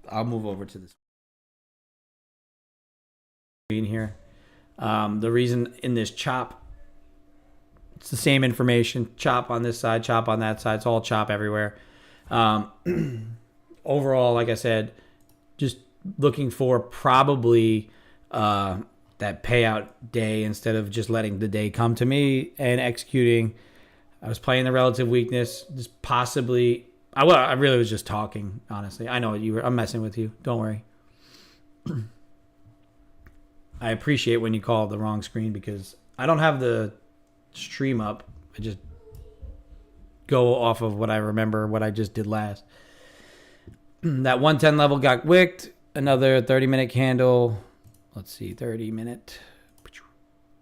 I'll move over to this screen here. The reason in this chop, it's the same information. Chop on this side, chop on that side. It's all chop everywhere. Overall, like I said, just looking for probably that payout day instead of just letting the day come to me and executing. I was playing the relative weakness, just possibly. I really was just talking, honestly. I know I'm messing with you. Don't worry. I appreciate when you call the wrong screen because I don't have the stream up. I just go off of what I remember, what I just did last. That 110 level got wicked. Another 30-minute candle. Let's see, 30-minute.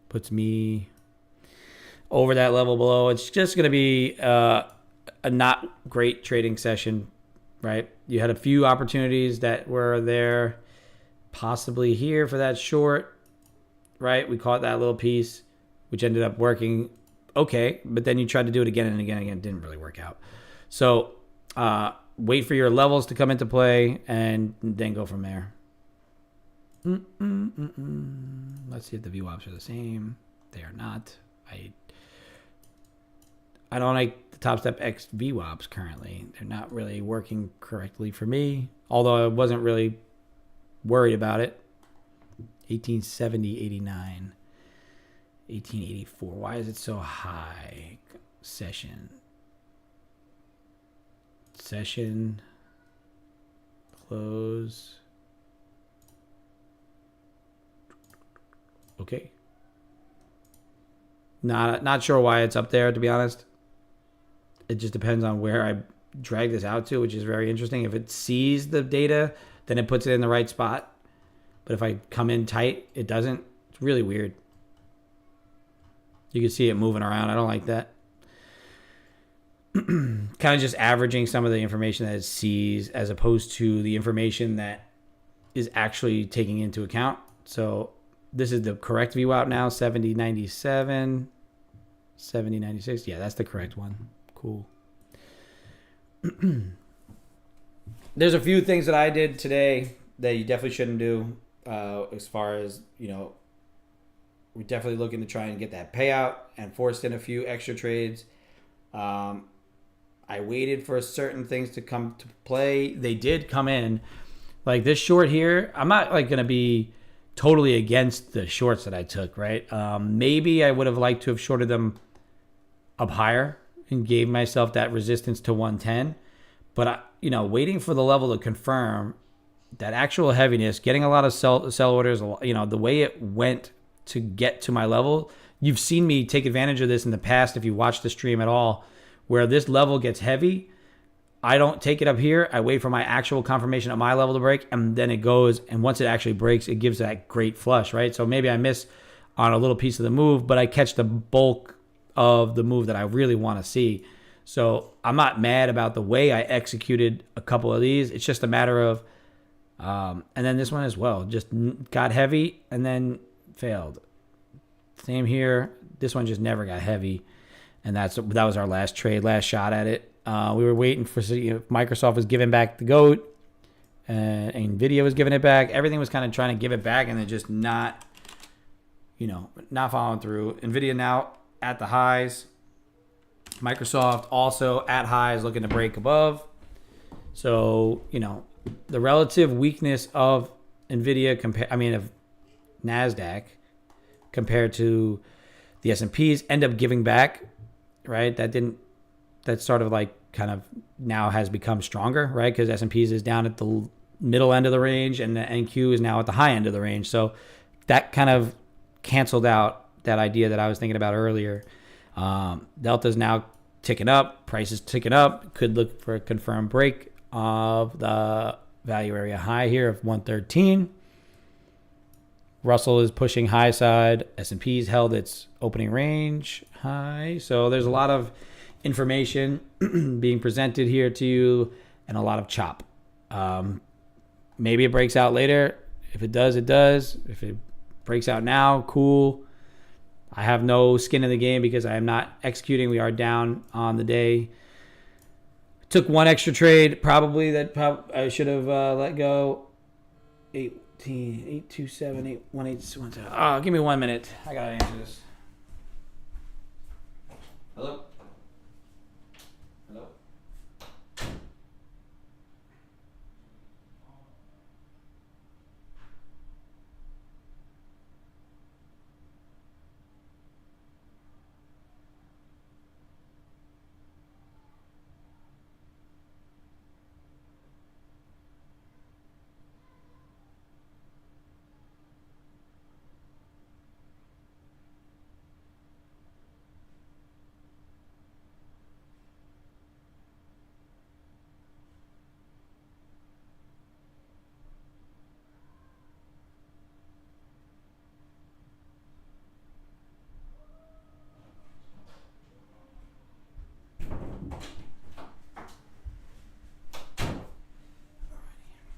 Puts me over that level below. It's just going to be a not great trading session, right? You had a few opportunities that were there, possibly here for that short, right? We caught that little piece, which ended up working okay, but then you tried to do it again and again and again. It didn't really work out. So wait for your levels to come into play and then go from there. Let's see if the VWAPs are the same. They are not. I don't like the Top Step X VWAPs currently. They're not really working correctly for me, although I wasn't really worried about it. 1870, 89, 1884. Why is it so high? Session. Close. Okay. Not sure why it's up there, to be honest. It just depends on where I drag this out to, which is very interesting. If it sees the data, then it puts it in the right spot. But if I come in tight, it doesn't. It's really weird. You can see it moving around. I don't like that. Kind of just averaging some of the information that it sees as opposed to the information that is actually taking into account. So this is the correct VWAP now, 7097, 7096. Yeah, that's the correct one. Cool. There's a few things that I did today that you definitely shouldn't do. As far as, we're definitely looking to try and get that payout and forced in a few extra trades. I waited for certain things to come to play. They did come in. Like this short here, I'm not going to be totally against the shorts that I took, right? Maybe I would have liked to have shorted them up higher and gave myself that resistance to 110. But, waiting for the level to confirm that actual heaviness, getting a lot of sell orders, the way it went to get to my level. You've seen me take advantage of this in the past if you watch the stream at all, where this level gets heavy. I don't take it up here. I wait for my actual confirmation of my level to break, and then it goes. And once it actually breaks, it gives that great flush, right? So maybe I miss on a little piece of the move, but I catch the bulk of the move that I really want to see. So I'm not mad about the way I executed a couple of these. It's just a matter of, and then this one as well, just got heavy and then failed. Same here. This one just never got heavy. And that was our last trade, last shot at it. We were waiting for Microsoft was giving back the GOAT, and Nvidia was giving it back. Everything was kind of trying to give it back, and then just not following through. Nvidia now at the highs. Microsoft also at highs, looking to break above. So the relative weakness of Nvidia of Nasdaq compared to the S&Ps end up giving back. Right, that sort of kind of now has become stronger, right? Because S&Ps is down at the middle end of the range, and the NQ is now at the high end of the range. So that kind of canceled out that idea that I was thinking about earlier. Delta's now ticking up, price is ticking up. Could look for a confirmed break of the value area high here of 113. Russell is pushing high side. S&P's held its opening range high. So there's a lot of information being presented here to you and a lot of chop. Maybe it breaks out later. If it does, it does. If it breaks out now, cool. I have no skin in the game because I am not executing. We are down on the day. Took one extra trade, probably that I should have let go. 827 818. Oh, give me 1 minute. I gotta answer this. Hello? Hello?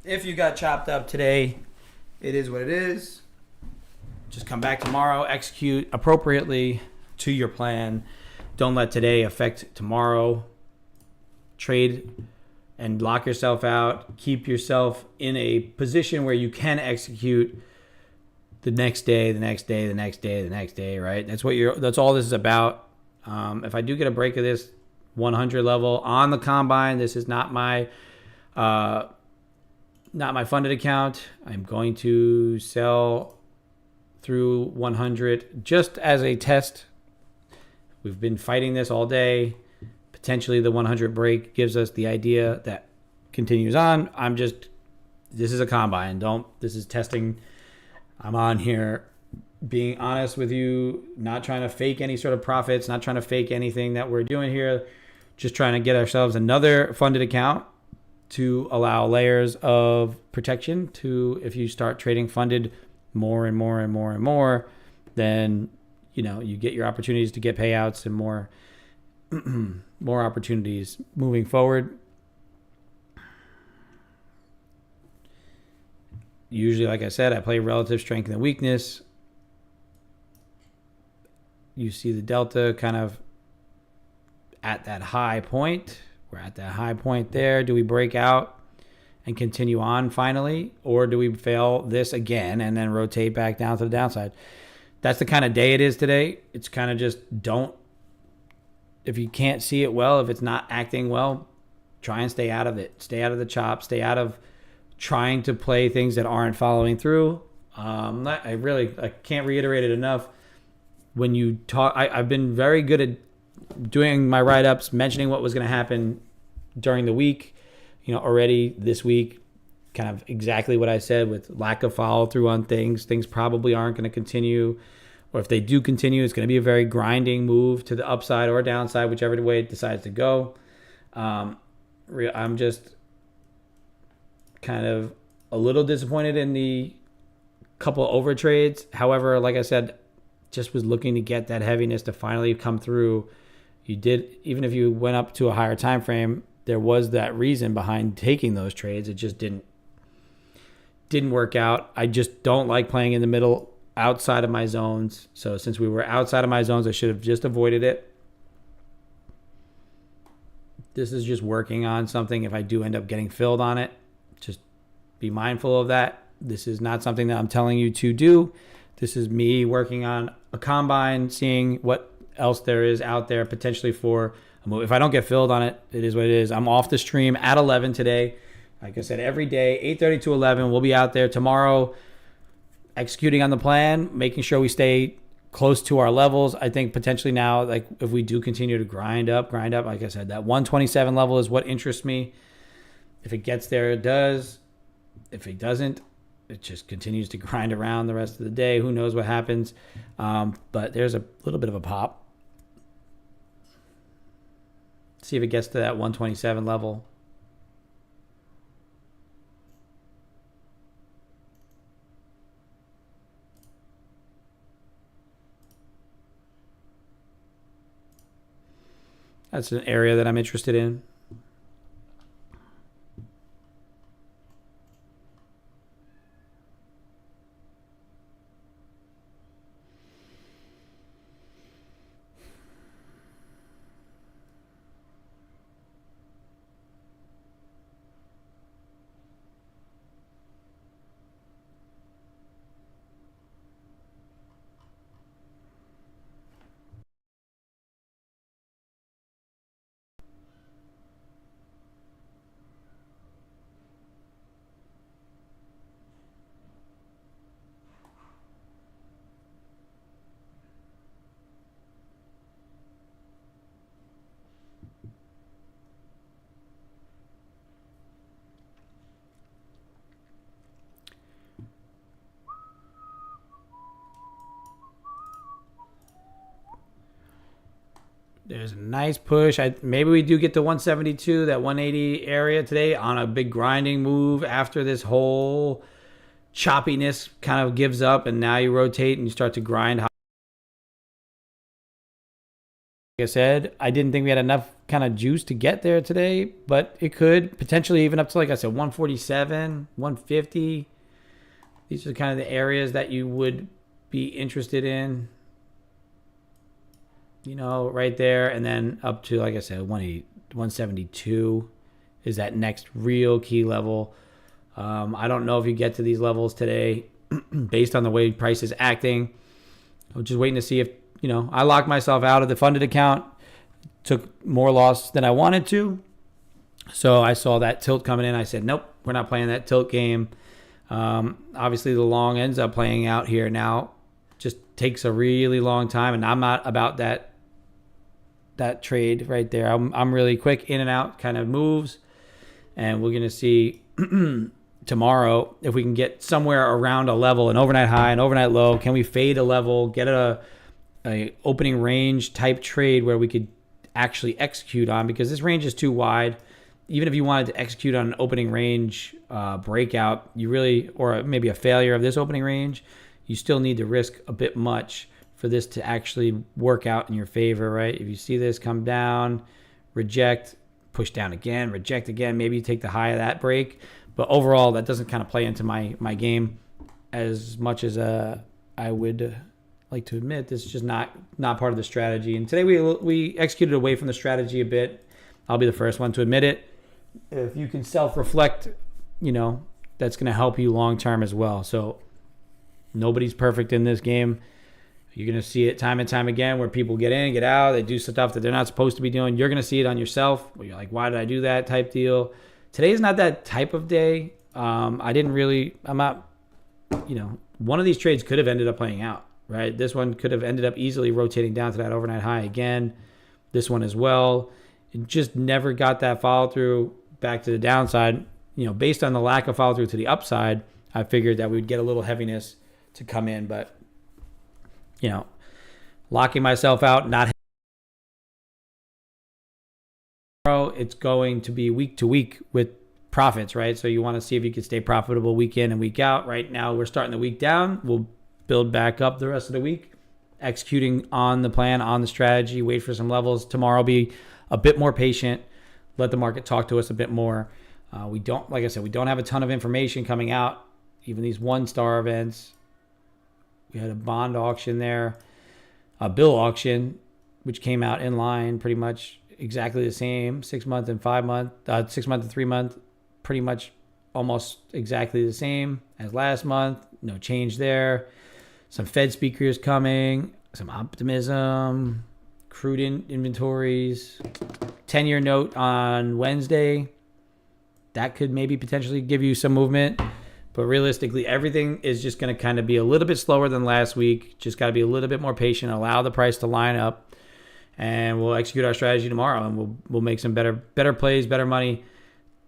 if you got chopped up today, it is what it is. Just come back tomorrow, execute appropriately to your plan. Don't let today affect tomorrow. Trade and lock yourself out. Keep yourself in a position where you can execute the next day, the next day, the next day, the next day, right? That's all this is about. If I do get a break of this 100 level on the combine, this is not my funded account. I'm going to sell through 100 just as a test. We've been fighting this all day. Potentially the 100 break gives us the idea that continues on. This is a combine. This is testing. I'm on here being honest with you, not trying to fake any sort of profits, not trying to fake anything that we're doing here. Just trying to get ourselves another funded account to allow layers of protection to, if you start trading funded more and more and more and more, then you get your opportunities to get payouts and more more opportunities moving forward. Usually, like I said, I play relative strength and weakness. You see the delta kind of at that high point. We're at that high point there. Do we break out and continue on finally? Or do we fail this again and then rotate back down to the downside? That's the kind of day it is today. It's kind of just if you can't see it well, if it's not acting well, try and stay out of it. Stay out of the chop. Stay out of trying to play things that aren't following through. I can't reiterate it enough. When you talk, I've been very good at doing my write-ups, mentioning what was going to happen during the week. Already this week, kind of exactly what I said with lack of follow-through on things. Things probably aren't going to continue. Or if they do continue, it's going to be a very grinding move to the upside or downside, whichever way it decides to go. I'm just kind of a little disappointed in the couple over trades. However, like I said, just was looking to get that heaviness to finally come through. Even if you went up to a higher time frame, there was that reason behind taking those trades. It just didn't work out. I just don't like playing in the middle outside of my zones. So since we were outside of my zones, I should have just avoided it. This is just working on something. If I do end up getting filled on it, just be mindful of that. This is not something that I'm telling you to do. This is me working on a combine, seeing what else there is out there potentially for a move. If I don't get filled on it, it is what it is. I'm off the stream at 11 today. Like I said, every day, 8:30 to 11. We'll be out there tomorrow executing on the plan, making sure we stay close to our levels. I think potentially now, like if we do continue to grind up, like I said, that 127 level is what interests me. If it gets there, it does. If it doesn't, it just continues to grind around the rest of the day. Who knows what happens? But there's a little bit of a pop. See if it gets to that 127 level. That's an area that I'm interested in. There's a nice push. Maybe we do get to 172, that 180 area today on a big grinding move after this whole choppiness kind of gives up, and now you rotate and you start to grind Like I said, I didn't think we had enough kind of juice to get there today, but it could potentially even up to, like I said, 147, 150. These are kind of the areas that you would be interested in, you know, right there. And then up to, like I said, 172 is that next real key level. I don't know if you get to these levels today based on the way price is acting. I'm just waiting to see if, you know, I locked myself out of the funded account, took more loss than I wanted to. So I saw that tilt coming in. I said, nope, we're not playing that tilt game. Obviously, the long ends up playing out here now. Just takes a really long time, and I'm not about that trade right there. I'm really quick in and out kind of moves, and we're going to see tomorrow if we can get somewhere around a level, an overnight high, an overnight low. Can we fade a level, get a opening range type trade where we could actually execute on, because this range is too wide. Even if you wanted to execute on an opening range breakout, you really, or maybe a failure of this opening range, you still need to risk a bit much for this to actually work out in your favor, right? If you see this come down, reject, push down again, reject again, maybe you take the high of that break. But overall, that doesn't kind of play into my game as much as I would like to admit. This is just not part of the strategy. And today we executed away from the strategy a bit. I'll be the first one to admit it. If you can self-reflect, you know, that's going to help you long-term as well. So nobody's perfect in this game. You're going to see it time and time again where people get in, get out, they do stuff that they're not supposed to be doing. You're going to see it on yourself where you're like, why did I do that type deal? Today's not that type of day. I'm not, you know, one of these trades could have ended up playing out, right? This one could have ended up easily rotating down to that overnight high again. This one as well. It just never got that follow through back to the downside. You know, based on the lack of follow through to the upside, I figured that we'd get a little heaviness to come in, but you know, locking myself out, not tomorrow, it's going to be week to week with profits, right? So you want to see if you can stay profitable week in and week out. Right now, we're starting the week down. We'll build back up the rest of the week, executing on the plan, on the strategy, wait for some levels. Tomorrow, be a bit more patient, let the market talk to us a bit more. We don't, like I said, we don't have a ton of information coming out, even these 1-star events. We had a bond auction there, a bill auction, which came out in line pretty much exactly the same, 6 month and 5 month, 6 month and 3 month, pretty much almost exactly the same as last month. No change there. Some Fed speakers coming, some optimism, crude inventories, 10-year note on Wednesday. That could maybe potentially give you some movement. But realistically, everything is just going to kind of be a little bit slower than last week. Just got to be a little bit more patient, allow the price to line up, and we'll execute our strategy tomorrow, and we'll make some better plays, better money.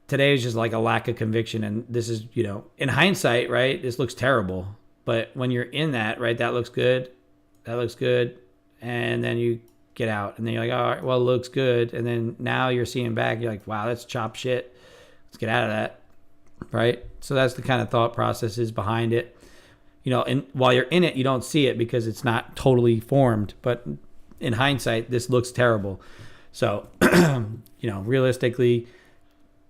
Today is just like a lack of conviction, and this is, you know, in hindsight, right, this looks terrible. But when you're in that, right, that looks good, and then you get out, and then you're like, all right, well, it looks good, and then now you're seeing back, you're like, wow, that's chop shit. Let's get out of that. Right? So that's the kind of thought processes behind it. You know, and while you're in it, you don't see it because it's not totally formed. But in hindsight, this looks terrible. So, you know, realistically,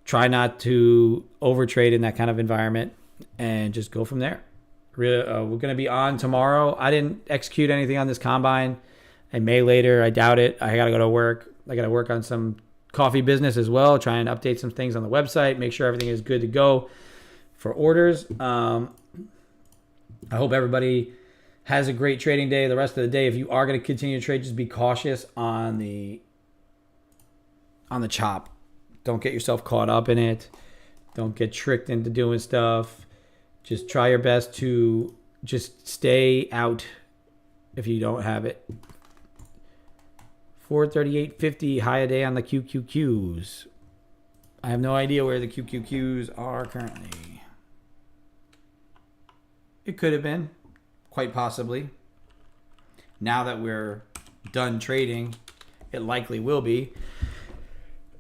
try not to overtrade in that kind of environment and just go from there. We're going to be on tomorrow. I didn't execute anything on this combine. I may later. I doubt it. I got to go to work. I got to work on some coffee business as well, try and update some things on the website, make sure everything is good to go for orders. I hope everybody has a great trading day the rest of the day. If you are going to continue to trade, just be cautious on the chop. Don't get yourself caught up in it. Don't get tricked into doing stuff. Just try your best to just stay out if you don't have it. 438.50 high a day on the QQQs. I have no idea where the QQQs are currently. It could have been, quite possibly. Now that we're done trading, it likely will be.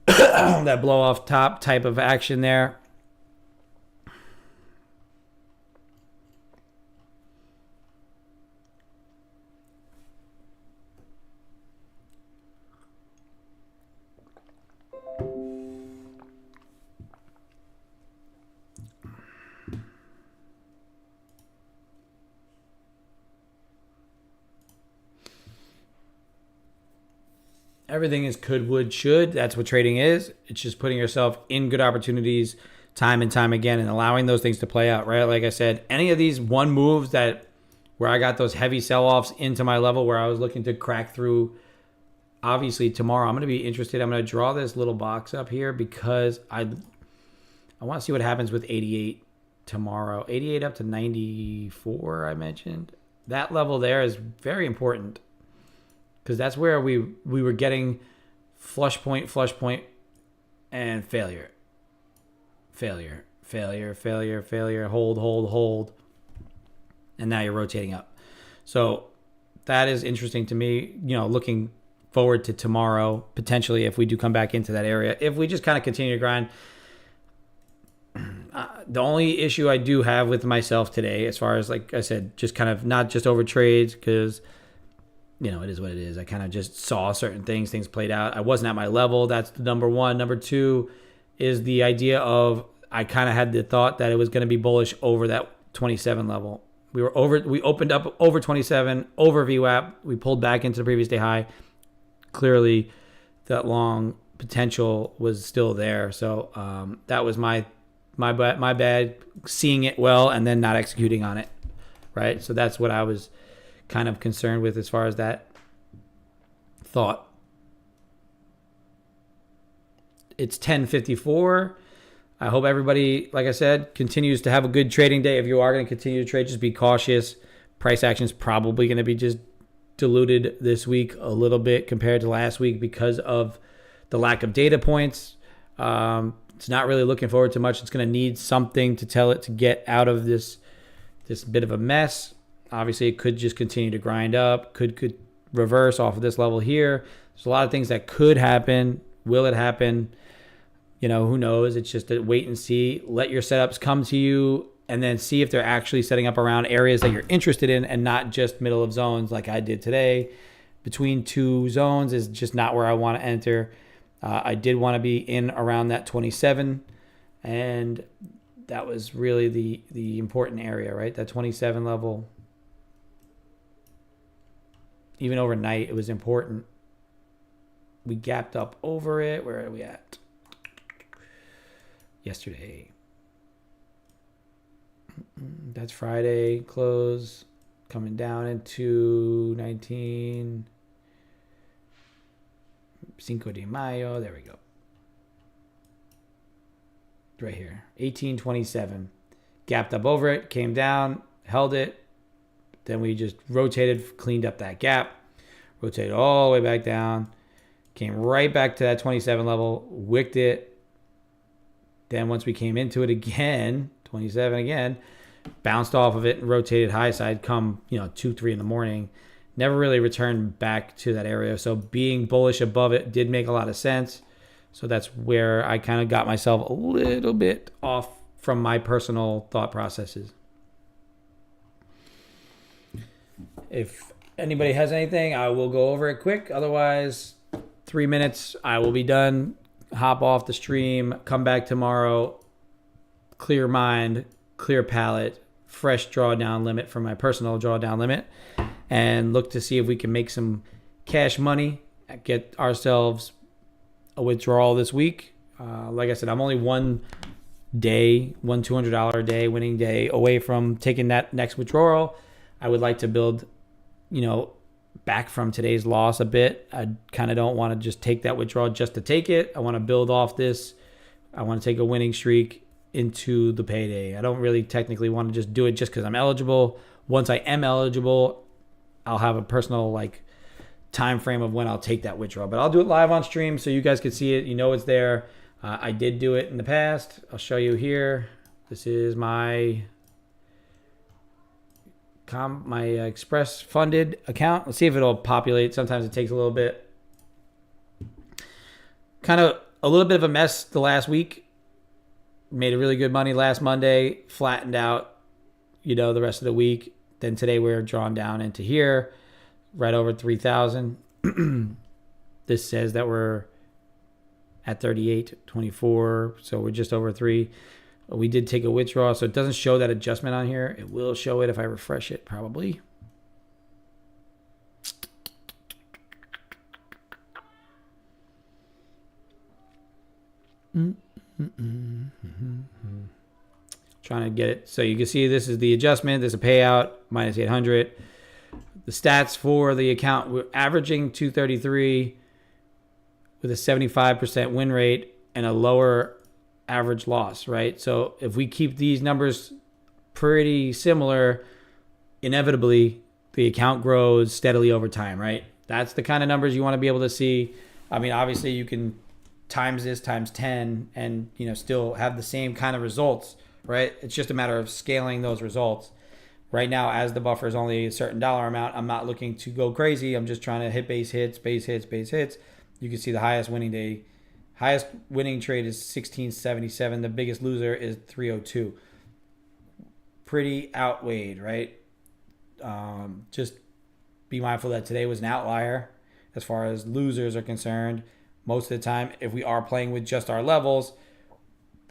That blow off top type of action there. everything is could, would, should. That's what trading is. It's just putting yourself in good opportunities time and time again and allowing those things to play out, right? Like I said, any of these one moves that where I got those heavy sell-offs into my level where I was looking to crack through, obviously tomorrow I'm going to be interested. I'm going to draw this little box up here because I want to see what happens with 88 tomorrow. 88 up to 94, I mentioned. That level there is very important because that's where we were getting flush point, and failure. Failure, hold. And now you're rotating up. So that is interesting to me, looking forward to tomorrow, potentially if we do come back into that area. If we just kind of continue to grind, the only issue I do have with myself today, as far as, like I said, just kind of not just over trades because, it is what it is. I kind of just saw certain things played out. I wasn't at my level. That's the number one. Number two is the idea of I kind of had the thought that it was going to be bullish over that 27 level. We opened up over 27, over VWAP. We pulled back into the previous day high. Clearly, that long potential was still there. So that was my bad, seeing it well and then not executing on it, right? So that's what I was kind of concerned with as far as that thought. It's 10:54. I hope everybody, like I said, continues to have a good trading day. If you are going to continue to trade, just be cautious. Price action is probably going to be just diluted this week a little bit compared to last week because of the lack of data points. It's not really looking forward to much. It's going to need something to tell it to get out of this bit of a mess. Obviously, it could just continue to grind up, could reverse off of this level here. There's a lot of things that could happen. Will it happen? Who knows? It's just a wait and see. Let your setups come to you and then see if they're actually setting up around areas that you're interested in and not just middle of zones like I did today. Between two zones is just not where I want to enter. I did want to be in around that 27, and that was really the important area, right? That 27 level. Even overnight, it was important. We gapped up over it. Where are we at? Yesterday. That's Friday. Close. Coming down into 19. Cinco de Mayo. There we go. Right here. 1827. Gapped up over it. Came down. Held it. Then we just rotated, cleaned up that gap. Rotated all the way back down. Came right back to that 27 level. Wicked it. Then once we came into it again, 27 again, bounced off of it and rotated high side come, 2, 3 in the morning. Never really returned back to that area. So being bullish above it did make a lot of sense. So that's where I kind of got myself a little bit off from my personal thought processes. If anybody has anything, I will go over it quick. Otherwise, 3 minutes, I will be done. Hop off the stream, come back tomorrow, clear mind, clear palette, fresh drawdown limit for my personal drawdown limit, and look to see if we can make some cash money, get ourselves a withdrawal this week. Like I said, I'm only one $200 a day winning day away from taking that next withdrawal. I would like to build, back from today's loss a bit. I kind of don't want to just take that withdrawal just to take it. I want to build off this. I want to take a winning streak into the payday. I don't really technically want to just do it just because I'm eligible. Once I am eligible, I'll have a personal time frame of when I'll take that withdrawal. But I'll do it live on stream so you guys can see it. It's there. I did do it in the past. I'll show you here. This is my Express funded account. Let's see if it'll populate. Sometimes it takes a little bit. Kind of a little bit of a mess the last week. Made a really good money last Monday. Flattened out, the rest of the week. Then today we're drawn down into here, right over 3,000. This says that we're at 38.24, so we're just over 3. We did take a withdrawal, so it doesn't show that adjustment on here. It will show it if I refresh it, probably. Trying to get it. So you can see this is the adjustment. This is a payout, minus 800. The stats for the account, we're averaging 233 with a 75% win rate and a lower average loss, right? So if we keep these numbers pretty similar, inevitably the account grows steadily over time, right? That's the kind of numbers you want to be able to see. I mean, obviously you can times this times 10 and, still have the same kind of results, right? It's just a matter of scaling those results. Right now, as the buffer is only a certain dollar amount, I'm not looking to go crazy. I'm just trying to hit base hits, base hits, base hits. You can see the highest winning trade is 1677. The biggest loser is 302. Pretty outweighed, right? Just be mindful that today was an outlier as far as losers are concerned. Most of the time, if we are playing with just our levels,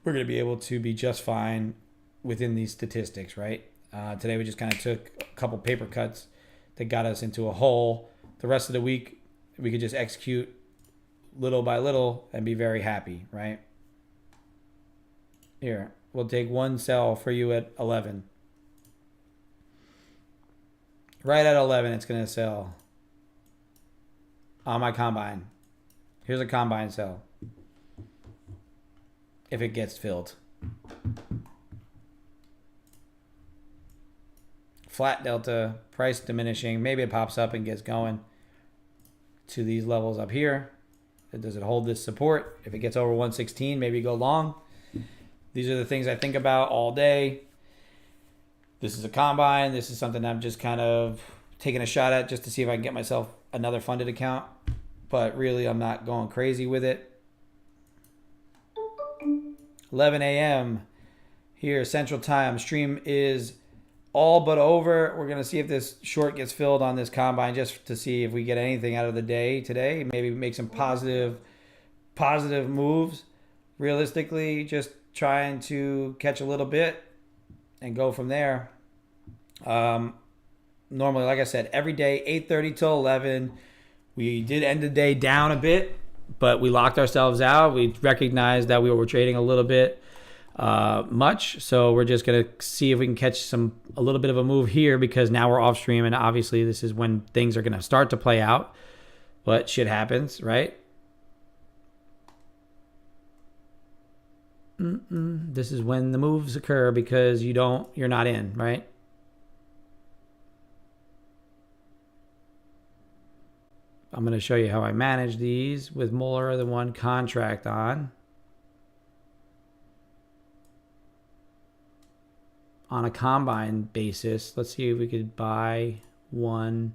we're going to be able to be just fine within these statistics, right? Today we just kind of took a couple paper cuts that got us into a hole. The rest of the week, we could just execute little by little and be very happy, right? Here, we'll take one sell for you at 11. Right at 11, it's going to sell on my combine. Here's a combine sell if it gets filled. Flat delta, price diminishing. Maybe it pops up and gets going to these levels up here. Does it hold this support? If it gets over 116, maybe go long. These are the things I think about all day. This is a combine. This is something I'm just kind of taking a shot at just to see if I can get myself another funded account. But really, I'm not going crazy with it. 11 a.m. here, Central Time. Stream is all but over. We're going to see if this short gets filled on this combine just to see if we get anything out of the day today. Maybe make some positive moves. Realistically, just trying to catch a little bit and go from there. Normally, like I said, every day, 8:30 till 11. We did end the day down a bit, but we locked ourselves out. We recognized that we were trading a little bit much, so we're just gonna see if we can catch a little bit of a move here because now we're off stream and obviously this is when things are gonna start to play out, but shit happens, right? This is when the moves occur because you're not in, right? I'm going to show you how I manage these with more than one contract on a combine basis. Let's see if we could buy one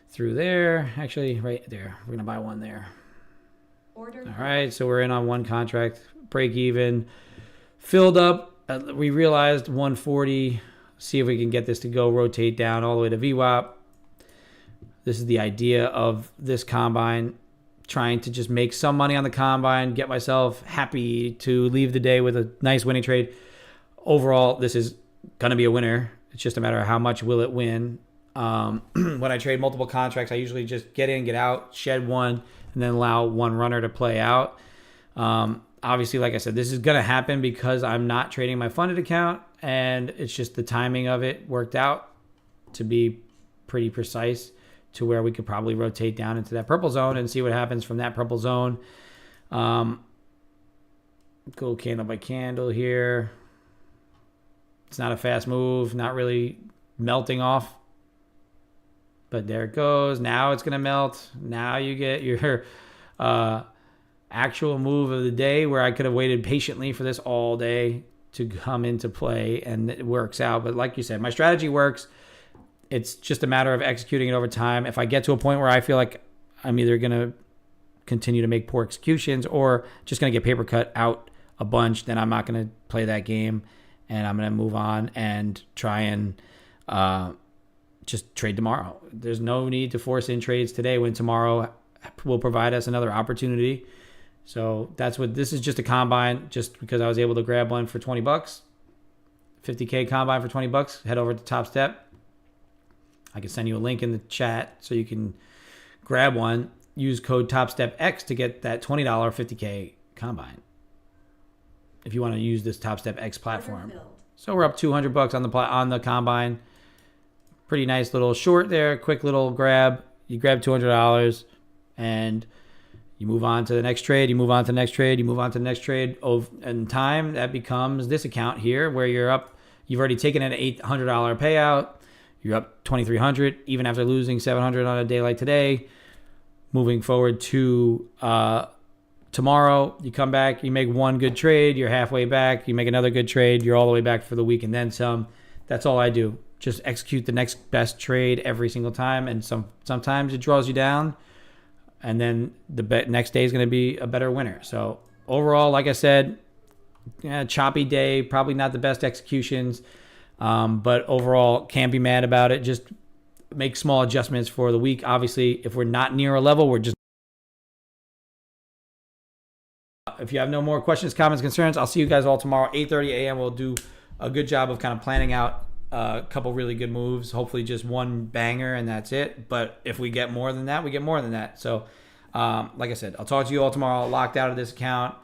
through there. Actually, right there. We're going to buy one there. Order. All right, so we're in on one contract. Break even. Filled up. We realized 140. See if we can get this to go rotate down all the way to VWAP. This is the idea of this combine, trying to just make some money on the combine, get myself happy to leave the day with a nice winning trade. Overall, this is going to be a winner. It's just a matter of how much will it win. When I trade multiple contracts, I usually just get in, get out, shed one, and then allow one runner to play out. Obviously, like I said, this is going to happen because I'm not trading my funded account, and it's just the timing of it worked out to be pretty precise to where we could probably rotate down into that purple zone and see what happens from that purple zone. Go candle by candle here. It's not a fast move, not really melting off. But there it goes. Now it's going to melt. Now you get your actual move of the day where I could have waited patiently for this all day to come into play, and it works out. But like you said, my strategy works. It's just a matter of executing it over time. If I get to a point where I feel like I'm either going to continue to make poor executions or just going to get paper cut out a bunch, then I'm not going to play that game, and I'm going to move on and try and just trade tomorrow. There's no need to force in trades today when tomorrow will provide us another opportunity. So that's what this is, just a combine, just because I was able to grab one for $20, $50K combine for $20. Head over to Top Step. I can send you a link in the chat so you can grab one. Use code TOPSTEPX to get that $20 50K combine. if you want to use this Top Step X platform. Filled. So we're up $200 on the combine. Pretty nice little short there, quick little grab. You grab $200 and you move on to the next trade. You move on to the next trade. You move on to the next trade. In time, that becomes this account here where you're up. You've already taken an $800 payout. You're up $2,300 even after losing $700 on a day like today. Moving forward to tomorrow, you come back, you make one good trade, you're halfway back, you make another good trade, you're all the way back for the week and then some. That's all I do. Just execute the next best trade every single time, and sometimes it draws you down, and then the next day is going to be a better winner. So overall, like I said, choppy day, probably not the best executions, but overall can't be mad about it. Just make small adjustments for the week. Obviously, if we're not near a level, we're just. If you have no more questions, comments, concerns, I'll see you guys all tomorrow, 8:30 a.m. We'll do a good job of kind of planning out a couple really good moves. Hopefully just one banger and that's it. But if we get more than that, we get more than that. So like I said, I'll talk to you all tomorrow. Locked out of this account.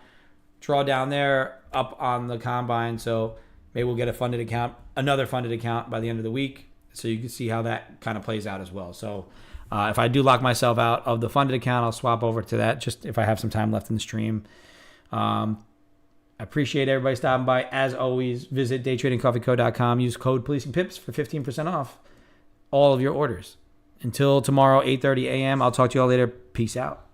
Draw down there, up on the combine. So maybe we'll get another funded account by the end of the week. So you can see how that kind of plays out as well. So if I do lock myself out of the funded account, I'll swap over to that just if I have some time left in the stream. I appreciate everybody stopping by. As always, visit daytradingcoffeeco.com. Use code POLICINGPIPS for 15% off all of your orders. Until tomorrow, 8:30 a.m., I'll talk to you all later. Peace out.